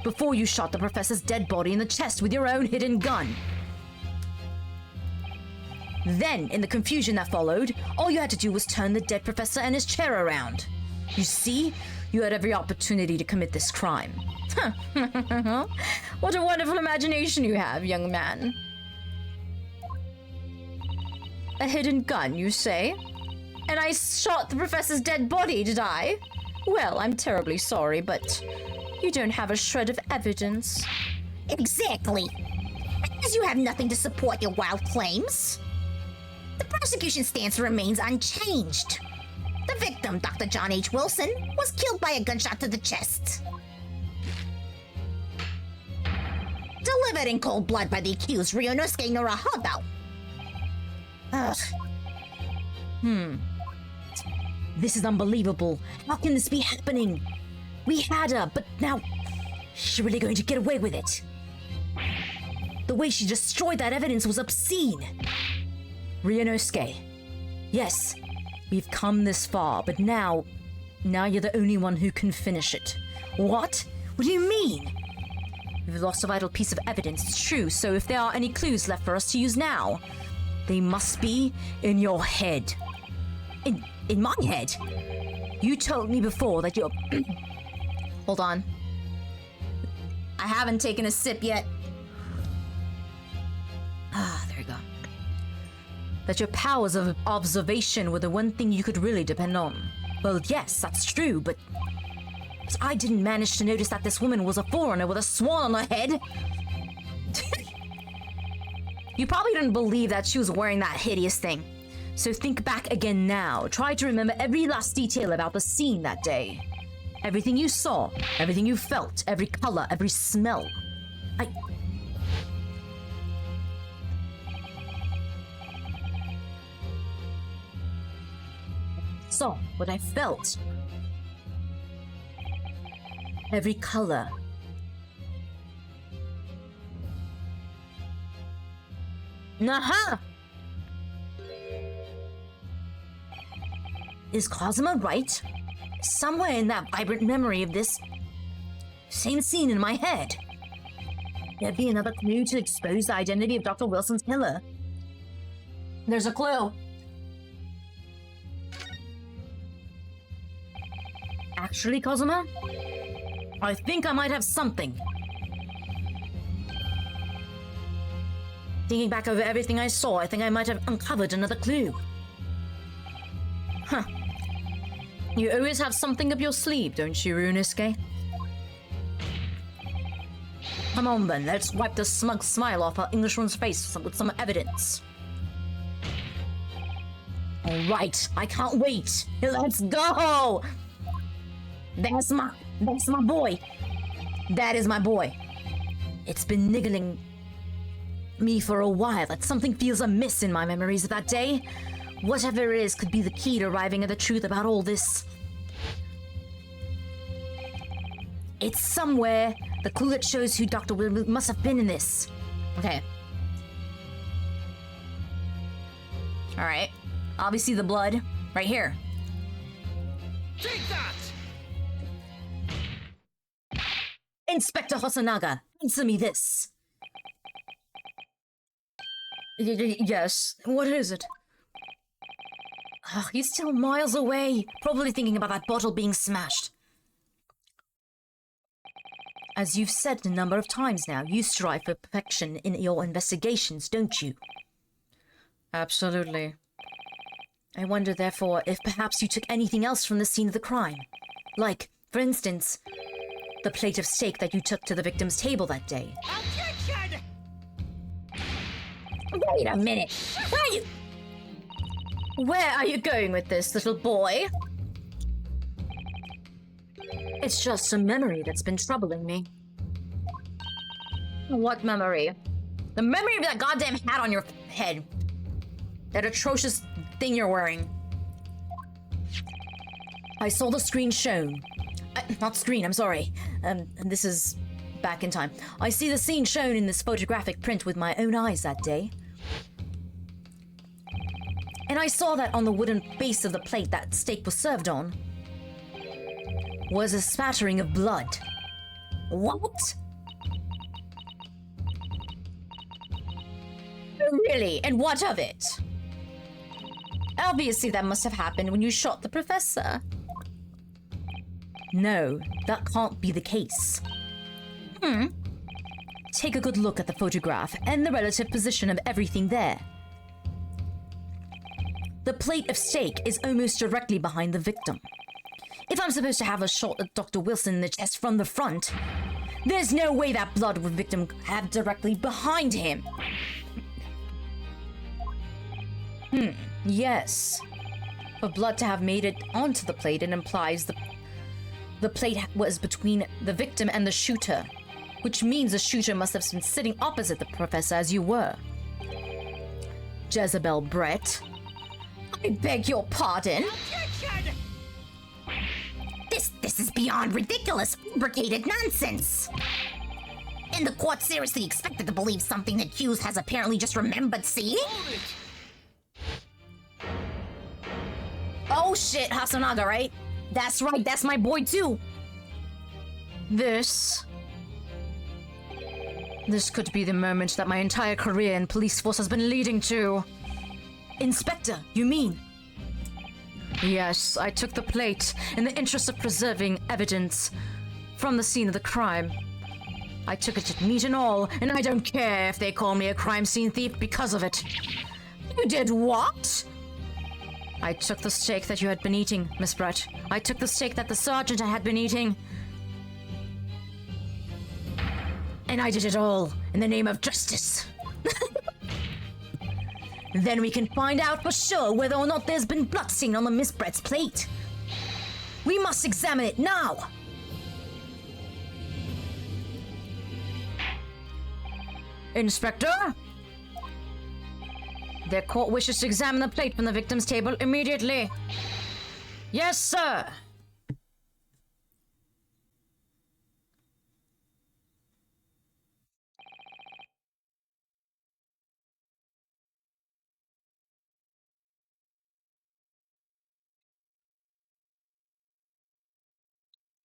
before you shot the professor's dead body in the chest with your own hidden gun. Then, in the confusion that followed, all you had to do was turn the dead professor and his chair around. You see, you had every opportunity to commit this crime. What a wonderful imagination you have, young man. A hidden gun, you say? And I shot the professor's dead body, did I? Well, I'm terribly sorry, but you don't have a shred of evidence. Exactly. As you have nothing to support your wild claims, the prosecution stance remains unchanged. The victim, Dr. John H. Wilson, was killed by a gunshot to the chest. Delivered in cold blood by the accused Ryunosuke Naruhodo. Ugh. This is unbelievable. How can this be happening? We had her, but now She's really going to get away with it. The way she destroyed that evidence was obscene. Ryunosuke, yes, we've come this far, but now you're the only one who can finish it. What? What do you mean? We've lost a vital piece of evidence, it's true, so if there are any clues left for us to use now, they must be in your head. In my head? You told me before that you're... Hold on. I haven't taken a sip yet. There you go. That your powers of observation were the one thing you could really depend on. Well, yes, that's true, but I didn't manage to notice that this woman was a foreigner with a swan on her head. You probably didn't believe that she was wearing that hideous thing. So think back again now. Try to remember every last detail about the scene that day. Everything you saw, everything you felt, every color, every smell. I saw what I felt. Every color. Naha! Is Kazuma right? Somewhere in that vibrant memory of this same scene in my head. There'd be another clue to expose the identity of Dr. Wilson's killer. There's a clue. Actually, Kazuma, I think I might have something. Thinking back over everything I saw, I think I might have uncovered another clue. Huh. You always have something up your sleeve, don't you, Ryunosuke? Come on then, let's wipe the smug smile off our Englishman's face with some evidence. Alright, I can't wait. Let's go! That's my boy. That is my boy. It's been niggling me for a while that something feels amiss in my memories of that day. Whatever it is could be the key to arriving at the truth about all this. It's somewhere. The clue that shows who Dr. Will must have been in this. Okay. Alright. Obviously the blood. Right here. Take that! Inspector Hosonaga, answer me this. Yes, what is it? Oh, he's still miles away, probably thinking about that bottle being smashed. As you've said a number of times now, you strive for perfection in your investigations, don't you? Absolutely. I wonder, therefore, if perhaps you took anything else from the scene of the crime. Like, for instance, the plate of steak that you took to the victim's table that day. Objection! Wait a minute. Where are you going with this, little boy? It's just a memory that's been troubling me. What memory? The memory of that goddamn hat on your head. That atrocious thing you're wearing. I saw the screen shown. Not screen, I'm sorry. And this is back in time. I see the scene shown in this photographic print with my own eyes that day. And I saw that on the wooden base of the plate that steak was served on was a spattering of blood. What? Really? And what of it? Obviously that must have happened when you shot the professor. No, that can't be the case. Take a good look at the photograph and the relative position of everything there. The plate of steak is almost directly behind the victim. If I'm supposed to have a shot at Dr. Wilson in the chest from the front, there's no way that blood would victim have directly behind him. Yes. For blood to have made it onto the plate, it implies the plate was between the victim and the shooter, which means the shooter must have been sitting opposite the professor as you were. Jezebel Brett. I beg your pardon? Objection! This is beyond ridiculous, fabricated nonsense. And the court seriously expected to believe something the accused has apparently just remembered seeing? Oh shit, Hasanaga, right? That's right, that's my boy too. This could be the moment that my entire career in police force has been leading to. Inspector, you mean? Yes, I took the plate in the interest of preserving evidence from the scene of the crime. I took it at meat and all, and I don't care if they call me a crime scene thief because of it. You did what? I took the steak that you had been eating, Miss Brett. I took the steak that the sergeant had been eating. And I did it all in the name of justice. Then we can find out for sure whether or not there's been blood seen on the Miss Brett's plate. We must examine it now. Inspector? The court wishes to examine the plate from the victim's table immediately. Yes, sir.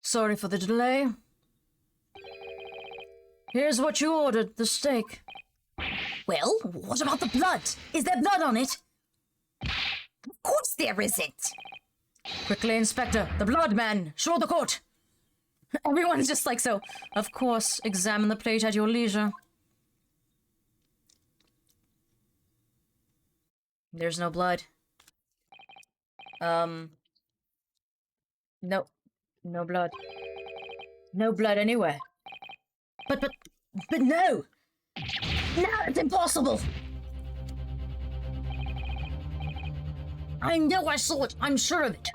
Sorry for the delay. Here's what you ordered, the steak. Well, what about the blood? Is there blood on it? Of course there isn't. Quickly, Inspector, the blood man, show the court. Everyone's just like, so, of course, examine the plate at your leisure. There's no blood. No. No blood. No blood anywhere. But no! No, it's impossible! I know I saw it. I'm sure of it.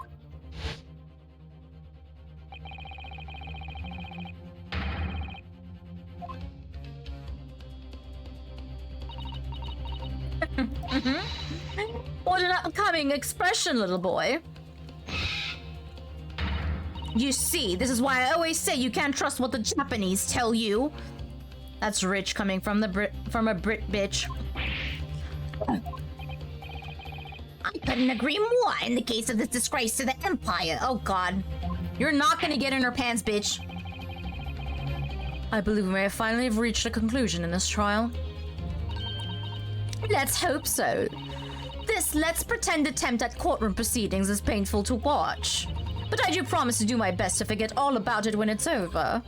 What an upcoming expression, little boy. You see, this is why I always say you can't trust what the Japanese tell you. That's rich coming from a Brit bitch. I couldn't agree more in the case of this disgrace to the Empire. Oh god. You're not gonna get in her pants, bitch. I believe we may finally have reached a conclusion in this trial. Let's hope so. This let's pretend attempt at courtroom proceedings is painful to watch. But I do promise to do my best to forget all about it when it's over.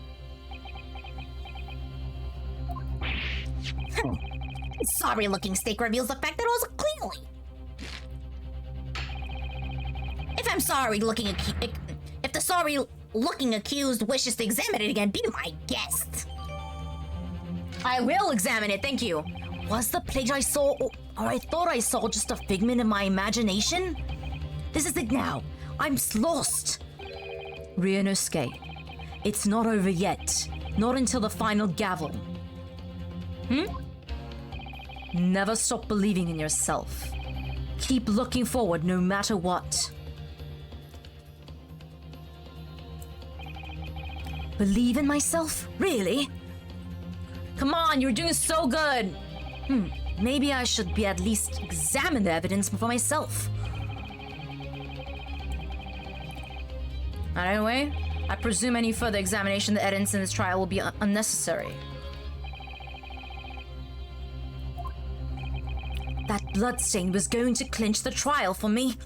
Sorry-looking steak reveals the fact that it was clearly. If the sorry-looking accused wishes to examine it again, be my guest. I will examine it, thank you. Was the plate I saw, or I thought I saw, just a figment of my imagination? This is it now. I'm lost. Ryunosuke, it's not over yet. Not until the final gavel. Never stop believing in yourself. Keep looking forward no matter what. Believe in myself? Really? Come on, you're doing so good. Maybe I should be at least examine the evidence for myself. Anyway, I presume any further examination of the evidence in this trial will be unnecessary. That bloodstain was going to clinch the trial for me.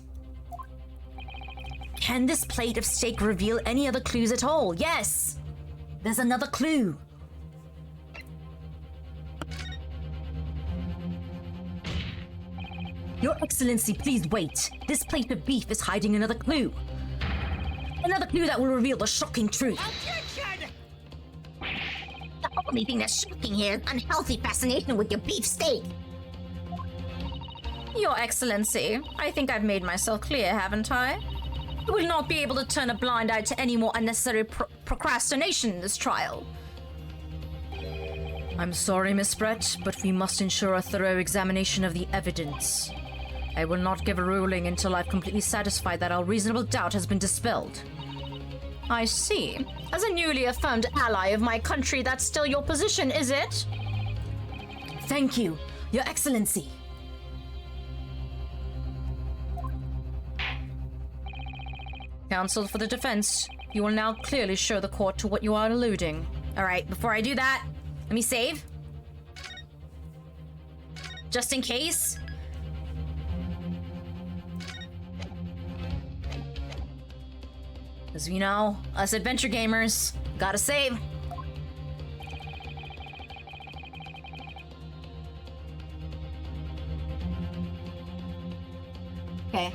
Can this plate of steak reveal any other clues at all? Yes! There's another clue. Your Excellency, please wait. This plate of beef is hiding another clue. Another clue that will reveal the shocking truth. Objection! The only thing that's shocking here is unhealthy fascination with your beef steak. Your Excellency, I think I've made myself clear, haven't I? You will not be able to turn a blind eye to any more unnecessary procrastination in this trial. I'm sorry, Miss Brett, but we must ensure a thorough examination of the evidence. I will not give a ruling until I've completely satisfied that all reasonable doubt has been dispelled. I see. As a newly affirmed ally of my country, that's still your position, is it? Thank you, Your Excellency. Counsel for the defense, you will now clearly show the court to what you are alluding. Alright, before I do that, let me save. Just in case. As we know, us adventure gamers, gotta save. Okay.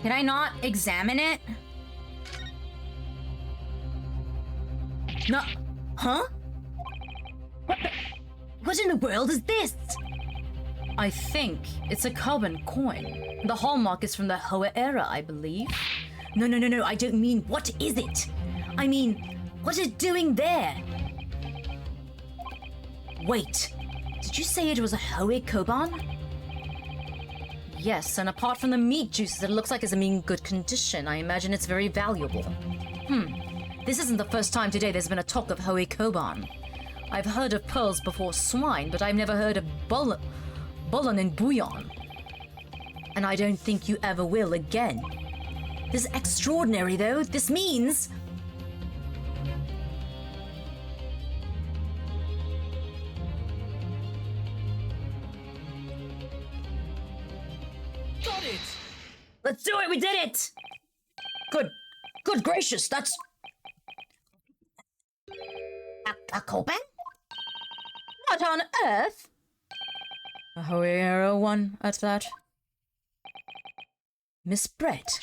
Can I not examine it? No. Huh? What in the world is this? I think it's a Koban coin. The hallmark is from the Hoa era, I believe. No, I don't mean what is it? I mean, what is it doing there? Wait, did you say it was a Hoe Koban? Yes, and apart from the meat juices, it looks like it's in good condition. I imagine it's very valuable. This isn't the first time today there's been a talk of Hoe Koban. I've heard of pearls before swine, but I've never heard of bouillon and bouillon. And I don't think you ever will again. This is extraordinary, though. This means... Got it! Let's do it! We did it! Good gracious, that's... A Koban? What on earth? A Hoe era one at that. Miss Brett,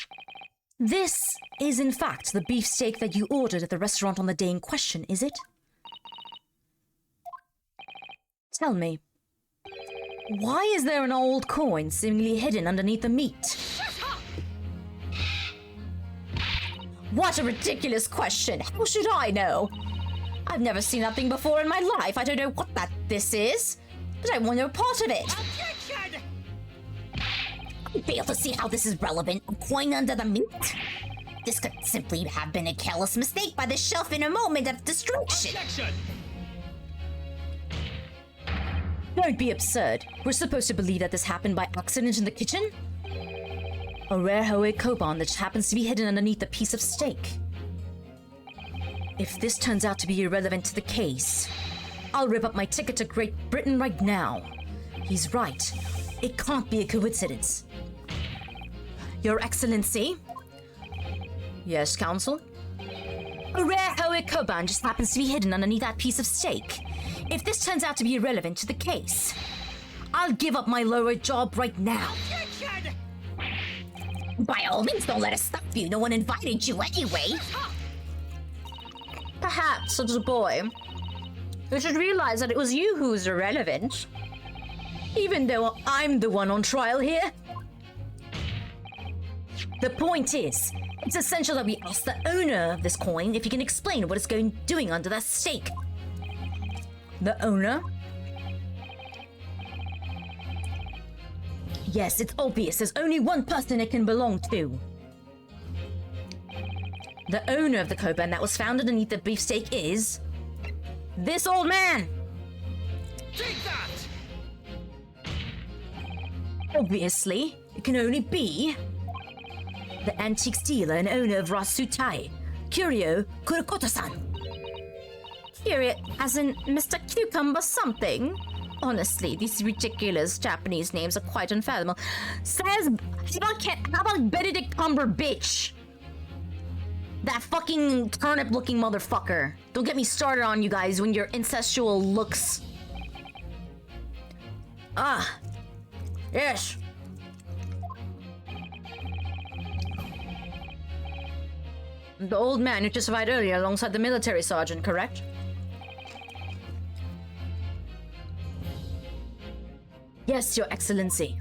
this is in fact the beefsteak that you ordered at the restaurant on the day in question, is it? Tell me, why is there an old coin seemingly hidden underneath the meat? What a ridiculous question! How should I know? I've never seen that thing before in my life. I don't know what this is, but I want no part of it. Objection! I fail to see how this is relevant. A coin under the meat? This could simply have been a careless mistake by the shelf in a moment of distraction. Objection! Don't be absurd. We're supposed to believe that this happened by accident in the kitchen? A rare Hoe Koban that just happens to be hidden underneath a piece of steak. If this turns out to be irrelevant to the case, I'll rip up my ticket to Great Britain right now. He's right. It can't be a coincidence. Your Excellency? Yes, Counsel? A rare Hoe Koban just happens to be hidden underneath that piece of steak. If this turns out to be irrelevant to the case, I'll give up my lower job right now. Objection! By all means, don't let us stop you. No one invited you anyway. Perhaps, little boy, you should realize that it was you who's irrelevant. Even though I'm the one on trial here. The point is, it's essential that we ask the owner of this coin if he can explain what it's doing under that steak. The owner? Yes, it's obvious. There's only one person it can belong to. The owner of the Koban that was found underneath the beefsteak is... this old man! Take that! Obviously, it can only be... the antiques dealer and owner of Rasutai, Curio Kurokoto-san. Curio, as in Mr. Cucumber something? Honestly, these ridiculous Japanese names are quite unfathomable. Says, how about Benedict Cumberbatch? That fucking turnip-looking motherfucker. Don't get me started on you guys when your incestual looks. Ah, yes. The old man who testified earlier alongside the military sergeant, correct? Yes, Your Excellency.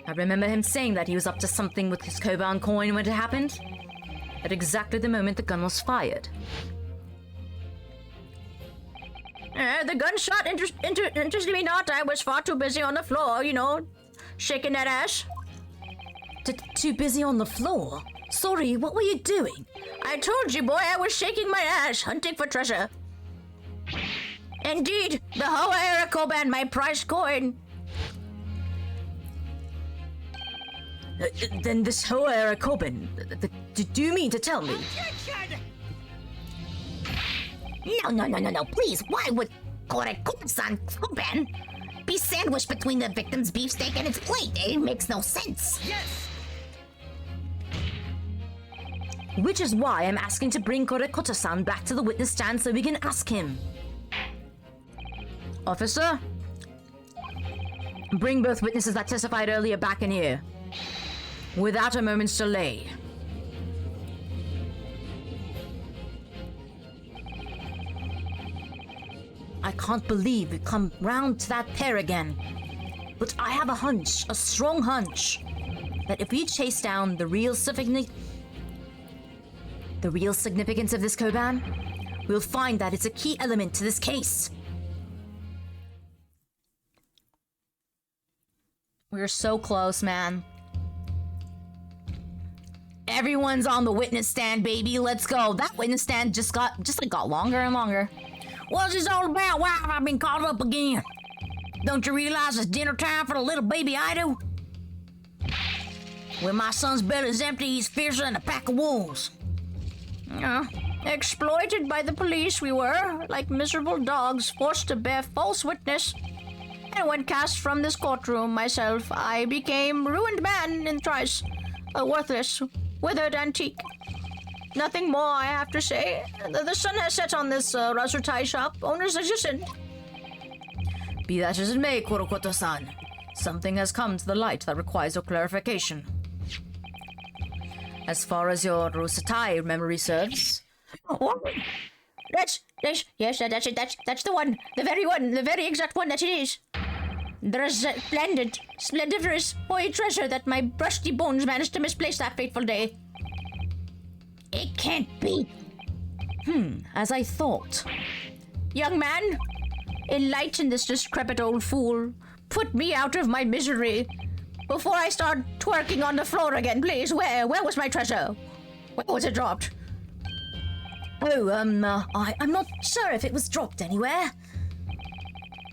I remember him saying that he was up to something with his Koban coin when it happened. At exactly the moment the gun was fired. The gunshot interested me not. I was far too busy on the floor, shaking that ass. Too busy on the floor? Sorry, what were you doing? I told you, boy, I was shaking my ass, hunting for treasure. Indeed, the Hoa Era Koban, my prized coin. Then this Hoa Era Koban, do you mean to tell me? No, please. Why would Korekura-san Koban be sandwiched between the victim's beefsteak and its plate? It makes no sense. Yes! Which is why I'm asking to bring Korekura-san back to the witness stand so we can ask him. Officer? Bring both witnesses that testified earlier back in here. Without a moment's delay. I can't believe we've come round to that pair again. But I have a hunch, a strong hunch, that if we chase down the real significance of this Koban, we'll find that it's a key element to this case. We're so close, man. Everyone's on the witness stand, baby. Let's go. That witness stand just got longer and longer. What's this all about? Why have I been called up again? Don't you realize it's dinner time for the little baby Ido? When my son's belly's empty, he's fiercer than a pack of wolves. Exploited by the police we were, like miserable dogs forced to bear false witness. And when cast from this courtroom myself, I became ruined man in thrice. A worthless, withered antique. Nothing more I have to say. The sun has set on this Rasutai shop. Owner's existent. Be that as it may, Kurokoto-san, something has come to the light that requires your clarification. As far as your Rasutai memory serves... That's it. That's the one. The very exact one that it is. There's a splendiferous boy treasure that my rusty bones managed to misplace that fateful day. It can't be. As I thought. Young man, enlighten this decrepit old fool. Put me out of my misery. Before I start twerking on the floor again, please. Where was my treasure? Where was it dropped? Oh, I'm not sure if it was dropped anywhere.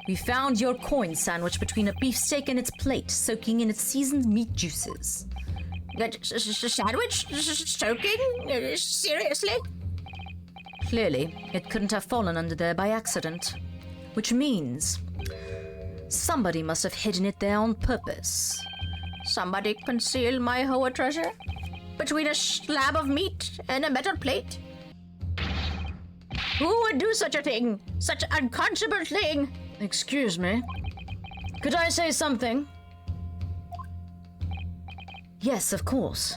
We found your coin sandwiched between a beefsteak and its plate, soaking in its seasoned meat juices. That sandwich? Soaking? Seriously? Clearly, it couldn't have fallen under there by accident. Which means... somebody must have hidden it there on purpose. Somebody concealed my Hoa treasure? Between a slab of meat and a metal plate? Who would do such a thing? Such an unconscionable thing? Excuse me. Could I say something? Yes, of course.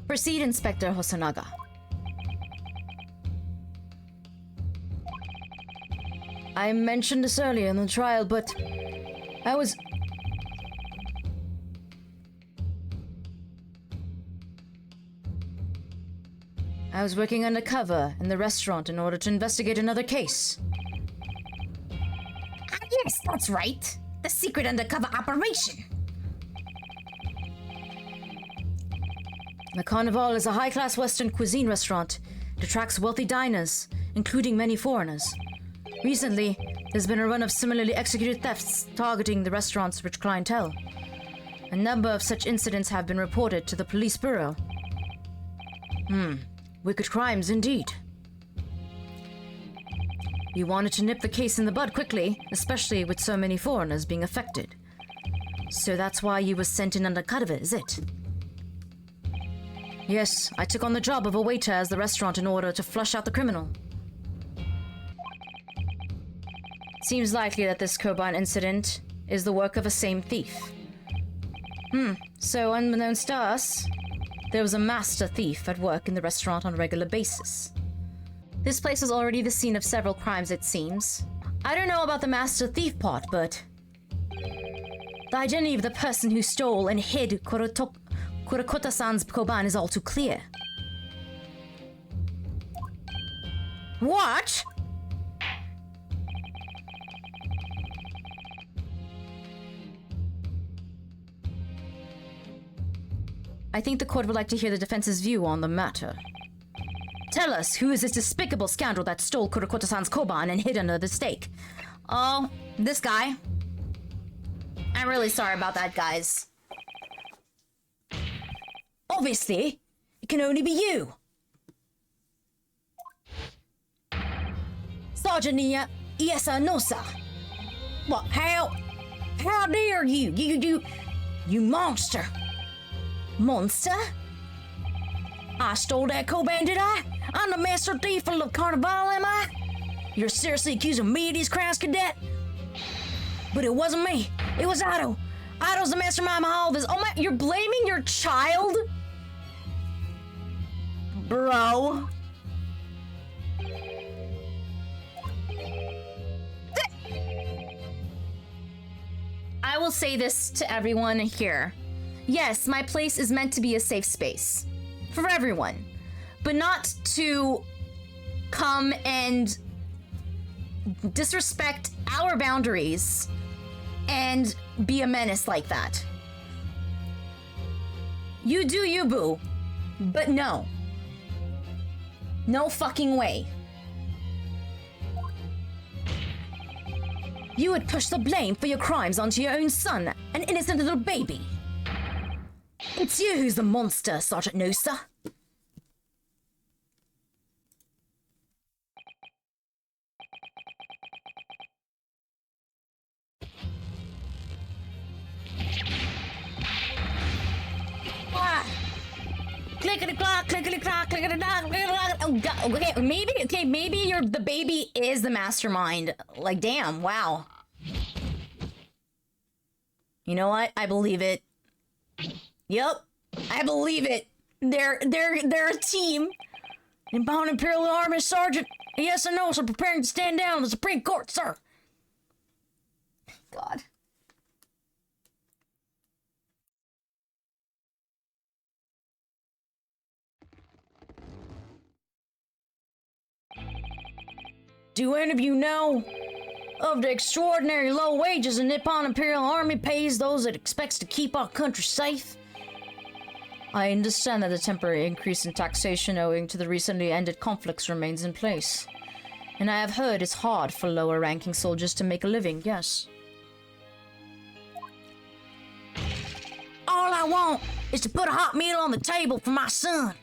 Proceed, Inspector Hosonaga. I mentioned this earlier in the trial, but I was working undercover in the restaurant in order to investigate another case. Yes, that's right. The secret undercover operation. The Carnival is a high-class Western cuisine restaurant. It attracts wealthy diners, including many foreigners. Recently, there's been a run of similarly executed thefts targeting the restaurant's rich clientele. A number of such incidents have been reported to the police bureau. Wicked crimes indeed. We wanted to nip the case in the bud quickly, especially with so many foreigners being affected. So that's why you were sent in undercover, is it? Yes, I took on the job of a waiter at the restaurant in order to flush out the criminal. Seems likely that this Koban incident is the work of a same thief. So unbeknownst to us, there was a master thief at work in the restaurant on a regular basis. This place was already the scene of several crimes, it seems. I don't know about the master thief part, but the identity of the person who stole and hid Kurakota-san's koban is all too clear. What? I think the court would like to hear the defense's view on the matter. Tell us, who is this despicable scoundrel that stole Kurakota-san's koban and hid under the stake? Oh, this guy. I'm really sorry about that, guys. Obviously, it can only be you. Sergeant Iesa Nosa. What, how dare you? You monster. Monster? I stole that koban, did I? I'm the master thief of the Carnival, am I? You're seriously accusing me of these crimes, cadet? But it wasn't me. It was Otto. Otto's the mastermind behind all this. Oh my, you're blaming your child? Bro. I will say this to everyone here. Yes, my place is meant to be a safe space for everyone, but not to come and disrespect our boundaries and be a menace like that. You do you, boo, but no. No fucking way. You would push the blame for your crimes onto your own son, an innocent little baby. It's you who's the monster, Sergeant Nosa. Clickety-clock, clickety-clock, clickety-clock, clickety-clock. Oh, God. Maybe you're the baby is the mastermind. Like, damn, wow. You know what? I believe it. Yup, I believe it. They're a team. Inbound Imperial Army Sergeant Iesa Nosa preparing to stand down in the Supreme Court, sir. God. Do any of you know of the extraordinary low wages the Nippon Imperial Army pays those it expects to keep our country safe? I understand that the temporary increase in taxation owing to the recently ended conflicts remains in place. And I have heard it's hard for lower-ranking soldiers to make a living, yes. All I want is to put a hot meal on the table for my son.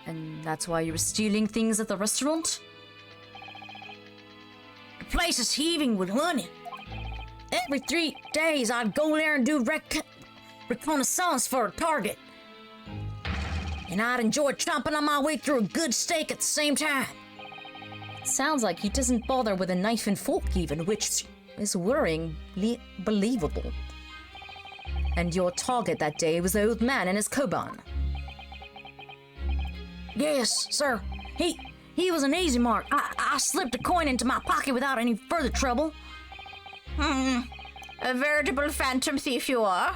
And that's why you were stealing things at the restaurant? The place is heaving with honey. Every 3 days I'd go there and do reconnaissance for a target. And I'd enjoy chomping on my way through a good steak at the same time. Sounds like he doesn't bother with a knife and fork even, which is worryingly believable. And your target that day was the old man and his koban. Yes, sir. He was an easy mark. I slipped a coin into my pocket without any further trouble. A veritable phantom thief you are.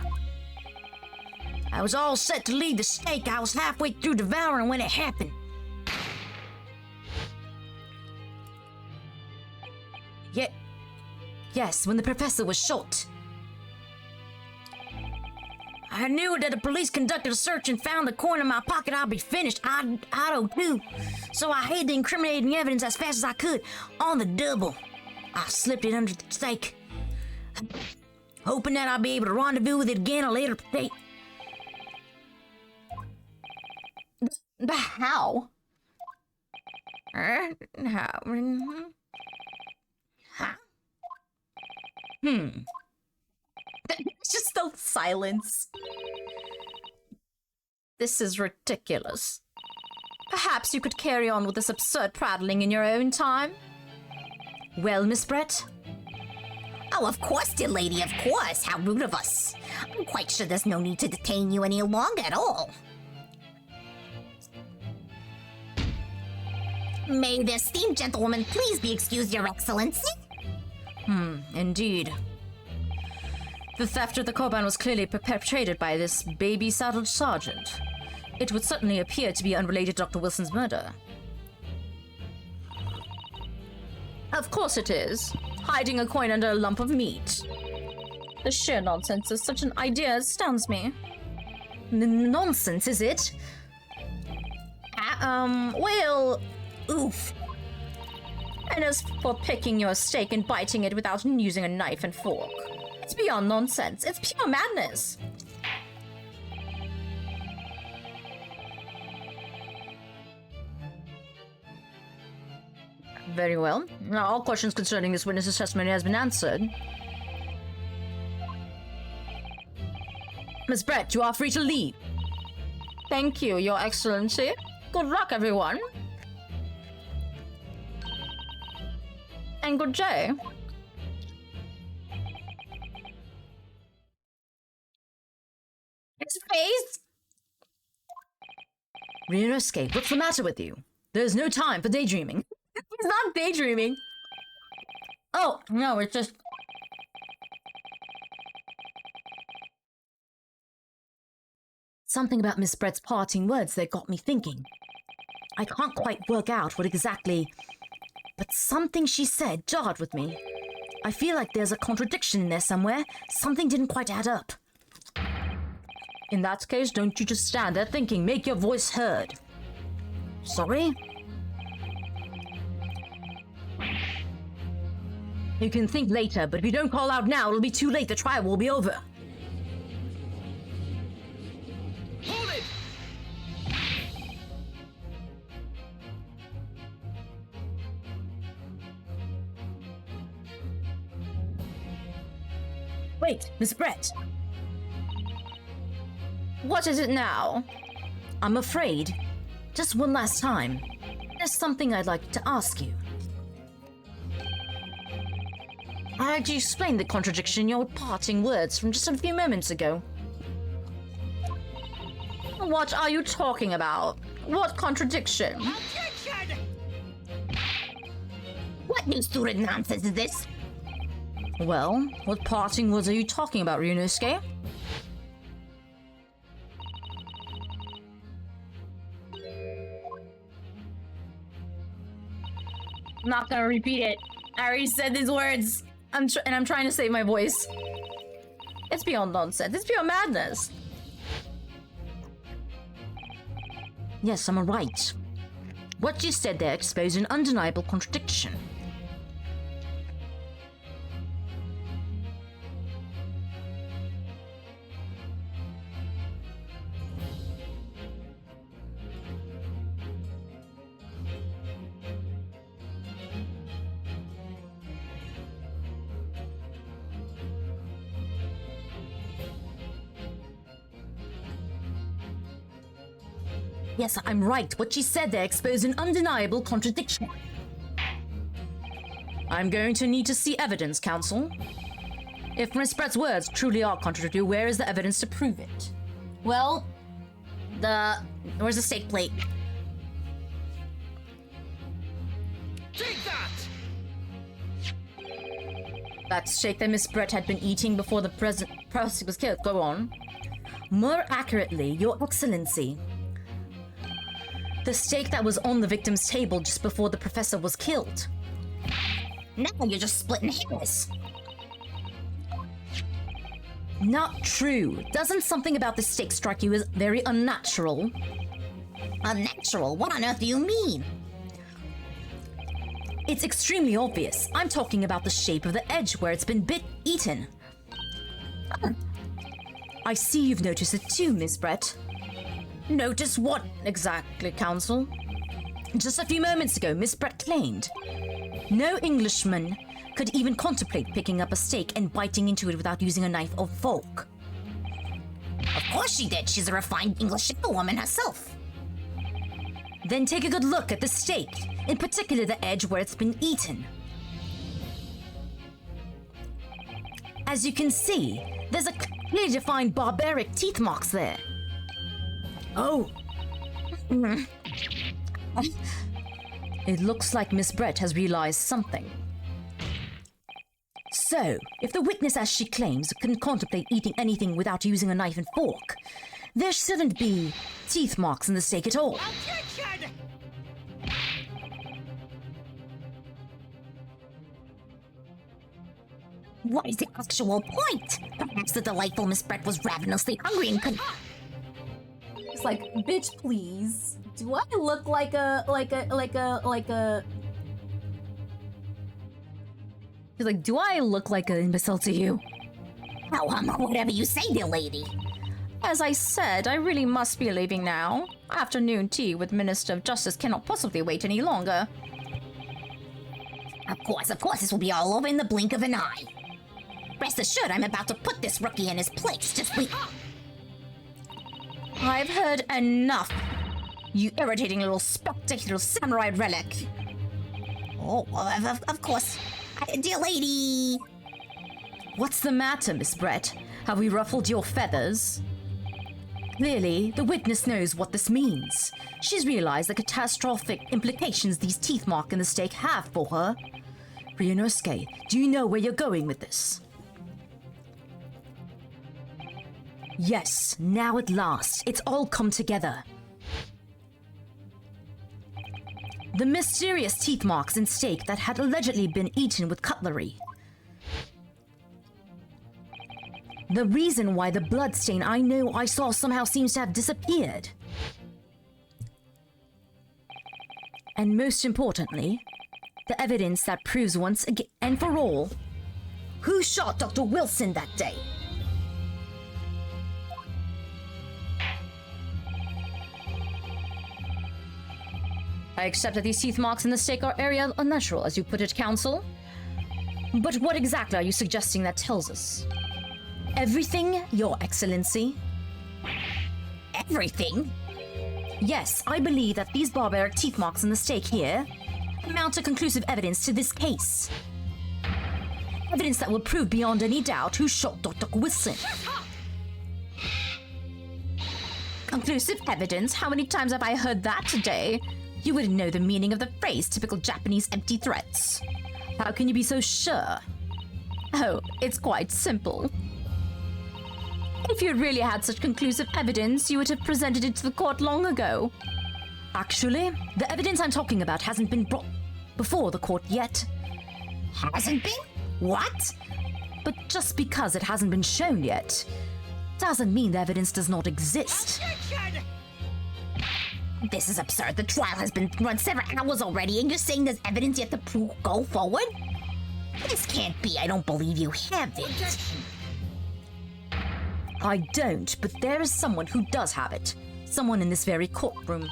I was all set to leave the steak. I was halfway through devouring when it happened. Yes, when the professor was shot. I knew that the police conducted a search and found the coin in my pocket. I'd be finished. I'd too. So I hid the incriminating evidence as fast as I could on the double. I slipped it under the steak, hoping that I'd be able to rendezvous with it again at a later date. But how? How? Just the silence. This is ridiculous. Perhaps you could carry on with this absurd prattling in your own time? Well, Miss Brett? Oh, of course, dear lady, of course. How rude of us. I'm quite sure there's no need to detain you any longer at all. May the esteemed gentlewoman please be excused, Your Excellency? Indeed. The theft of the Koban was clearly perpetrated by this baby-saddled sergeant. It would certainly appear to be unrelated to Dr. Wilson's murder. Of course it is. Hiding a coin under a lump of meat. The sheer nonsense of such an idea astounds me. Nonsense, is it? Well, oof. And as for picking your steak and biting it without using a knife and fork, it's beyond nonsense. It's pure madness. Very well. Now, all questions concerning this witness's testimony has been answered. Miss Brett, you are free to leave. Thank you, Your Excellency. Good luck, everyone. And good day. His face? Ryunosuke, what's the matter with you? There's no time for daydreaming. He's not daydreaming. Oh, no, it's just... Something about Miss Brett's parting words that got me thinking. I can't quite work out what exactly, but something she said jarred with me. I feel like there's a contradiction in there somewhere. Something didn't quite add up. In that case, don't you just stand there thinking, make your voice heard. Sorry? You can think later, but if you don't call out now, it'll be too late. The trial will be over. Hold it! Wait, Miss Brett. What is it now? I'm afraid, just one last time, there's something I'd like to ask you. I heard you explain the contradiction in your parting words from just a few moments ago. What are you talking about? What contradiction? Objection! What new stupid nonsense is this? Well, what parting words are you talking about, Ryunosuke? I'm not gonna repeat it. I already said these words. I'm trying to save my voice. It's beyond nonsense. It's pure madness. Yes, I'm right. What you said there exposed an undeniable contradiction. Yes, I'm right. What she said there exposed an undeniable contradiction. I'm going to need to see evidence, Counsel. If Miss Brett's words truly are contradictory, where is the evidence to prove it? Well, where's the steak plate? Take that! That steak that Miss Brett had been eating before the president was killed. Go on. More accurately, Your Excellency. The steak that was on the victim's table just before the professor was killed. Now you're just splitting hairs. Not true. Doesn't something about the steak strike you as very unnatural? Unnatural? What on earth do you mean? It's extremely obvious. I'm talking about the shape of the edge where it's been eaten. I see you've noticed it too, Miss Brett. Notice what exactly, Counsel? Just a few moments ago, Miss Brett claimed no Englishman could even contemplate picking up a steak and biting into it without using a knife or fork. Of course she did. She's a refined English woman herself. Then take a good look at the steak, in particular the edge where it's been eaten. As you can see, there's a clearly defined barbaric teeth marks there. It looks like Miss Brett has realized something. So, if the witness, as she claims, can contemplate eating anything without using a knife and fork, there shouldn't be teeth marks in the steak at all. Objection! What is the actual point? Perhaps the delightful Miss Brett was ravenously hungry and couldn't. It's like, bitch, please. Do I look like a He's like, do I look like an imbecile to you? Oh, whatever you say, dear lady. As I said, I really must be leaving now. Afternoon tea with Minister of Justice cannot possibly wait any longer. Of course, this will be all over in the blink of an eye. Rest assured, I'm about to put this rookie in his place. Just wait. I've heard enough. You irritating little spectacular samurai relic. Oh, of course. Dear lady. What's the matter, Miss Brett? Have we ruffled your feathers? Clearly, the witness knows what this means. She's realized the catastrophic implications these teeth marks in the steak have for her. Ryunosuke, do you know where you're going with this? Yes, now at last, it's all come together. The mysterious teeth marks in steak that had allegedly been eaten with cutlery. The reason why the bloodstain I know I saw somehow seems to have disappeared. And most importantly, the evidence that proves once again and for all who shot Dr. Wilson that day. I accept that these teeth marks in the steak are area unnatural, as you put it, counsel. But what exactly are you suggesting that tells us? Everything, Your Excellency. Everything? Yes, I believe that these barbaric teeth marks in the steak here amount to conclusive evidence to this case. Evidence that will prove beyond any doubt who shot Dr. Wilson. Conclusive evidence? How many times have I heard that today? You wouldn't know the meaning of the phrase, typical Japanese empty threats. How can you be so sure? Oh, it's quite simple. If you really had such conclusive evidence, you would have presented it to the court long ago. Actually, the evidence I'm talking about hasn't been brought before the court yet. Hasn't been? What? But just because it hasn't been shown yet, doesn't mean the evidence does not exist. Objection! This is absurd. The trial has been run several hours already, and you're saying there's evidence yet to prove go forward? This can't be. I don't believe you have it. Objection! I don't, but there is someone who does have it. Someone in this very courtroom.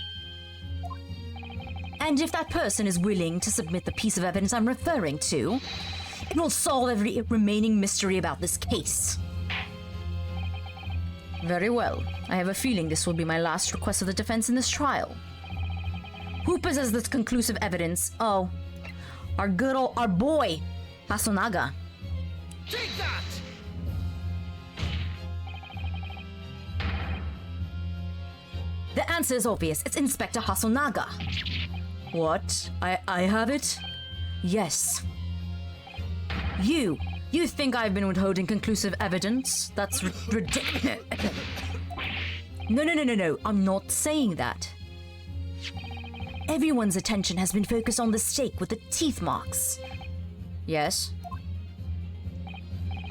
And if that person is willing to submit the piece of evidence I'm referring to, it will solve every remaining mystery about this case. Very well. I have a feeling this will be my last request of the defense in this trial. Who possesses this conclusive evidence? Oh, our boy, Hasunaga. Take that! The answer is obvious. It's Inspector Hasunaga. What? I have it? Yes. You think I've been withholding conclusive evidence? That's ridiculous. No. I'm not saying that. Everyone's attention has been focused on the steak with the teeth marks. Yes?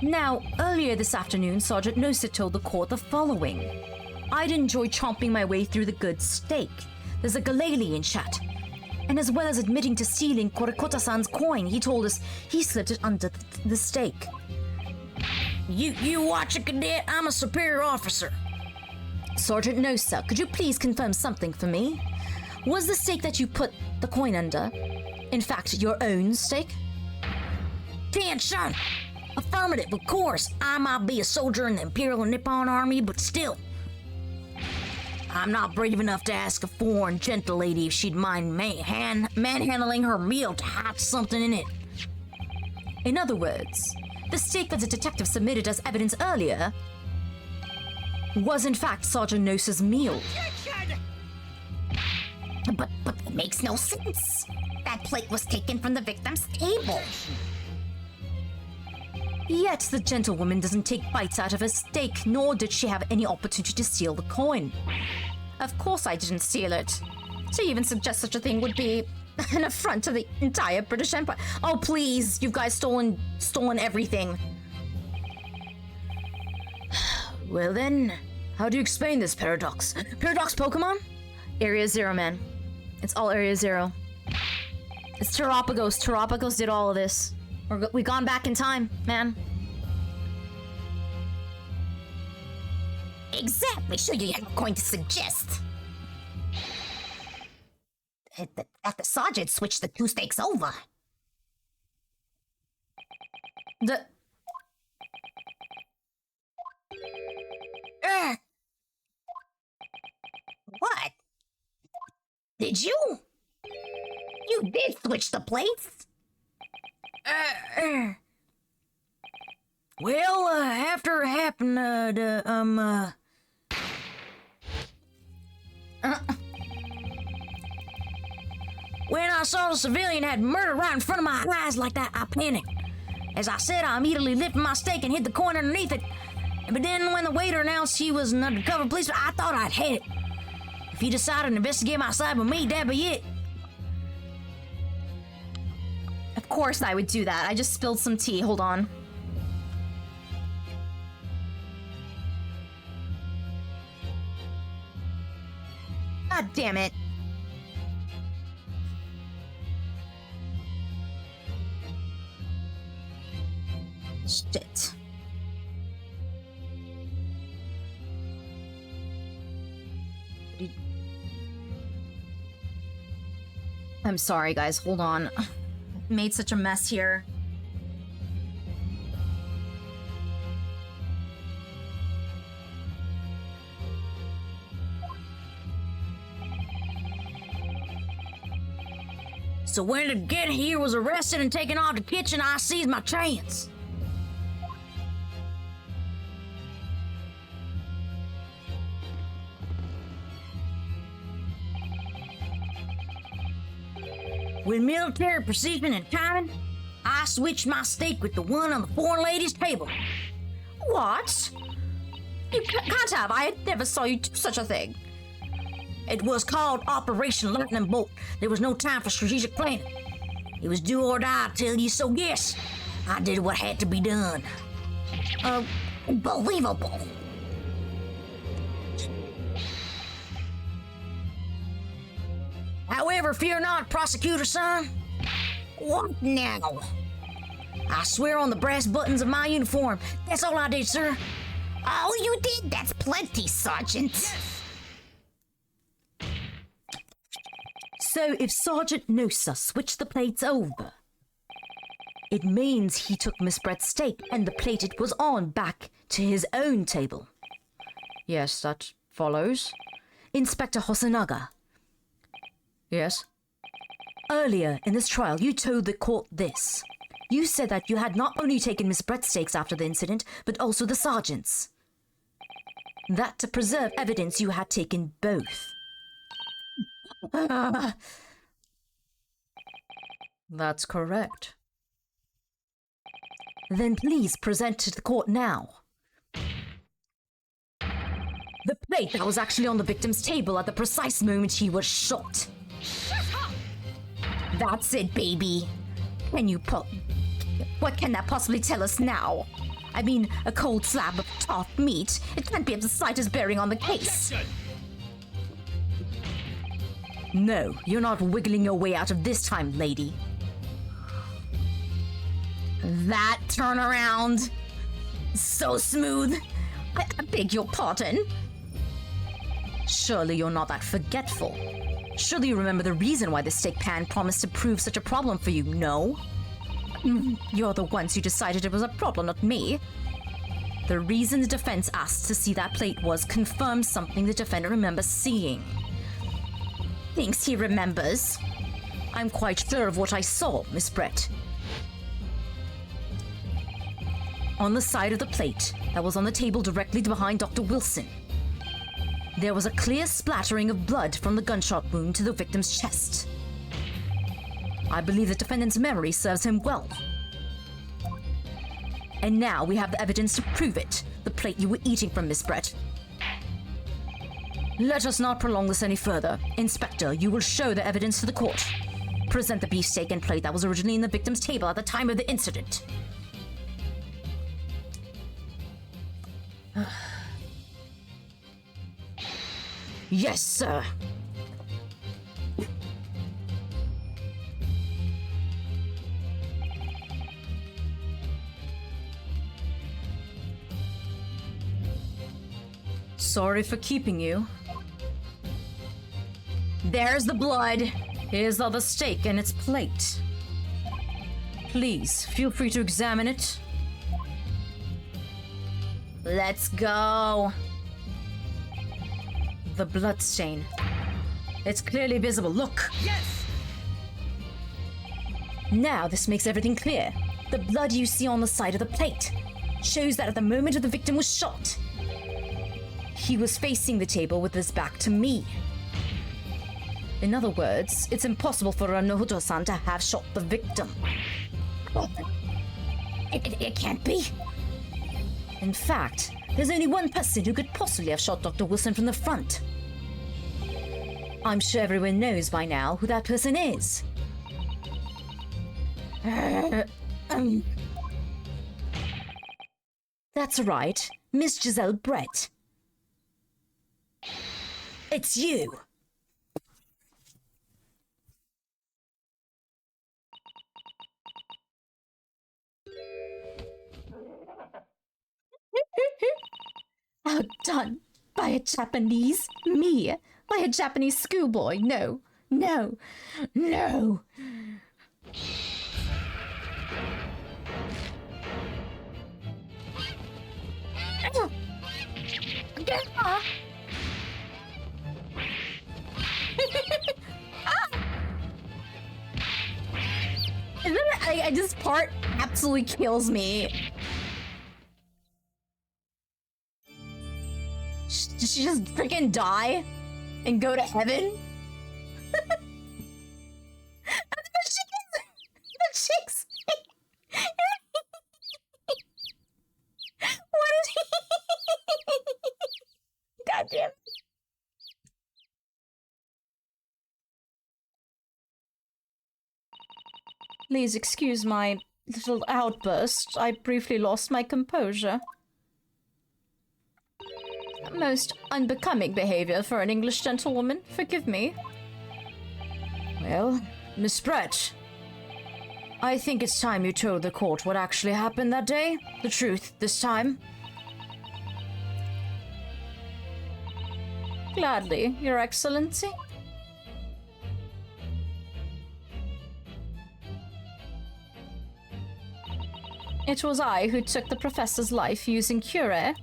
Now, earlier this afternoon, Sergeant Nosa told the court the following. I'd enjoy chomping my way through the good steak. There's a galele in chat. And as well as admitting to stealing Korikota-san's coin, he told us he slipped it under the steak. You watch it, cadet. I'm a superior officer. Sergeant Nosa, could you please confirm something for me? Was the steak that you put the coin under, in fact, your own steak? Dan-san! Affirmative, of course. I might be a soldier in the Imperial Nippon Army, but still. I'm not brave enough to ask a foreign gentle lady if she'd mind manhandling her meal to hide something in it. In other words, the steak that the detective submitted as evidence earlier was in fact Sergeant Nosa's meal. Objection! But it makes no sense. That plate was taken from the victim's table. Yet the gentlewoman doesn't take bites out of her steak, nor did she have any opportunity to steal the coin. Of course I didn't steal it. To even suggest such a thing would be an affront to the entire British Empire. Oh, please, you guys stolen everything. Well then, how do you explain this paradox? Paradox Pokemon? Area Zero, man. It's all Area Zero. It's Terapagos. Terapagos did all of this. We've gone back in time, man. Exactly. Sure, you're going to suggest that the sergeant switched the two stakes over. The What? Did you? You did switch the plates? Well, after it happened, when I saw the civilian had murder right in front of my eyes like that, I panicked. As I said, I immediately lifted my steak and hid the coin underneath it. But then when the waiter announced he was an undercover policeman, I thought I'd had it. If he decided to investigate my side with me, that'd be it. Of course I would do that. I just spilled some tea. Hold on. God damn it. Shit. I'm sorry, guys. Hold on. Made such a mess here. So when the kid here was arrested and taken off the kitchen, I seized my chance. With military precision and timing, I switched my steak with the one on the foreign lady's table. What? You can't have. I never saw you do such a thing. It was called Operation Lightning Bolt. There was no time for strategic planning. It was do or die, I tell you, so yes, I did what had to be done. Unbelievable. However, fear not, prosecutor son. What now? I swear on the brass buttons of my uniform. That's all I did, sir. Oh, you did? That's plenty, Sergeant. So if Sergeant Nosa switched the plates over, it means he took Miss Brett's steak and the plate it was on back to his own table. Yes, that follows. Inspector Hosonaga, Yes. earlier in this trial, you told the court this. You said that you had not only taken Miss Brett's steaks after the incident, but also the sergeant's. That to preserve evidence you had taken both. That's correct. Then please present to the court now. The plate that was actually on the victim's table at the precise moment he was shot. That's it, baby. What can that possibly tell us now? I mean, a cold slab of tough meat. It can't be of the slightest bearing on the case. No, you're not wiggling your way out of this time, lady. That turnaround. So smooth. I beg your pardon? Surely you're not that forgetful. Surely you remember the reason why the steak pan promised to prove such a problem for you, no? You're the ones who decided it was a problem, not me. The reason the defense asked to see that plate was confirm something the defendant remembers seeing. Thinks he remembers. I'm quite sure of what I saw, Miss Brett. On the side of the plate that was on the table directly behind Dr. Wilson, there was a clear splattering of blood from the gunshot wound to the victim's chest. I believe the defendant's memory serves him well. And now we have the evidence to prove it. The plate you were eating from, Miss Brett. Let us not prolong this any further. Inspector, you will show the evidence to the court. Present the beefsteak and plate that was originally in the victim's table at the time of the incident. Yes, sir. Sorry for keeping you. There's the blood. Here's the other steak and its plate. Please, feel free to examine it. Let's go. The blood stain. It's clearly visible. Look! Yes! Now this makes everything clear. The blood you see on the side of the plate shows that at the moment the victim was shot, he was facing the table with his back to me. In other words, it's impossible for Ranohoto-san to have shot the victim. It can't be. In fact, there's only one person who could possibly have shot Dr. Wilson from the front. I'm sure everyone knows by now who that person is. That's right, Miss Giselle Brett. It's you! Outdone by a Japanese? Me? By a Japanese schoolboy? No, no, no. And then this part absolutely kills me. Did she just freaking die and go to heaven? The chicks. What is he? God damn. Please excuse my little outburst. I briefly lost my composure. Most unbecoming behavior for an English gentlewoman. Forgive me. Well, Miss Brett, I think it's time you told the court what actually happened that day. The truth, this time. Gladly, Your Excellency. It was I who took the professor's life using Cure.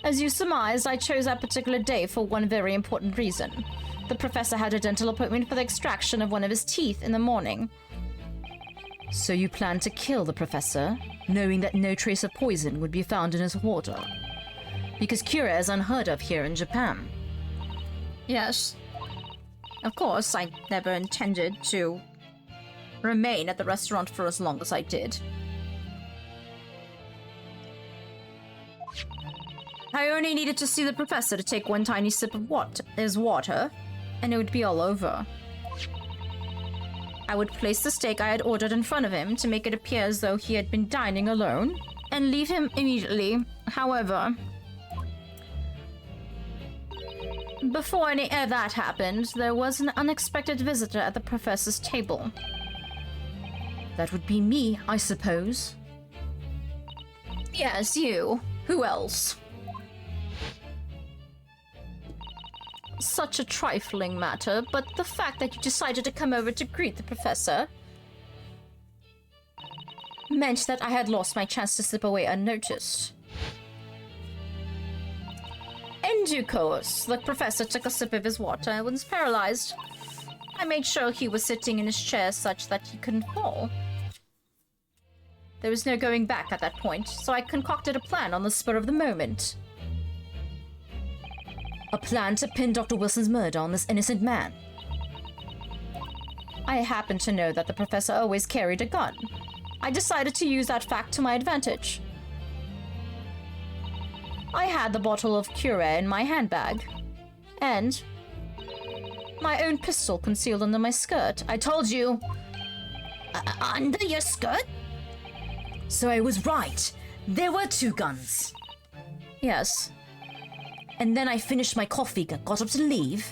As you surmised, I chose that particular day for one very important reason. The professor had a dental appointment for the extraction of one of his teeth in the morning. So you planned to kill the professor, knowing that no trace of poison would be found in his water. Because Cure is unheard of here in Japan. Yes. Of course, I never intended to remain at the restaurant for as long as I did. I only needed to see the professor to take one tiny sip of his water, and it would be all over. I would place the steak I had ordered in front of him to make it appear as though he had been dining alone, and leave him immediately. However, before any of that happened, there was an unexpected visitor at the professor's table. That would be me, I suppose. Yes, you. Who else? Such a trifling matter, but the fact that you decided to come over to greet the professor meant that I had lost my chance to slip away unnoticed. In due course, the professor took a sip of his water and was paralyzed. I made sure he was sitting in his chair such that he couldn't fall. There was no going back at that point, so I concocted a plan on the spur of the moment. A plan to pin Dr. Wilson's murder on this innocent man. I happen to know that the professor always carried a gun. I decided to use that fact to my advantage. I had the bottle of Cure in my handbag. And my own pistol concealed under my skirt. I told you. Under your skirt? So I was right. There were 2 guns. Yes. And then I finished my coffee, got up to leave.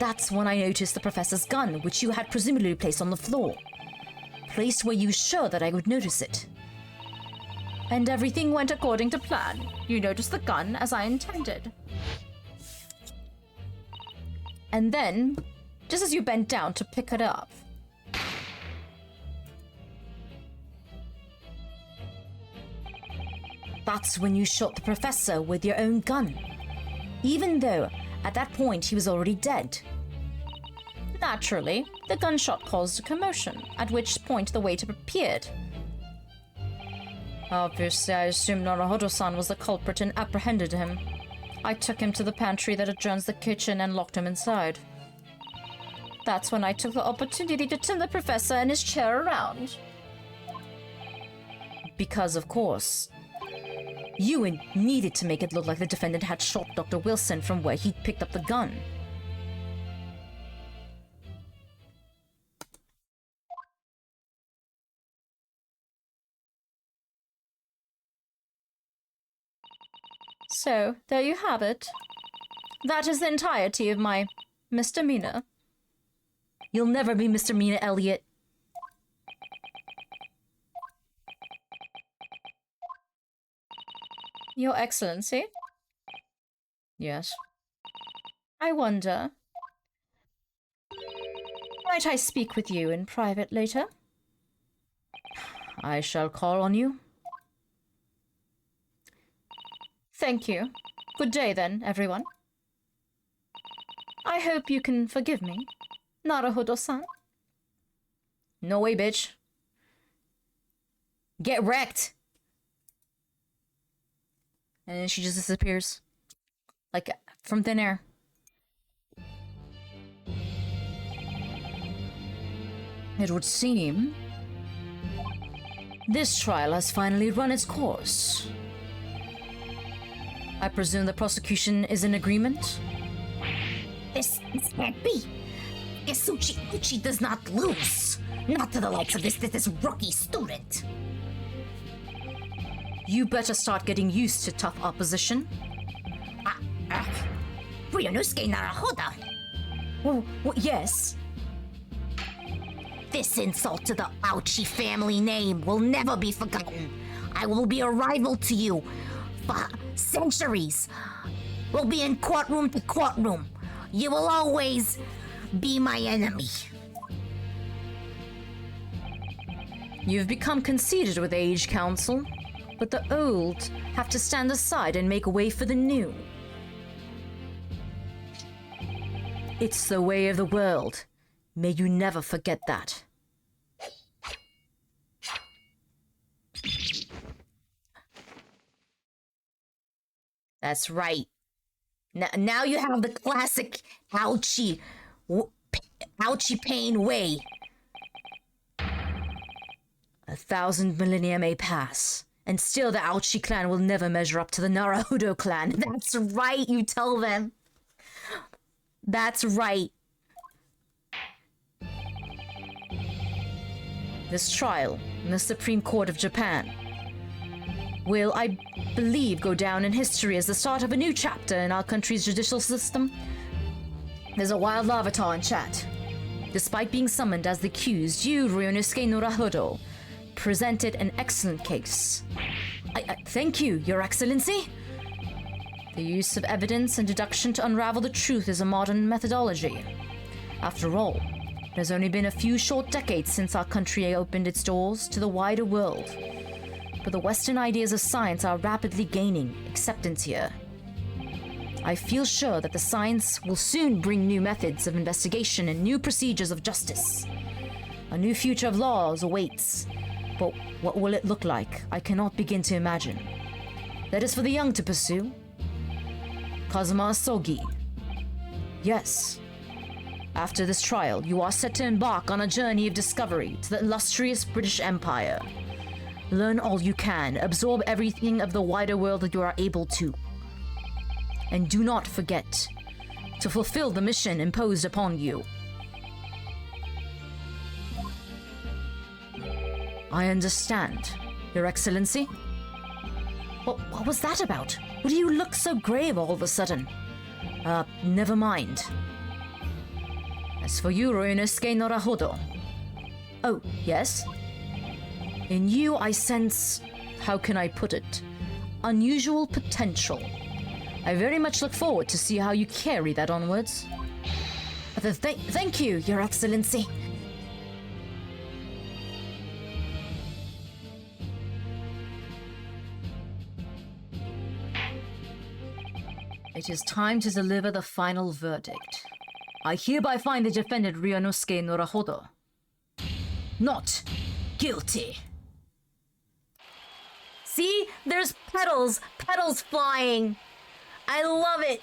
That's when I noticed the professor's gun, which you had presumably placed on the floor. Placed where you were sure that I would notice it. And everything went according to plan. You noticed the gun as I intended. And then, just as you bent down to pick it up, that's when you shot the professor with your own gun. Even though, at that point, he was already dead. naturally, the gunshot caused a commotion, at which point the waiter appeared. Obviously, I assumed Naruhodo-san was the culprit and apprehended him. I took him to the pantry that adjoins the kitchen and locked him inside. That's when I took the opportunity to turn the professor and his chair around. Because, of course, Ewan needed to make it look like the defendant had shot Dr. Wilson from where he'd picked up the gun. So, there you have it. That is the entirety of my misdemeanor. You'll never be Misdemeanor Elliot. Your Excellency? Yes. I wonder... might I speak with you in private later? I shall call on you. Thank you. Good day then, everyone. I hope you can forgive me, Naruhodo-san. No way, bitch. Get wrecked! And then she just disappears. Like, from thin air. It would seem this trial has finally run its course. I presume the prosecution is in agreement? This can't be. Yasuchi Uchi does not lose. Not to the likes of this rookie student. You better start getting used to tough opposition. Ryunosuke Naruhodo. Well, yes. This insult to the Ouchi family name will never be forgotten. I will be a rival to you for centuries. We'll be in courtroom to courtroom. You will always be my enemy. You've become conceited with age, Counsel. But the old have to stand aside and make way for the new. It's the way of the world. May you never forget that. That's right. Now you have the classic ouchie pain way. 1,000 millennia may pass, and still the Ouchi clan will never measure up to the Naruhodo clan. That's right, you tell them. That's right. This trial in the Supreme Court of Japan will, I believe, go down in history as the start of a new chapter in our country's judicial system. There's a wild avatar in chat. Despite being summoned as the accused, you, Ryunosuke Naruhodo, presented an excellent case. I thank you, Your Excellency. The use of evidence and deduction to unravel the truth is a modern methodology. After all, there's only been a few short decades since our country opened its doors to the wider world. But the Western ideas of science are rapidly gaining acceptance here. I feel sure that the science will soon bring new methods of investigation and new procedures of justice. A new future of laws awaits. But what will it look like? I cannot begin to imagine. That is for the young to pursue. Kazuma Asogi. Yes. After this trial, you are set to embark on a journey of discovery to the illustrious British Empire. Learn all you can, absorb everything of the wider world that you are able to. And do not forget to fulfill the mission imposed upon you. I understand, Your Excellency. What was that about? Why do you look so grave all of a sudden? Never mind. As for you, Ryunosuke Norahodo. Oh, yes? In you, I sense, how can I put it, unusual potential. I very much look forward to see how you carry that onwards. Thank you, Your Excellency. It is time to deliver the final verdict. I hereby find the defendant Ryunosuke Norahodo not guilty. See? There's petals flying. I love it.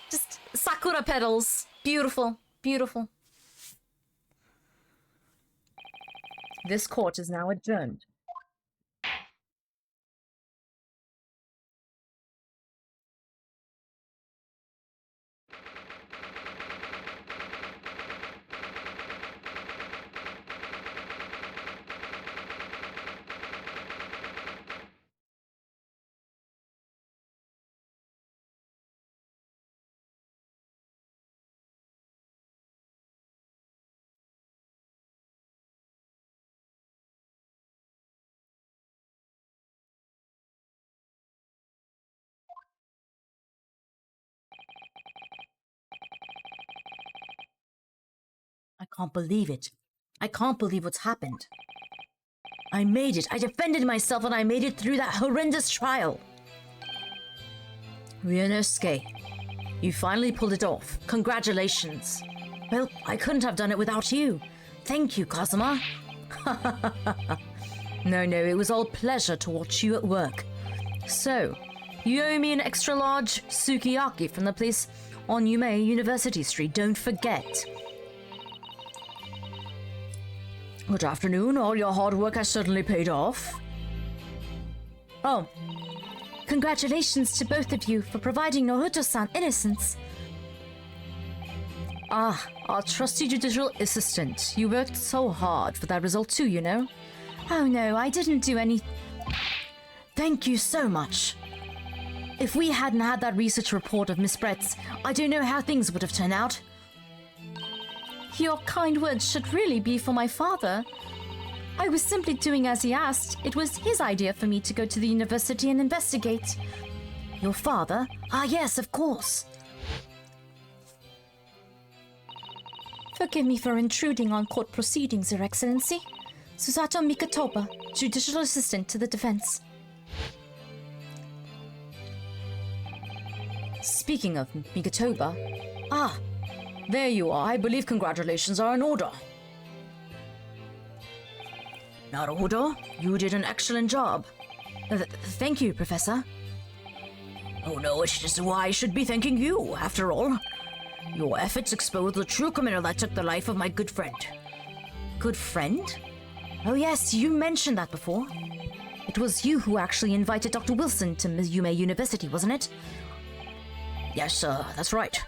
Just sakura petals. Beautiful, beautiful. This court is now adjourned. I can't believe it. I can't believe what's happened. I made it. I defended myself and I made it through that horrendous trial. Ryunosuke, you finally pulled it off. Congratulations. Well, I couldn't have done it without you. Thank you, Kazuma. No, it was all pleasure to watch you at work. So, you owe me an extra large sukiyaki from the place on Yume University Street. Don't forget. Good afternoon. All your hard work has certainly paid off. Oh, congratulations to both of you for providing Naruto-san innocence. Ah, our trusty judicial assistant. You worked so hard for that result too, you know. Oh no, I didn't do any... Thank you so much. If we hadn't had that research report of Miss Brett's, I don't know how things would have turned out. Your kind words should really be for my father. I was simply doing as he asked. It was his idea for me to go to the university and investigate. Your father? Ah, yes, of course. Forgive me for intruding on court proceedings, Your Excellency. Susato Mikotoba, Judicial Assistant to the Defense. Speaking of Mikotoba... Ah, there you are. I believe congratulations are in order. Naruhodo, you did an excellent job. Thank you, Professor. Oh no, it is why I should be thanking you, after all. Your efforts exposed the true criminal that took the life of my good friend. Good friend? Oh yes, you mentioned that before. It was you who actually invited Dr. Wilson to Yume University, wasn't it? Yes, that's right.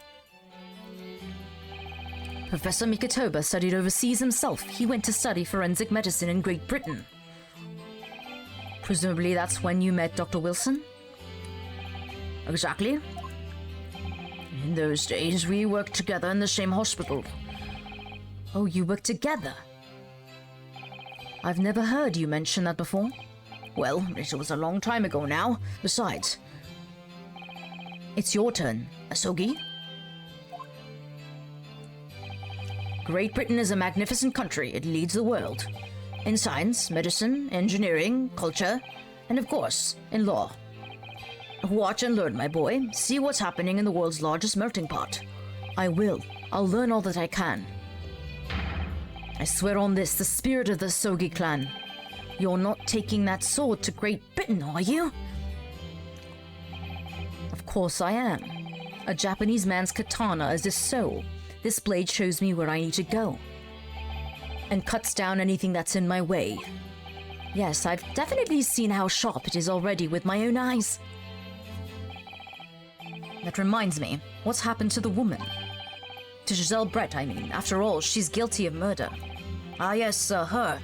Professor Mikotoba studied overseas himself. He went to study forensic medicine in Great Britain. Presumably that's when you met Dr. Wilson? Exactly. In those days, we worked together in the same hospital. Oh, you worked together? I've never heard you mention that before. Well, it was a long time ago now. Besides, it's your turn, Asogi. Great Britain is a magnificent country. It leads the world. In science, medicine, engineering, culture, and of course, in law. Watch and learn, my boy. See what's happening in the world's largest melting pot. I will. I'll learn all that I can. I swear on this, the spirit of the Sogi clan. You're not taking that sword to Great Britain, are you? Of course I am. A Japanese man's katana is his soul. This blade shows me where I need to go and cuts down anything that's in my way. Yes, I've definitely seen how sharp it is already with my own eyes. That reminds me, what's happened to the woman? To Giselle Brett, I mean. After all, she's guilty of murder. Ah yes, her.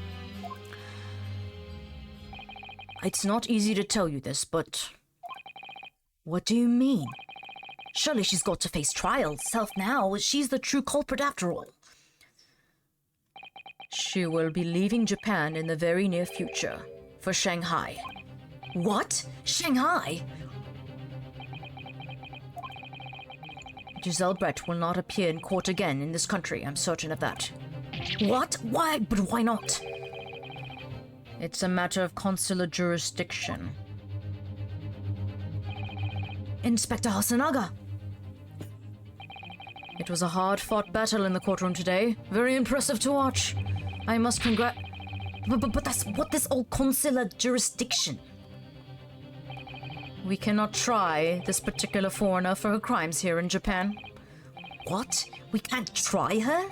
It's not easy to tell you this, but... What do you mean? Surely she's got to face trial herself now. She's the true culprit after all. She will be leaving Japan in the very near future, for Shanghai. What? Shanghai? Giselle Brett will not appear in court again in this country, I'm certain of that. What? Why? But why not? It's a matter of consular jurisdiction. Inspector Hasanaga! It was a hard-fought battle in the courtroom today. Very impressive to watch. I must But that's what this all consular jurisdiction. We cannot try this particular foreigner for her crimes here in Japan. What? We can't try her?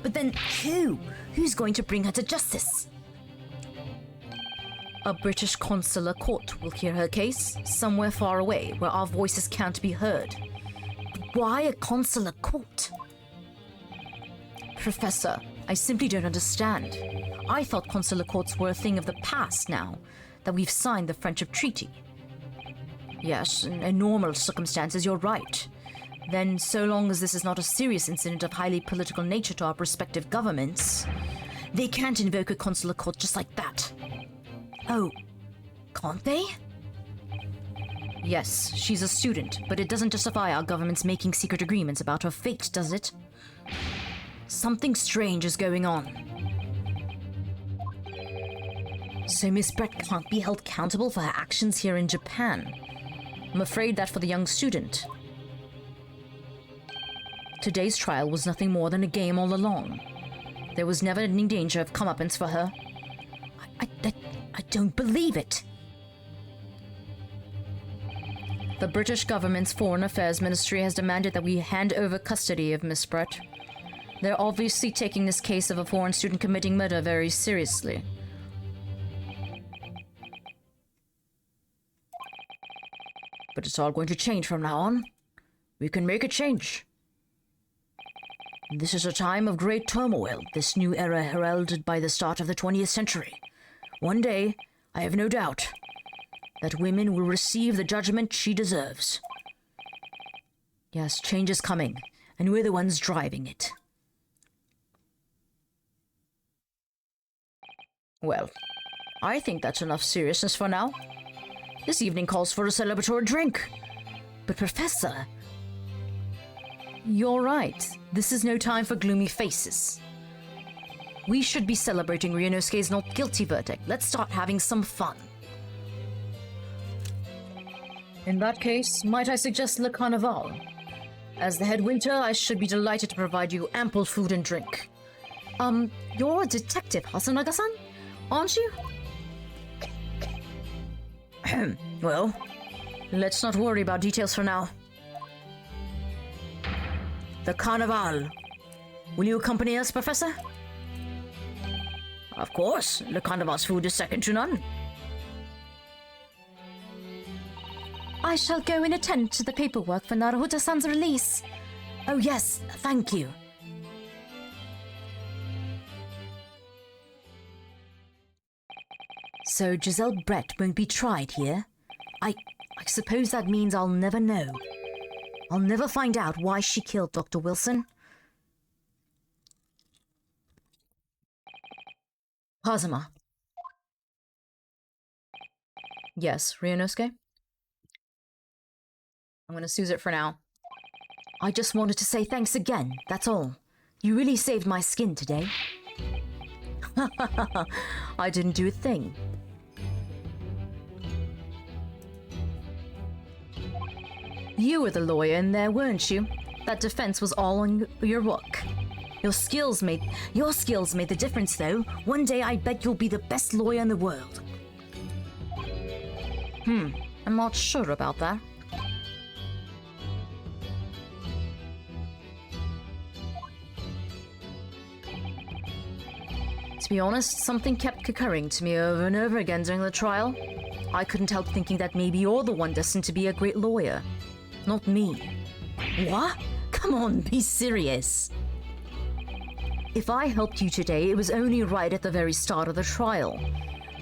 But then who? Who's going to bring her to justice? A British consular court will hear her case, somewhere far away, where our voices can't be heard. But why a consular court? Professor, I simply don't understand. I thought consular courts were a thing of the past now, that we've signed the Friendship Treaty. Yes, in normal circumstances, you're right. Then, so long as this is not a serious incident of highly political nature to our respective governments, they can't invoke a consular court just like that. Oh, can't they? Yes, she's a student, but it doesn't justify our governments making secret agreements about her fate, does it? Something strange is going on. So Miss Brett can't be held accountable for her actions here in Japan. I'm afraid that for the young student, today's trial was nothing more than a game all along. There was never any danger of comeuppance for her. I don't believe it. The British government's Foreign Affairs Ministry has demanded that we hand over custody of Miss Brett. They're obviously taking this case of a foreign student committing murder very seriously. But it's all going to change from now on. We can make a change. This is a time of great turmoil, this new era heralded by the start of the 20th century. One day, I have no doubt, that women will receive the judgment she deserves. Yes, change is coming, and we're the ones driving it. Well, I think that's enough seriousness for now. This evening calls for a celebratory drink. But Professor... You're right. This is no time for gloomy faces. We should be celebrating Ryunosuke's not guilty verdict. Let's start having some fun. In that case, might I suggest Le Carnaval? As the head waiter, I should be delighted to provide you ample food and drink. You're a detective, Hasanaga-san? Aren't you? Well, let's not worry about details for now. The Carnival. Will you accompany us, Professor? Of course. Le Carnival's food is second to none. I shall go and attend to the paperwork for Naruhodo-san's release. Oh yes, thank you. So Giselle Brett won't be tried here? I suppose that means I'll never know. I'll never find out why she killed Dr. Wilson. Kazuma. Yes, Ryunosuke? I'm gonna snooze it for now. I just wanted to say thanks again, that's all. You really saved my skin today. I didn't do a thing. You were the lawyer in there, weren't you? That defense was all on your work. Your skills made the difference, though. One day I bet you'll be the best lawyer in the world. I'm not sure about that. be honest, something kept occurring to me over and over again during the trial. I couldn't help thinking that maybe you're the one destined to be a great lawyer, not me. What? Come on, be serious. If I helped you today, it was only right at the very start of the trial.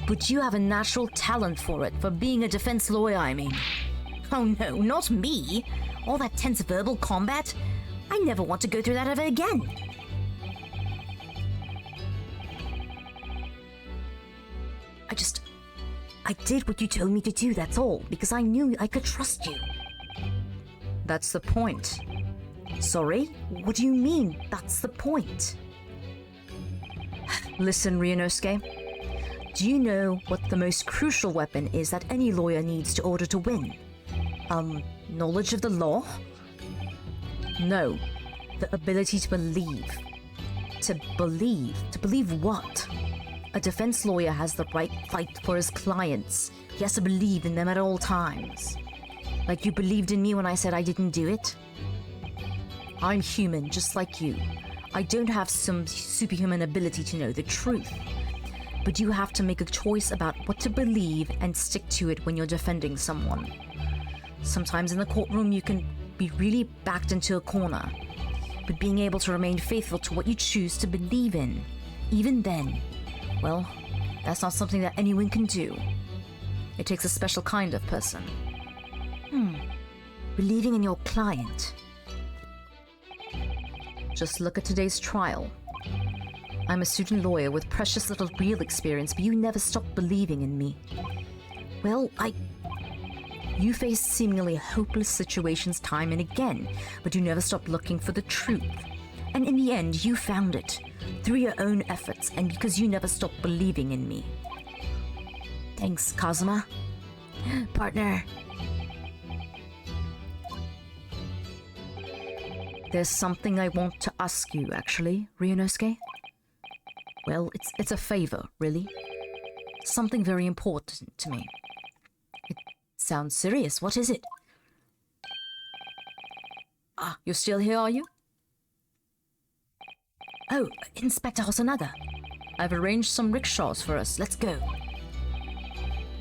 But you have a natural talent for it, for being a defense lawyer, I mean. Oh no, not me. All that tense verbal combat? I never want to go through that ever again. I did what you told me to do, that's all, because I knew I could trust you. That's the point. Sorry? What do you mean, that's the point? Listen, Ryunosuke. Do you know what the most crucial weapon is that any lawyer needs to order to win? Knowledge of the law? No. The ability to believe. To believe? To believe what? A defense lawyer has the right to fight for his clients. He has to believe in them at all times. Like you believed in me when I said I didn't do it? I'm human, just like you. I don't have some superhuman ability to know the truth. But you have to make a choice about what to believe and stick to it when you're defending someone. Sometimes in the courtroom you can be really backed into a corner. But being able to remain faithful to what you choose to believe in, even then, well, that's not something that anyone can do. It takes a special kind of person. Believing in your client. Just look at today's trial. I'm a student lawyer with precious little real experience, but you never stopped believing in me. Well, You faced seemingly hopeless situations time and again, but you never stopped looking for the truth. And in the end, you found it, through your own efforts, and because you never stopped believing in me. Thanks, Kazuma. Partner. There's something I want to ask you, actually, Ryunosuke. Well, it's a favor, really. Something very important to me. It sounds serious. What is it? You're still here, are you? Oh, Inspector Hosonaga. I've arranged some rickshaws for us. Let's go.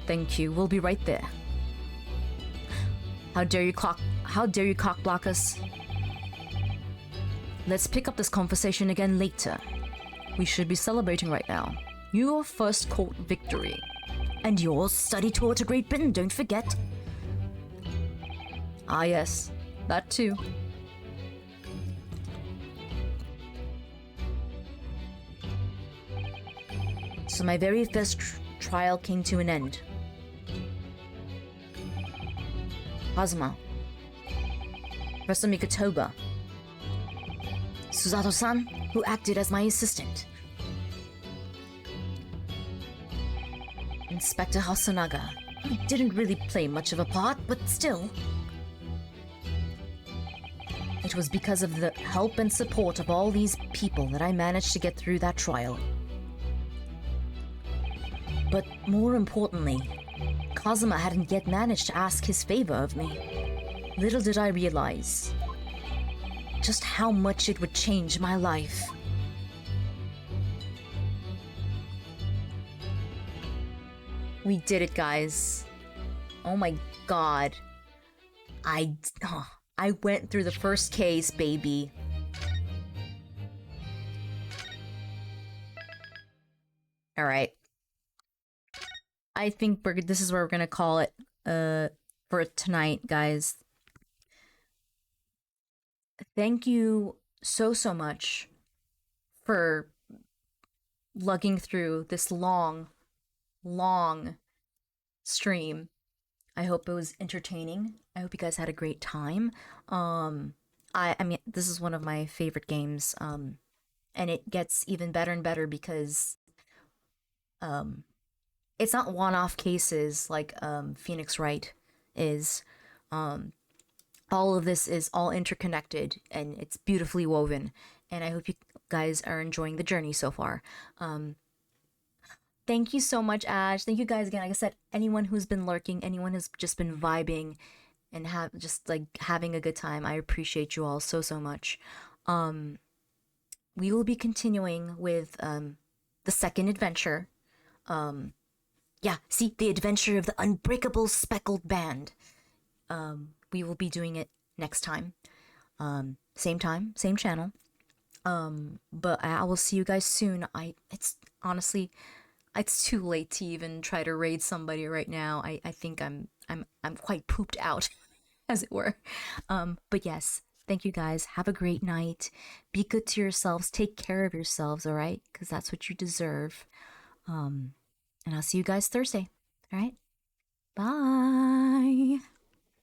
Thank you. We'll be right there. How dare you cock block us? Let's pick up this conversation again later. We should be celebrating right now. Your first court victory. And your study tour to Great Britain, don't forget. Ah yes, that too. So my very first trial came to an end. Kazuma. Professor Mikotoba. Susato-san, who acted as my assistant. Inspector Hosonaga. He didn't really play much of a part, but still. It was because of the help and support of all these people that I managed to get through that trial. But more importantly, Kazuma hadn't yet managed to ask his favor of me. Little did I realize just how much it would change my life. We did it, guys. Oh my god. I went through the first case, baby. Alright. I think this is where we're gonna call it for tonight, guys. Thank you so much for lugging through this long stream. I hope it was entertaining. I hope you guys had a great time. I mean, this is one of my favorite games, and it gets even better and better because it's not one-off cases like Phoenix Wright is. All of this is all interconnected and it's beautifully woven, and I hope you guys are enjoying the journey so far. Thank you so much, Ash. Thank you guys again. Like I said, anyone who's been lurking, anyone who's just been vibing and having a good time, I appreciate you all so much. We will be continuing with the the second adventure. Yeah, see, the adventure of the unbreakable speckled band. We will be doing it next time. Same time, same channel. But I will see you guys soon. It's honestly, it's too late to even try to raid somebody right now. I think I'm quite pooped out, as it were. But yes, thank you guys. Have a great night. Be good to yourselves. Take care of yourselves, all right? Because that's what you deserve. And I'll see you guys Thursday. All right? Bye.